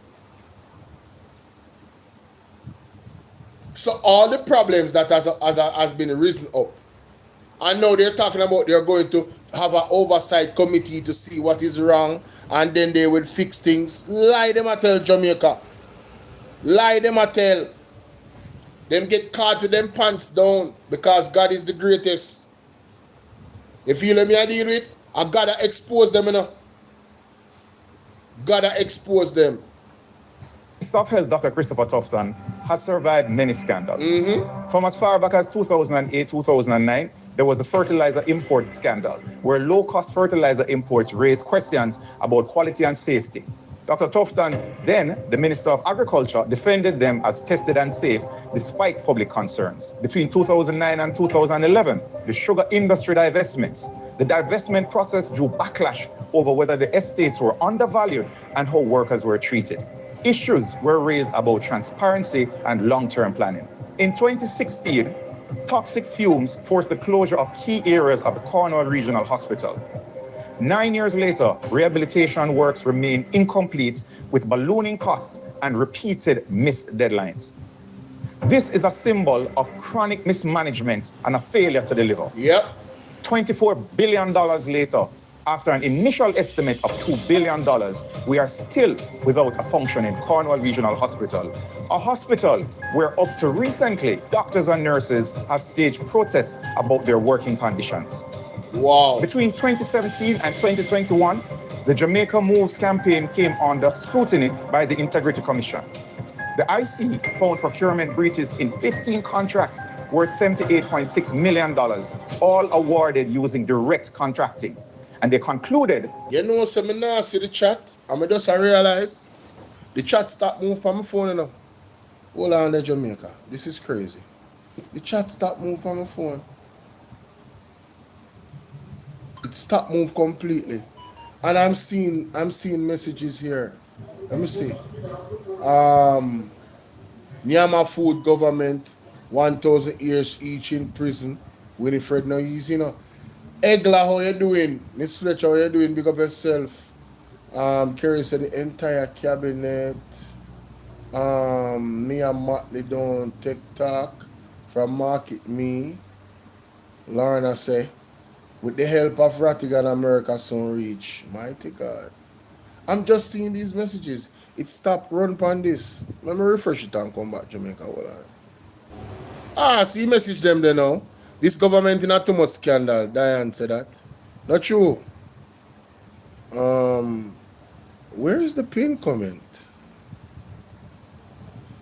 So all the problems that has been risen up, and now they're talking about they're going to have an oversight committee to see what is wrong, and then they will fix things. Lie them a tell Jamaica. Lie them a tell. Them get caught with them pants down because God is the greatest. You feel me I deal with? I gotta expose them, you know. Gotta expose them. Minister of Health, Dr. Christopher Tufton, has survived many scandals. From as far back as 2008, 2009, there was a fertilizer import scandal where low-cost fertilizer imports raised questions about quality and safety. Dr. Tufton, then the Minister of Agriculture, defended them as tested and safe despite public concerns. Between 2009 and 2011, the sugar industry divestment. The divestment process drew backlash over whether the estates were undervalued and how workers were treated. Issues were raised about transparency and long-term planning. In 2016, toxic fumes forced the closure of key areas of the Cornwall Regional Hospital. 9 years later, rehabilitation works remain incomplete with ballooning costs and repeated missed deadlines. This is a symbol of chronic mismanagement and a failure to deliver. Yep. $24 billion later, after an initial estimate of $2 billion, we are still without a functioning Cornwall Regional Hospital. A hospital where up to recently, doctors and nurses have staged protests about their working conditions. Wow. Between 2017 and 2021, the Jamaica Moves campaign came under scrutiny by the Integrity Commission. The IC found procurement breaches in 15 contracts worth $78.6 million, all awarded using direct contracting. And they concluded... You know, so I now see the chat, and I just realize the chat stopped moving from my phone, you know. Hold on there, Jamaica. This is crazy. The chat stopped moving from my phone. It stopped moving completely. And I'm seeing messages here. Let me see. Nyama food government, 1,000 years each in prison. Winifred no easy, you know. Egla, how you doing? Miss Fletcher, how you doing? Big up yourself. Kerry said the entire cabinet. Me and Matley don't TikTok from Market Me. Lorna say, with the help of Rattigan, America soon reach. Mighty God. I'm just seeing these messages. It stopped run upon this. Let me refresh it and come back, Jamaica. Hold on. See message them there now. This government is not too much scandal. Diane said that. Not true. Where is the pin comment?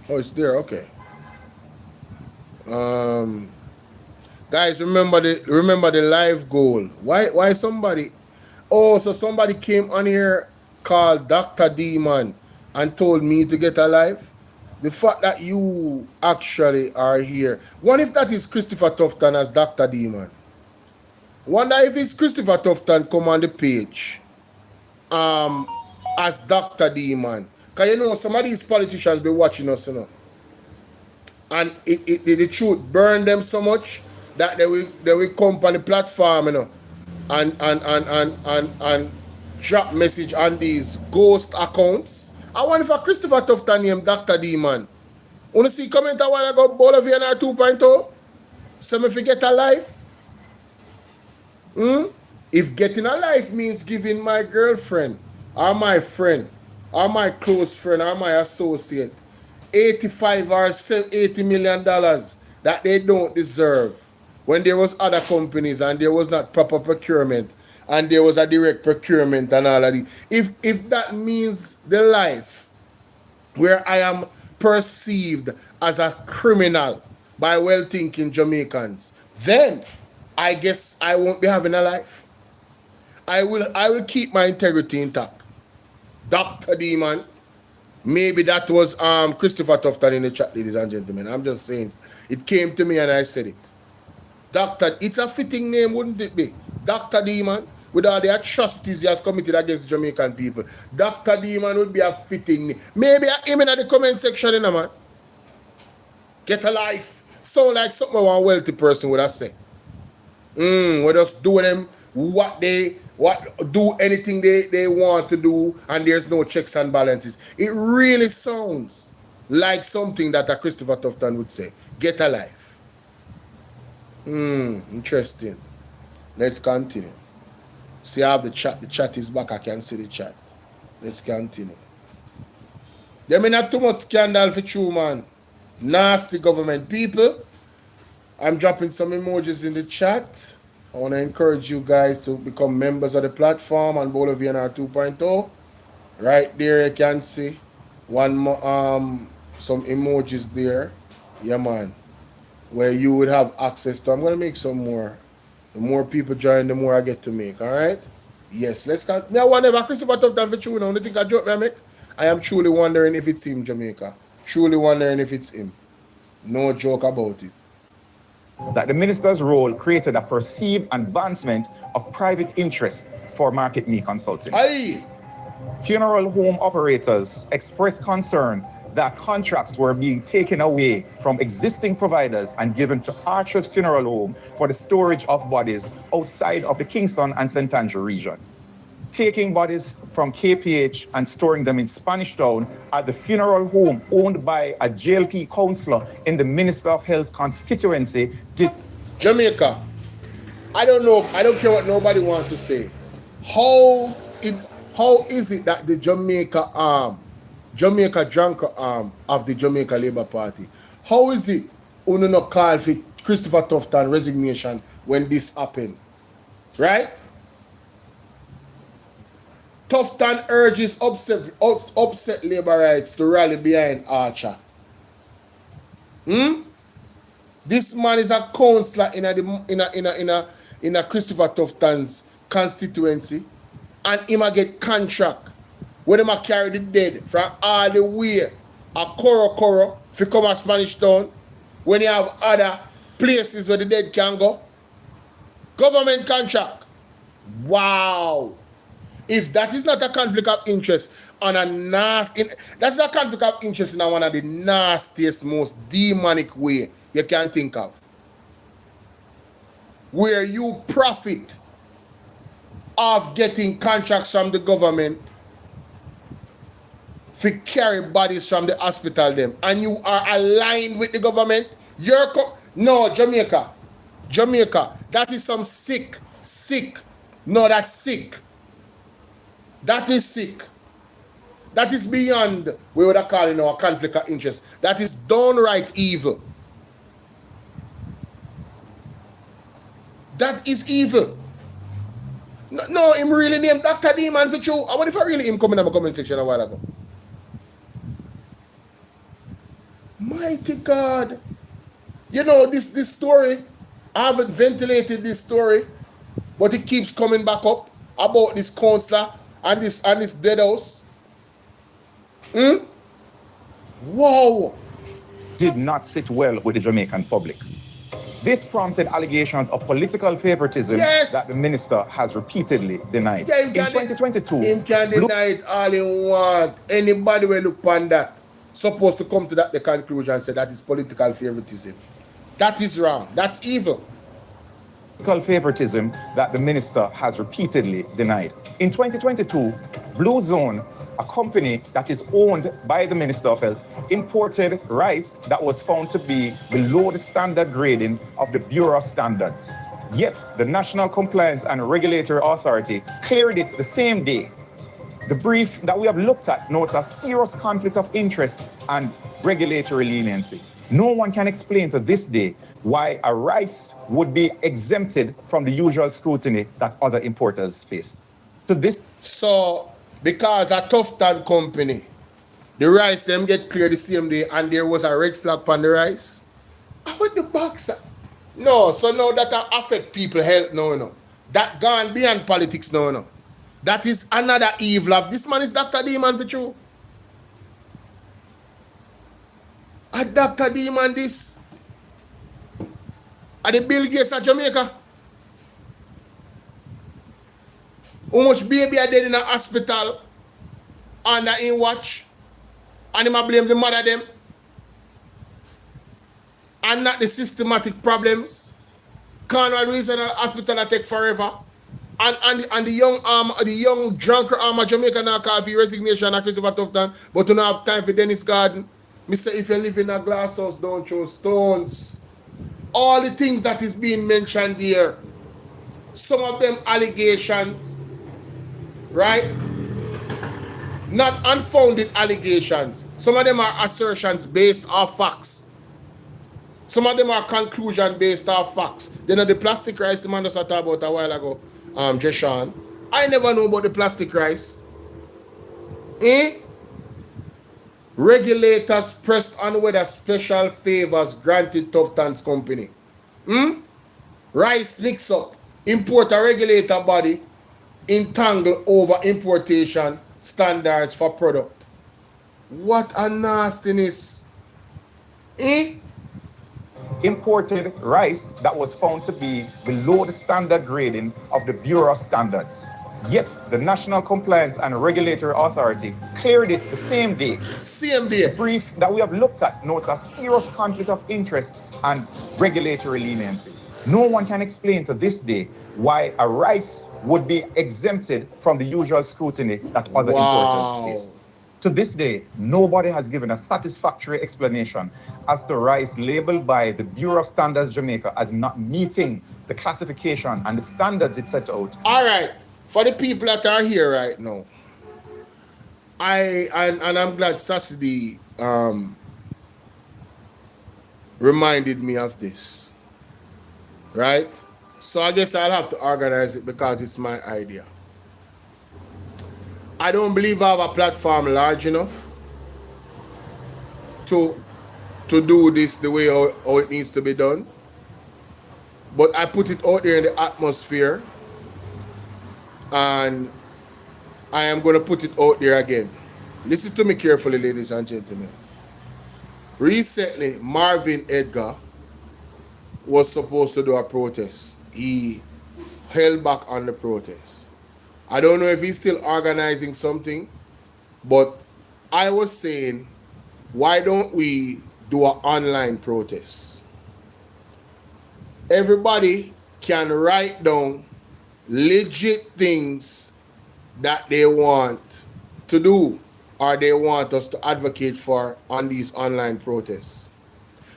Oh, it's there. Okay. Guys, remember the live goal. Why somebody? Oh, so somebody came on here called Dr. D-Man and told me to get alive. The fact that you actually are here. What if that is Christopher Tufton as Dr. D-Man? Wonder if it's Christopher Tufton come on the page as Dr. D-Man. Because you know, some of these politicians be watching us, you know. And the truth burn them so much that they will come on the platform, you know, and drop message on these ghost accounts. I wonder if a Christopher Tufton named Dr. D-Man. Wanna see comment a while ago, Bolo VNR 2.0? So me forget a life? If getting a life means giving my girlfriend, or my friend, or my close friend, or my associate, $85 or $80 million that they don't deserve, when there was other companies and there was not proper procurement, and there was a direct procurement and all of it. If that means the life where I am perceived as a criminal by well-thinking Jamaicans, then I guess I won't be having a life. I will keep my integrity intact. Dr. D-Man, maybe that was Christopher Tufton in the chat, ladies and gentlemen. I'm just saying. It came to me and I said it. Doctor, it's a fitting name, wouldn't it be? Dr. D-Man, with all the atrocities he has committed against Jamaican people. Dr. D-Man would be a fitting name. Maybe him in the comment section, you know, man. Get a life. Sound like something one wealthy person would have said. We just do them do anything they want to do, and there's no checks and balances. It really sounds like something that a Christopher Tufton would say. Get a life. Interesting. Let's continue. See, I have the chat. The chat is back. I can see the chat. Let's continue. There may not too much scandal for true, man. Nasty government people. I'm dropping some emojis in the chat. I want to encourage you guys to become members of the platform on Bolo VNR 2.0. Right there, you can see some emojis there. Yeah, man. Where you would have access to. I'm going to make some more. The more people join, the more I get to make. All right? Yes, let's go. Me, I wonder if Christopher Tough than for true now. You think I joke me I make? I am truly wondering if it's him, Jamaica. Truly wondering if it's him. No joke about it. That the minister's role created a perceived advancement of private interest for Market Me Consulting. Aye. Funeral home operators expressed concern that contracts were being taken away from existing providers and given to Archer's Funeral Home for the storage of bodies outside of the Kingston and St. Andrew region. Taking bodies from KPH and storing them in Spanish Town at the funeral home owned by a JLP councillor in the Minister of Health constituency. Jamaica, I don't know, I don't care what nobody wants to say. How is it that the Jamaica drunker arm of the Jamaica Labour Party, how is it you not call for Christopher Tufton resignation when this happened? Right? Tufton urges upset labor rights to rally behind Archer. This man is a councillor in a Christopher Tufton's constituency, and him a get contract when him a carry the dead from all the way a Coro to come to Spanish Town, when you have other places where the dead can go. Government contract. Wow. If that is not a conflict of interest on a that's a conflict of interest in one of the nastiest, most demonic way you can think of. Where you profit of getting contracts from the government to carry bodies from the hospital them, and you are aligned with the government. No, Jamaica, that is some sick. No, that's sick. That is sick. That is beyond, we would have called it a conflict of interest. That is downright evil. That is evil. No, him really named Dr. D, man, for true. I wonder if I really him coming in my comment section a while ago. Mighty God. You know, this story, I haven't ventilated this story, but it keeps coming back up about this councillor and this dead house. Wow. Did not sit well with the Jamaican public. This prompted allegations of political favoritism that the minister has repeatedly denied. Yeah, in 2022, him can deny it all he want. Anybody will look upon that supposed to come to the conclusion and say that is political favoritism. That is wrong. That's evil. Political favoritism that the minister has repeatedly denied. In 2022, Blue Zone, a company that is owned by the Minister of Health, imported rice that was found to be below the standard grading of the Bureau of Standards. Yet, the National Compliance and Regulatory Authority cleared it the same day. The brief that we have looked at notes a serious conflict of interest and regulatory leniency. No one can explain to this day why a rice would be exempted from the usual scrutiny that other importers face. So, because a Tufton company, the rice them get cleared the same day and there was a red flag on the rice. How would the boxer? No, so now that affect people health, no. That gone beyond politics, no. That is another evil of this man is Dr. D, man, for true. A Dr. D, man, this. Are the Bill Gates of Jamaica? How much baby are dead in a hospital under in watch? And him a blame the mother them? And not the systematic problems? Cornwall Regional Hospital that take forever. And the young drunker arm of Jamaica now call for resignation of Christopher Tufton, but do not have time for Dennis Garden. Me say if you live in a glass house, don't throw stones. All the things that is being mentioned here, some of them allegations, right? Not unfounded allegations. Some of them are assertions based off facts. Some of them are conclusion based off facts. Then the plastic rice the man just talked about a while ago, Jeshan. I never know about the plastic rice. Regulators pressed on whether special favors granted Tufton's company. Rice licks up. Importer regulator body entangled over importation standards for product. What a nastiness. Imported rice that was found to be below the standard grading of the Bureau of Standards. Yet, the National Compliance and Regulatory Authority cleared it the same day. Same day. The brief that we have looked at notes a serious conflict of interest and regulatory leniency. No one can explain to this day why a rice would be exempted from the usual scrutiny that other importers face. To this day, nobody has given a satisfactory explanation as to rice labeled by the Bureau of Standards Jamaica as not meeting the classification and the standards it set out. All right. For the people that are here right now, I'm glad Sassidi reminded me of this. Right? So I guess I'll have to organize it because it's my idea. I don't believe I have a platform large enough to do this the way how it needs to be done. But I put it out there in the atmosphere, and I am going to put it out there again. Listen to me carefully, ladies and gentlemen. Recently, Marvin Edgar was supposed to do a protest. He held back on the protest. I don't know if he's still organizing something, but I was saying, why don't we do an online protest? Everybody can write down legit things that they want to do or they want us to advocate for on these online protests.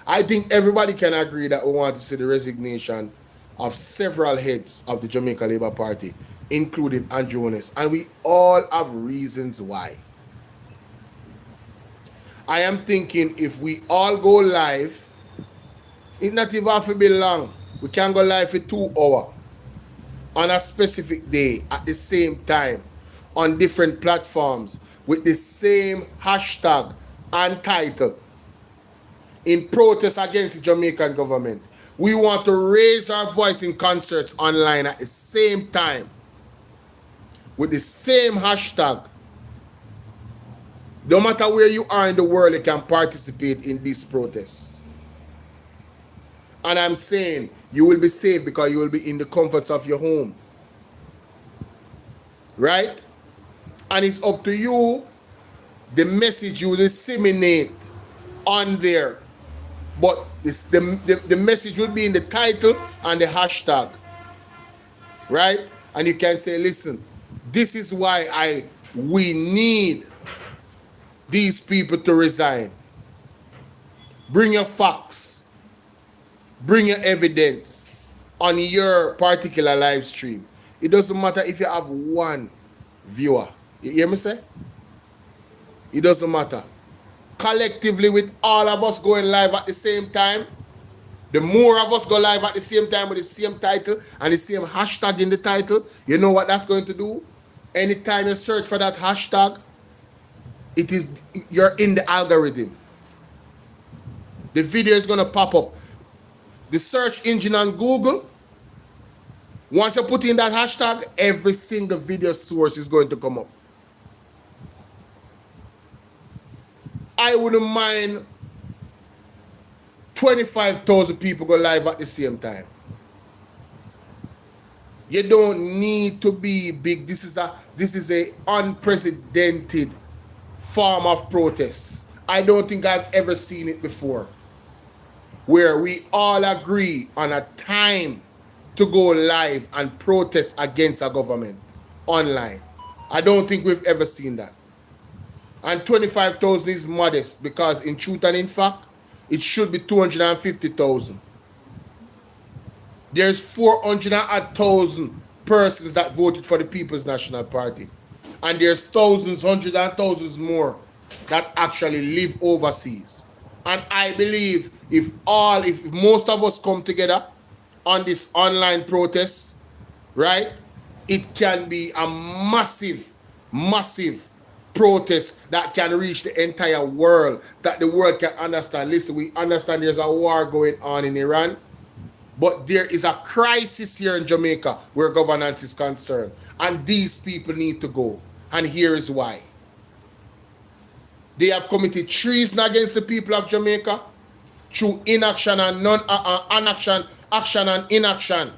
I think everybody can agree that we want to see the resignation of several heads of the Jamaica Labour Party, including Andronis, and we all have reasons why. I am thinking if we all go live, it's not even have to be long. We can go live for 2 hours on a specific day at the same time on different platforms with the same hashtag and title in protest against the Jamaican government. We want to raise our voice in concerts online at the same time with the same hashtag. No matter where you are in the world, you can participate in these protests. And I'm saying you will be safe because you will be in the comforts of your home. Right? And it's up to you, the message you disseminate on there. But the message will be in the title and the hashtag. Right? And you can say, listen, this is why we need these people to resign. Bring your facts. Bring your evidence on your particular live stream. It doesn't matter if you have one viewer. You hear me say? It doesn't matter. Collectively, with all of us going live at the same time, the more of us go live at the same time with the same title and the same hashtag in the title, you know what that's going to do? Anytime you search for that hashtag, you're in the algorithm. The video is going to pop up. The search engine on Google, once you put in that hashtag, every single video source is going to come up. I wouldn't mind 25,000 people go live at the same time. You don't need to be big. This is a unprecedented form of protest. I don't think I've ever seen it before, where we all agree on a time to go live and protest against a government online. I don't think we've ever seen that. And 25,000 is modest because in truth and in fact, it should be 250,000. There's 400,000 persons that voted for the People's National Party. And there's thousands, hundreds and thousands more that actually live overseas. And I believe if most of us come together on this online protest, right, it can be a massive, massive protest that can reach the entire world, that the world can understand. Listen, we understand there's a war going on in Iran, but there is a crisis here in Jamaica where governance is concerned. And these people need to go. And here is why. They have committed treason against the people of Jamaica through inaction and action and inaction.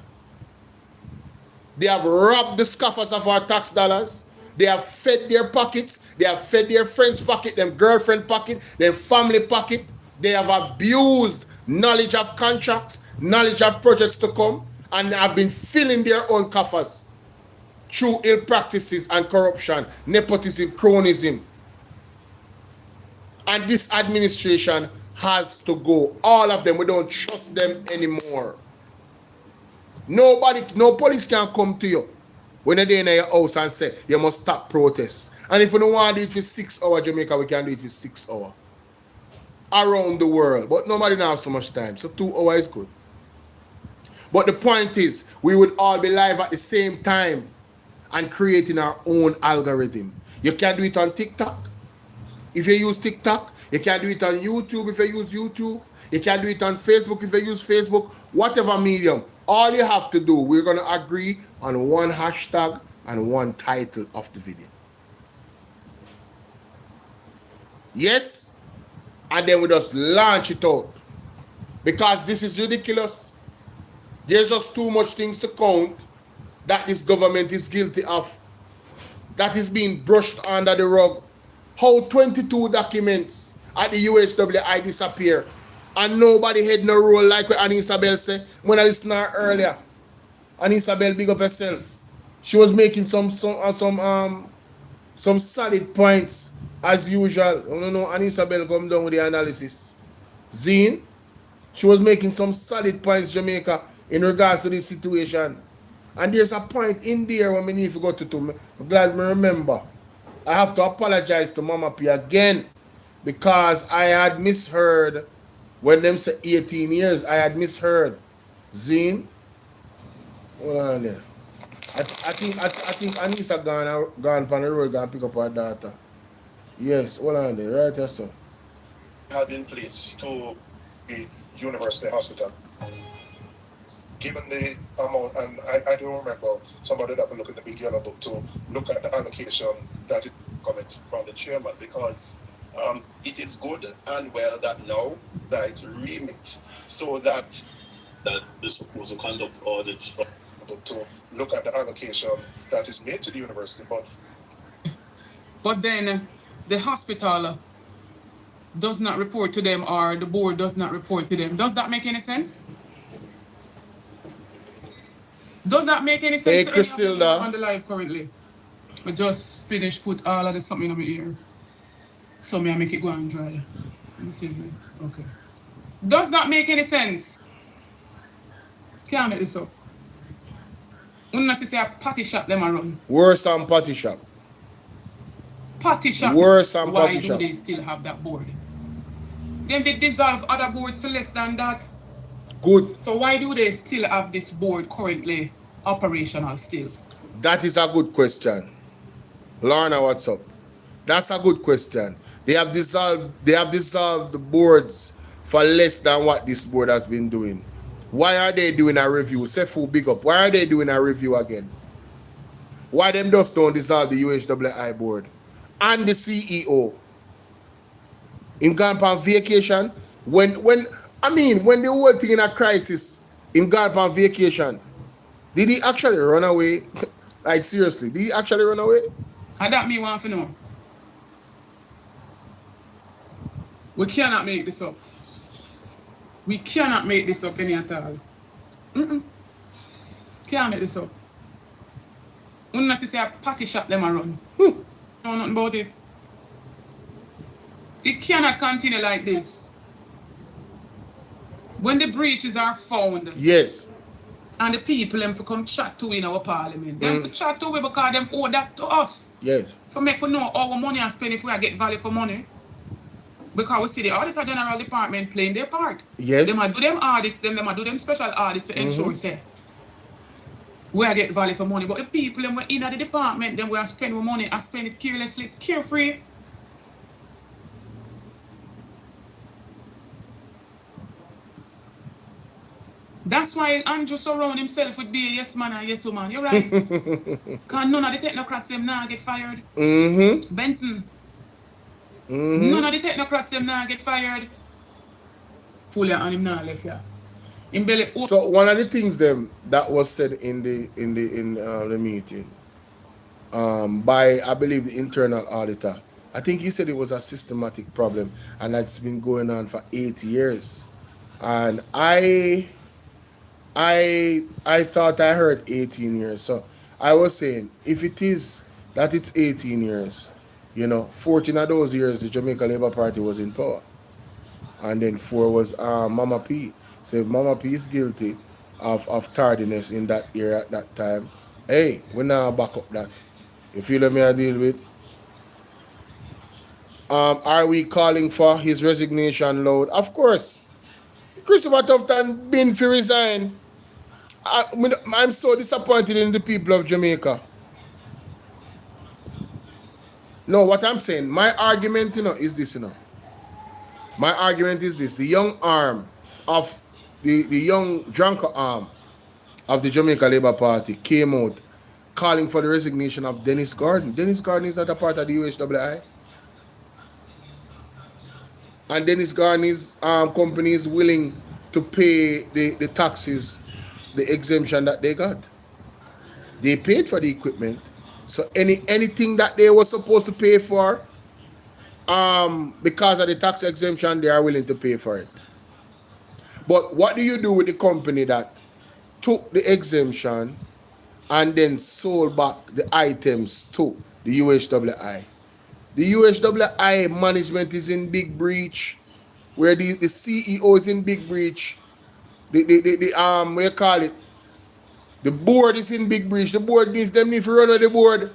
They have robbed the scoffers of our tax dollars. They have fed their pockets. They have fed their friends' pocket, them girlfriend pocket, their family pocket. They have abused knowledge of contracts, knowledge of projects to come, and have been filling their own coffers through ill practices and corruption, nepotism, cronyism. And this administration has to go. All of them, we don't trust them anymore. Nobody, no police can come to you when they're in your house and say, you must stop protests. And if we don't want to do it for 6 hours, Jamaica, we can do it for 6 hours. Around the world. But nobody don't have so much time. So 2 hours is good. But the point is, we would all be live at the same time and creating our own algorithm. You can do it on TikTok. If you use TikTok, you can do it on YouTube if you use YouTube. You can do it on Facebook if you use Facebook. Whatever medium. All you have to do, we're going to agree on one hashtag and one title of the video. Yes? And then we just launch it out. Because this is ridiculous. There's just too much things to count that this government is guilty of. That is being brushed under the rug. How 22 documents at the UHWI disappear and nobody had no role, like what Anisabel said when I listened to her earlier. Anisabel, big up herself. She was making some solid points as usual. I don't know, Anisabel come down with the analysis. Zine, she was making some solid points, Jamaica, in regards to this situation. And there's a point in there when we need to go to. I'm glad me remember. I have to apologize to Mama P again because I had misheard when them say 18 years. I had misheard. Zine, hold on there. I think Anissa gone from the road and pick up her daughter. Yes, hold on there, right there, sir. Has in place to the university hospital. Given the amount, and I don't remember, somebody that will look at the big yellow book to look at the allocation that is coming from the chairman, because it is good and well that now that it's remit so that they're supposed to conduct audits to look at the allocation that is made to the university. But then the hospital does not report to them, or the board does not report to them. Does that make any sense? Does that make any sense? Hey, to Christilda. on the live currently? I just finished put all of this something in my ear. So may I make it go and dry. Okay. Does that make any sense? Can't make this up. Unless you say a party shop them a run. Worse than party shop. Party shop. Worse than party Why shop. do they still have that board? Then they dissolve other boards for less than that. Good. So why do they still have this board currently operational still? That is a good question. Lorna, what's up? That's a good question. They have dissolved the boards for less than what this board has been doing. Why are they doing a review? Sefu, big up. Why are they doing a review again? Why them just don't dissolve the UHWI board? And the CEO. Him gone on vacation. When the whole thing in a crisis, him gone on vacation. Did he actually run away? Like seriously, did he actually run away? And that me want to know. We cannot make this up. We cannot make this up any at all. Can't make this up. Unless you say a party shop them a run. Know nothing about it. It cannot continue like this. When the breaches are found, Yes. and the people them for come chat to in our parliament, them for chat to we because them owe that to us. Yes. For make we know our money and spend if we get value for money. Because we see the Auditor General Department playing their part. Yes. They might do them audits, them might do them special audits to ensure say we are get value for money. But the people them were in the department, then we are spend our money and spend it carelessly, carefree. That's why Andrew surround himself with be a yes man and yes woman. You're right. Because none of the technocrats them now get fired. Benson. None of the technocrats them now get fired. Fully and him now left here. So one of the things them that was said in the meeting by I believe the internal auditor, I think he said it was a systematic problem and that's been going on for 8 years. And I thought I heard 18 years. So I was saying if it is that it's 18 years, 14 of those years the Jamaica Labour Party was in power. And then 4 was Mama P. So if Mama P is guilty of tardiness in that era at that time, hey, we now back up that. You feel what I deal with? Are we calling for his resignation loud? Of course. Christopher Tufton been for resign. I'm so disappointed in the people of Jamaica. No, what I'm saying, my argument, is this, My argument is this. The young arm of the young drunker arm of the Jamaica Labour Party came out calling for the resignation of Dennis Gordon. Dennis Gordon is not a part of the UHWI. And Dennis Gordon's company is willing to pay the taxes, the exemption that they got. They paid for the equipment. So anything that they were supposed to pay for, because of the tax exemption, they are willing to pay for it. But what do you do with the company that took the exemption and then sold back the items to the UHWI? The UHWI management is in big breach, where the CEO is in big breach. What you call it? The board is in big breach. The board need to run on the board.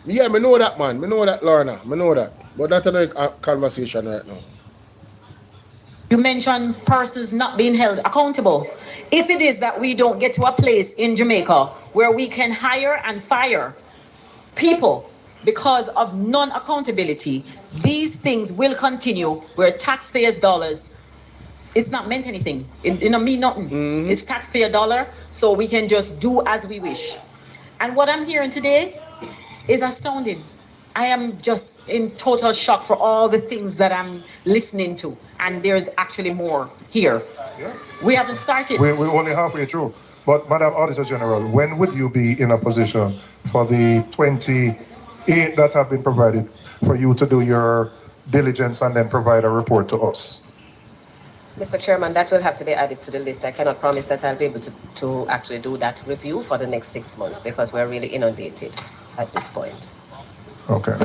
Yeah, I know that, man. I know that, Lorna. I know that. But that's another conversation right now. You mentioned persons not being held accountable. If it is that we don't get to a place in Jamaica where we can hire and fire people because of non-accountability, these things will continue where taxpayers' dollars, it's not meant anything. It don't mean nothing. It's taxpayer dollar, so we can just do as we wish. And what I'm hearing today is astounding. I am just in total shock for all the things that I'm listening to. And there's actually more here. Yeah. We haven't started. We're only halfway through. But Madam Auditor General, when would you be in a position for the 28 that have been provided for you to do your diligence and then provide a report to us? Mr. Chairman, that will have to be added to the list. I cannot promise that I'll be able to actually do that review for the next 6 months because we're really inundated at this point. Okay.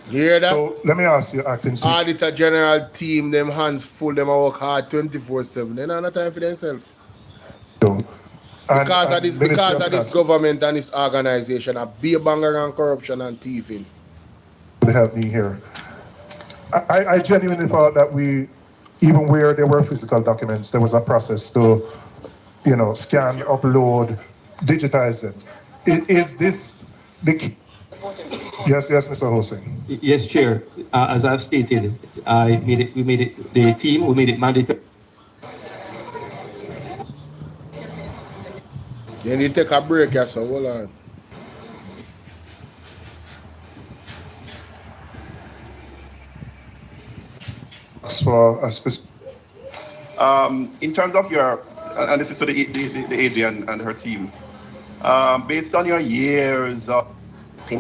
You hear that? So let me ask you, Acting CEO. Auditor General team, them hands full, them work hard 24/7. They don't have time for themselves. Because of this government and this organization, a beer banger and corruption and thieving. To help me here. I genuinely thought that even where there were physical documents, there was a process to, scan, upload, digitize them. Is this the key? Yes, Mr. Hossein. Yes, Chair. As I've stated, we made it mandatory. Then you take a break, yes, so hold on. For a specific. In terms of your, and this is for the Adrian and her team, based on your years of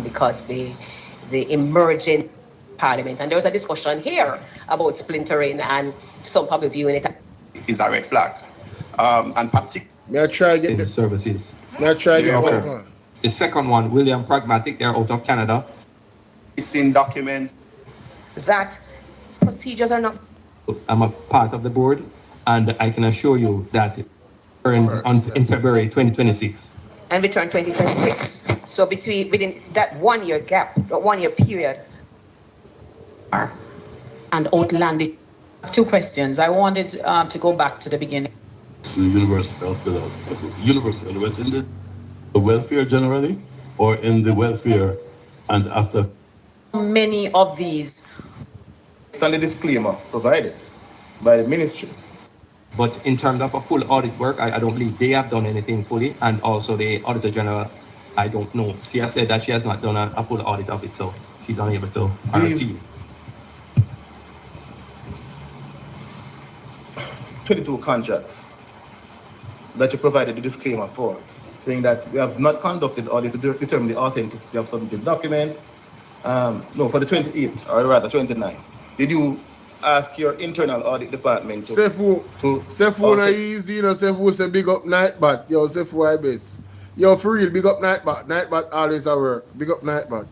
because the emerging parliament, and there was a discussion here about splintering and some probably viewing it is a red flag, and particularly. May I try get the services? May I try get one? The second one, William Pragmatic, they're out of Canada. It's in documents that procedures are not. I'm a part of the board, and I can assure you that in February 2026. And return 2026. So within that 1 year gap, 1 year period, and outlanded. Two questions. I wanted to go back to the beginning. The University Hospital. University was in the welfare generally, or in the welfare and after? Many of these. Standard disclaimer provided by the ministry. But in terms of a full audit work, I don't believe they have done anything fully, and also the Auditor General, I don't know. She has said that she has not done a full audit of it, so she's unable to. These 22 contracts that you provided the disclaimer for, saying that we have not conducted audit to determine the authenticity of submitted documents. No, for the 28th, or rather 29th. Did you ask your internal audit department to... Sefu na easy, you know, Sefu say big up Nightbot. Yo, Sefu I best. Yo, for real, big up Nightbot. Nightbot always at work. Big up Nightbot.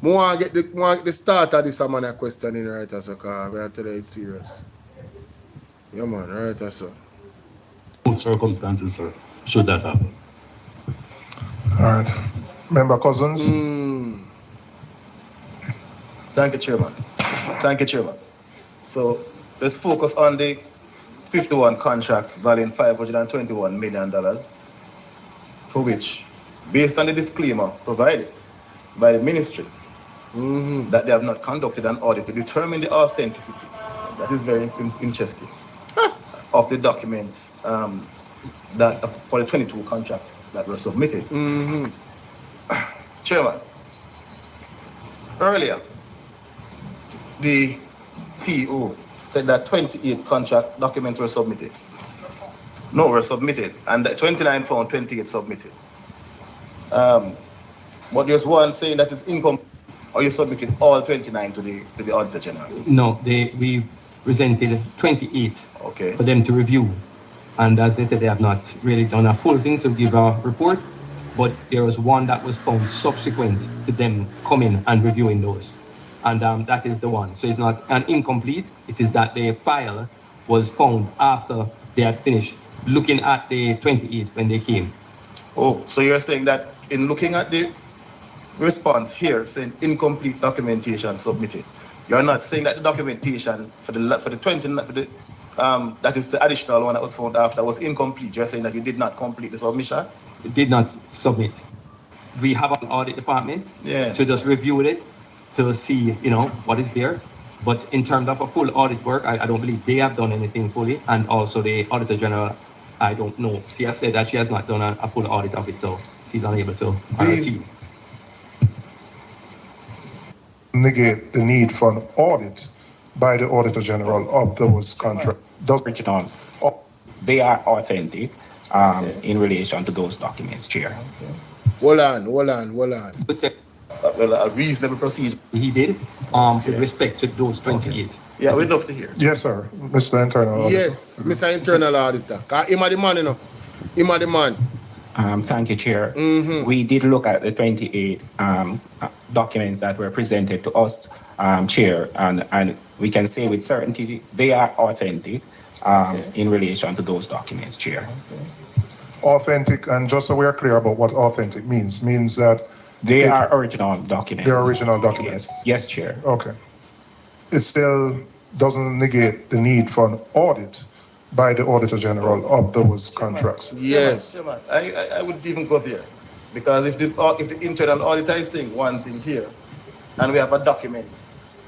I want to get the start of this man a question in right as a car. I tell you it's serious. Yeah man, right as so. What circumstances, sir, should that happen? All right. Member Cousins? Thank you, Chairman. Thank you, Chairman. So let's focus on the 51 contracts valuing $521 million, for which, based on the disclaimer provided by the ministry, that they have not conducted an audit to determine the authenticity. That is very interesting. Of the documents that for the 22 contracts that were submitted. Chairman, earlier, the CEO said that 28 contract documents were submitted. No, were submitted, and 29 found 28 submitted. But there's one saying that is incomplete, or you submitted all 29 to the Auditor General? No, we presented 28 okay. for them to review. And as they said, they have not really done a full thing to give a report, but there was one that was found subsequent to them coming and reviewing those. And that is the one. So it's not an incomplete, it is that the file was found after they had finished looking at the 28 when they came. Oh, so you're saying that in looking at the response here, saying incomplete documentation submitted, you're not saying that the documentation for the 20 that is the additional one that was found after was incomplete. You're saying that you did not complete the submission? Did not submit. We have an audit department to just review it to see, what is there. But in terms of a full audit work, I don't believe they have done anything fully. And also the Auditor General, I don't know. She has said that she has not done a full audit of it, so she's unable to. Negate the need for an audit by the Auditor General of those contracts. They are authentic in relation to those documents, Chair. Hold on. Well, a reasonable procedure. He did, with respect to those 28. Yeah, we'd love to hear. Yes, sir. Mr. Internal Auditor. Yes, Mr. Internal Auditor. Him are the man, Him are the man. Thank you, Chair. We did look at the 28 documents that were presented to us, Chair, and we can say with certainty they are authentic in relation to those documents, Chair. Authentic, and just so we're clear about what authentic means that they are original documents. They are original documents. Yes, Chair. Okay. It still doesn't negate the need for an audit by the Auditor General of those contracts. Yes. I would even go there. Because if the internal auditor is saying one thing here, and we have a document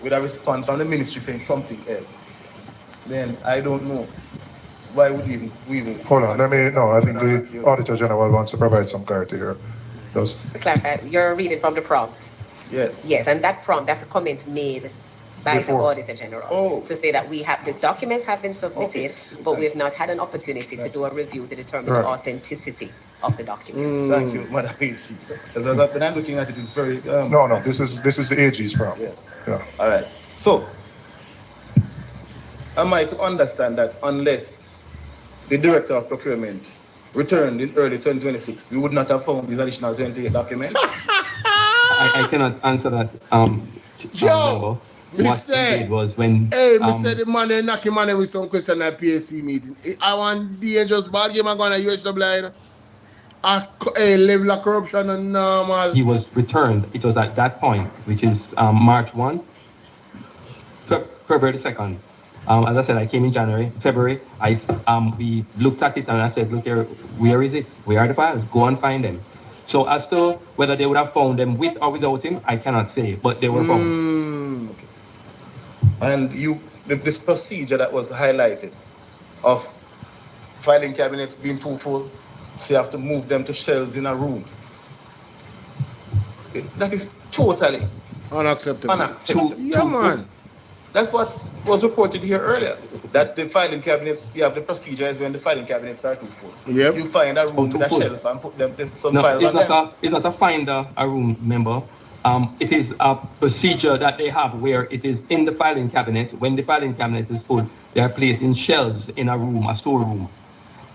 with a response from the ministry saying something else, then I don't know why would we even Hold on, I think the Auditor General wants to provide some clarity here. To clarify, you're reading from the prompt. Yes. Yes, and that prompt, that's a comment made by the Auditor General to say that the documents have been submitted, but we have not had an opportunity to do a review to determine the authenticity of the documents. Thank you, Madam AG. As when I'm looking at it, it's very... No, this is the AG's problem. Yes. Yeah. All right. So, am I to understand that unless the Director of Procurement returned in early 2026, we would not have found these additional 28 documents. I cannot answer that. Yo, me what say, he did was when hey, me say the man they knock him on with some question at PSC meeting. I want dangerous ball game and going to UHWI. You know? A level of corruption and normal. he was returned, it was at that point, which is March 1, February 2nd. As I said, I came in January, February. We looked at it and I said, look here, where is it? Where are the files? Go and find them. So as to whether they would have found them with or without him, I cannot say, but they were found. Okay. And this procedure that was highlighted of filing cabinets being too full, so you have to move them to shelves in a room. That is totally unacceptable. Yeah, man. That's what was reported here earlier. That the filing cabinets, you have the procedure is when the filing cabinets are too full. Yep. You find a room with a shelf and put them some files on them. It's not a finder a room, member. It is a procedure that they have where it is in the filing cabinet. When the filing cabinet is full, they are placed in shelves in a room, a storeroom.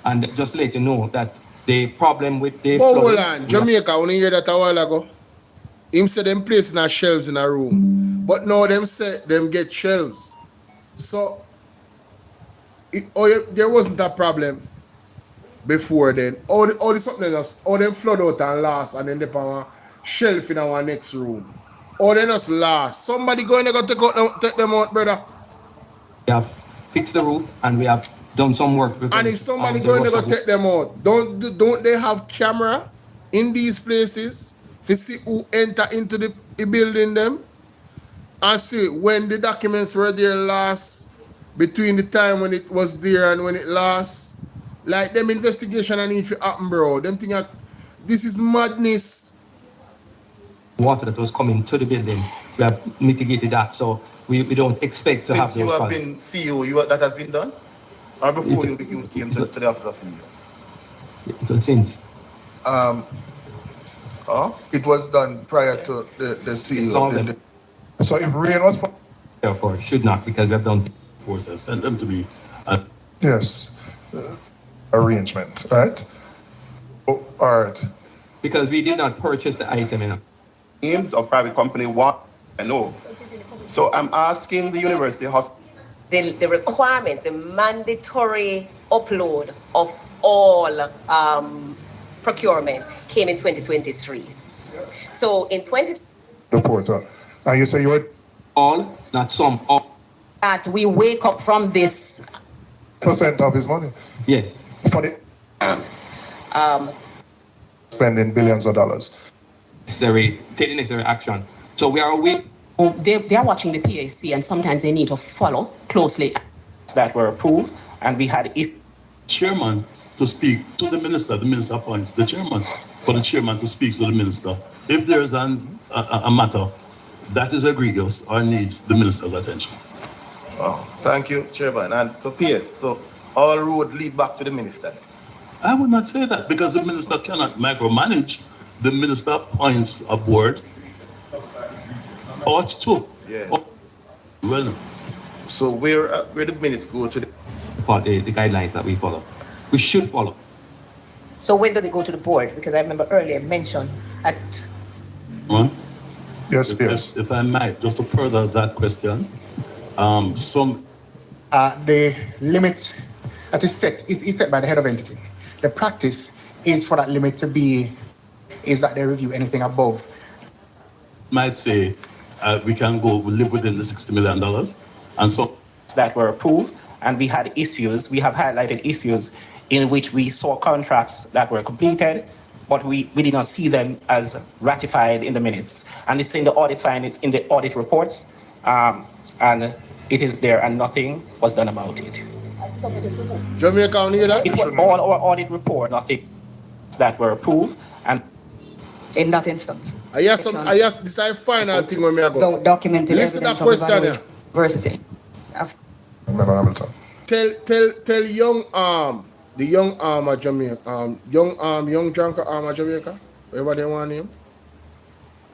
And just to let you know that the problem with the hold on, Jamaica, when you hear that a while ago, him said them place in a shelves in a room. But now them say them get shelves. So there wasn't a problem before then. All the something else, all them flood out and last and then they put a shelf in our next room. Or they just last. Somebody going to go take them out, brother. We have fixed the roof and we have done some work. And if somebody going to go take them out, don't they have camera in these places to see who enter into the building them? And see when the documents were there last, between the time when it was there and when it last. Like them investigation and if it happen, bro. Them think this is madness. Water that was coming to the building, we have mitigated that, so we don't expect to have those. Since you have been CEO, that has been done? Or before you came to the office of CEO? Since. It was done prior to the CEO. So if rain was... Therefore, should not, because we have done... Send them to me. Yes. Arrangement, right? Oh, all right. Because we did not purchase the item in Names of private company, what I know. So I'm asking the university hospital. The requirements, the mandatory upload of all procurement came in 2023. So in 20... The portal. And you say you were... All, not some, all. That we wake up from this... % of his money? Yes. For the... spending billions of dollars. Taking necessary action. So we are aware. They are watching the PAC and sometimes they need to follow closely. That were approved and we had chairman to speak to the minister appoints the chairman for the chairman to speak to the minister. If there is a matter that is egregious or needs the minister's attention. Oh, thank you, Chairman. And so PS, so all road lead back to the minister. I would not say that because the minister cannot micromanage. The minister appoints a board. Ought to. Yeah. Well. So where the minutes go to the guidelines that we follow. We should follow. So when does it go to the board? Because I remember earlier mentioned at... Yes, if I might, just to further that question, the limit that is set is set by the head of entity. The practice is for that limit to be, is that they review anything above. Might say we can live within the $60 million. And so that were approved and we had issues, we have highlighted issues in which we saw contracts that were completed, but we did not see them as ratified in the minutes. And it's in the audit findings, in the audit reports, and it is there and nothing was done about it. Jamaica, on hear that? It was all our audit report, nothing that were approved and in that instance. I asked this is final thing when I go. Documented Listen to that evidence question of evaluation. Tell young the young arm of Jamaica, young drunker arm of Jamaica, whatever they want him.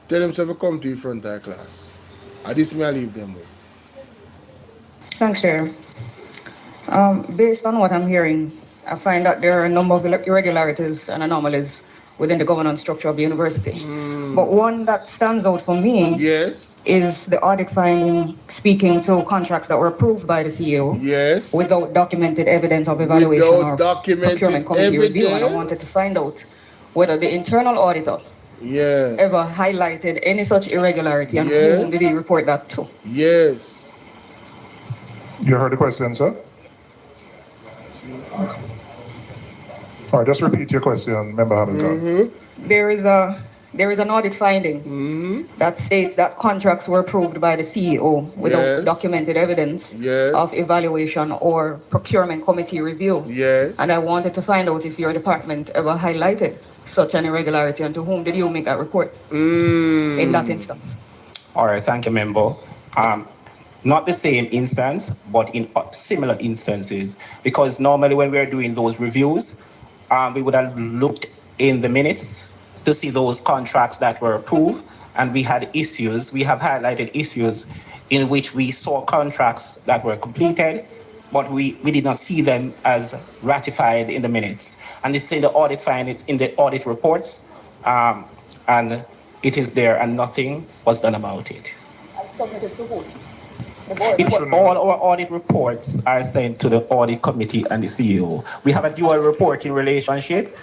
Tell himself to come to the front of the class. And this may I leave them with. Thanks, Chair. Based on what I'm hearing I find that there are a number of irregularities and anomalies within the governance structure of the university. But one that stands out for me is the audit finding speaking to contracts that were approved by the CEO without documented evidence of evaluation or procurement committee review. And I wanted to find out whether the internal auditor ever highlighted any such irregularity and whom did he report that to? Yes. You heard the question, sir? All right, just repeat your question, Member Hamilton. There is an audit finding that states that contracts were approved by the CEO without documented evidence of evaluation or procurement committee review. And I wanted to find out if your department ever highlighted such an irregularity and to whom did you make that report in that instance? All right, thank you, member. Not the same instance, but in similar instances, because normally when we're doing those reviews, we would have looked in the minutes to see those contracts that were approved, and we had issues. We have highlighted issues in which we saw contracts that were completed, but we did not see them as ratified in the minutes. And it's in the audit findings, in the audit reports, and it is there, and nothing was done about it. All our audit reports are sent to the audit committee and the CEO. We have a dual reporting relationship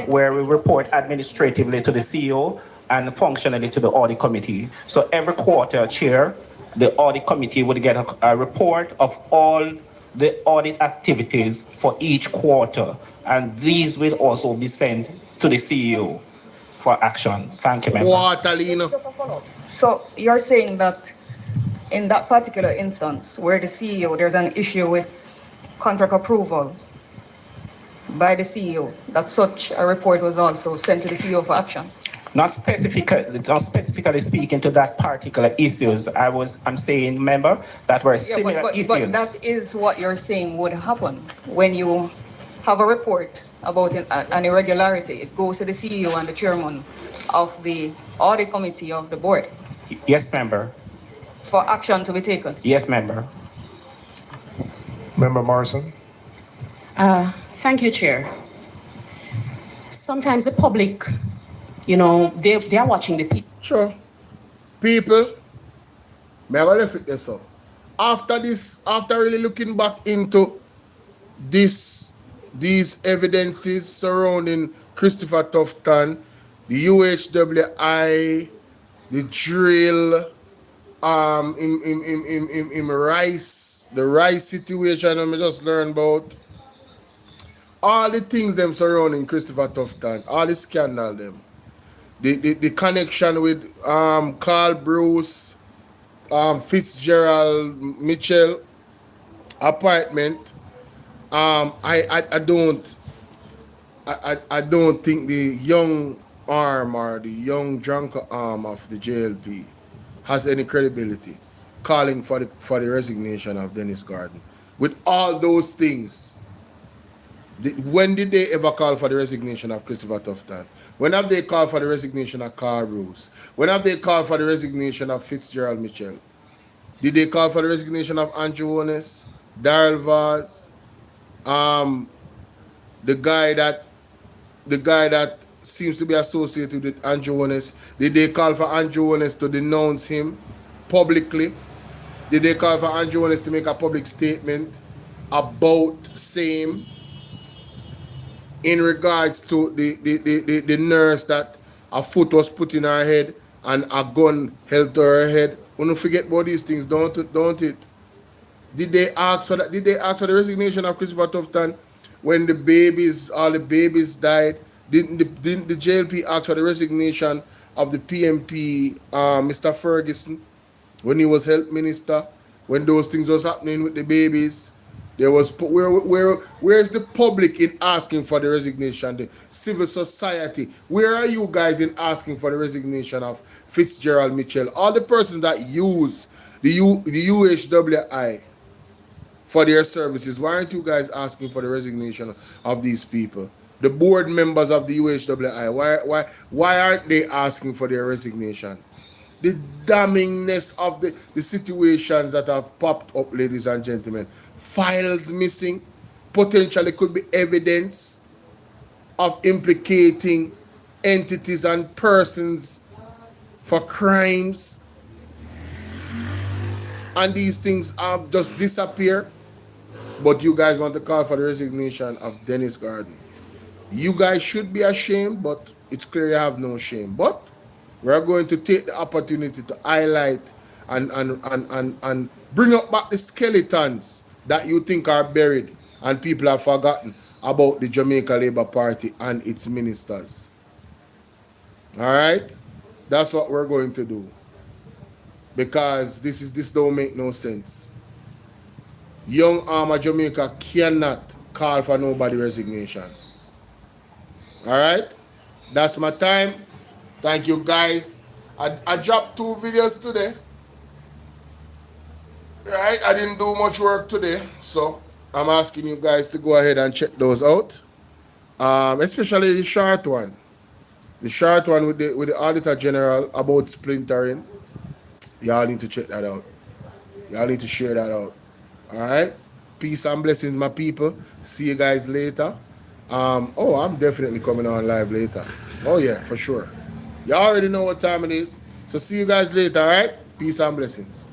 where we report administratively to the CEO and functionally to the audit committee. So every quarter, Chair, the audit committee would get a report of all the audit activities for each quarter, and these will also be sent to the CEO for action. Thank you, member. So you're saying that in that particular instance where the CEO, there's an issue with contract approval by the CEO, that such a report was also sent to the CEO for action? Not specifically speaking to that particular issues. I'm saying, member, that were similar issues. But that is what you're saying would happen when you have a report about an irregularity. It goes to the CEO and the chairman of the audit committee of the board. Yes, member. For action to be taken. Yes, member. Member Morrison. Thank you, Chair. Sometimes the public, they are watching the people. Sure. People, may I left it there, so. After really looking back into these evidences surrounding Christopher Tufton, the UHWI, the drill, in Rice, the Rice situation, I just learned about all the things them surrounding Christopher Tufton, all the scandal them, the connection with Carl Bruce, Fitzgerald Mitchell appointment. I don't think the young arm or the young drunker arm of the JLP has any credibility calling for the resignation of Dennis Gordon. With all those things, when did they ever call for the resignation of Christopher Tufton? When have they called for the resignation of Carl Bruce? When have they called for the resignation of Fitzgerald Mitchell? Did they call for the resignation of Andrew Ones, Darrell Vaz, the guy that seems to be associated with Andrew Ones? Did they call for Andrew Ones to denounce him publicly? Did they call for Andrew Ones to make a public statement about same in regards to the nurse that a foot was put in her head and a gun held to her head? We don't forget about these things, don't it? Did they ask for that? Did they ask for the resignation of Christopher Tufton when all the babies died? Didn't the JLP ask for the resignation of the PMP, Mr. Ferguson, when he was health minister? When those things was happening with the babies, there was where's the public in asking for the resignation? The civil society, where are you guys in asking for the resignation of Fitzgerald Mitchell? All the persons that use the UHWI for their services, why aren't you guys asking for the resignation of these people? The board members of the UHWI, why aren't they asking for their resignation? The damningness of the situations that have popped up, ladies and gentlemen. Files missing, potentially could be evidence of implicating entities and persons for crimes, and these things have just disappear. But you guys want to call for the resignation of Dennis Garden. You guys should be ashamed, but it's clear you have no shame. But we're going to take the opportunity to highlight and bring up back the skeletons that you think are buried and people have forgotten about the Jamaica Labour Party and its ministers. All right? That's what we're going to do. Because this don't make no sense. Young Arm of Jamaica cannot call for nobody resignation. All right? That's my time. Thank you, guys. I dropped 2 videos today. Right? I didn't do much work today, so I'm asking you guys to go ahead and check those out. Especially the short one. The short one with the Auditor General about splintering. Y'all need to check that out. Y'all need to share that out. All right? Peace and blessings, my people. See you guys later. I'm definitely coming on live later. Oh, yeah, for sure. You already know what time it is. So see you guys later, all right? Peace and blessings.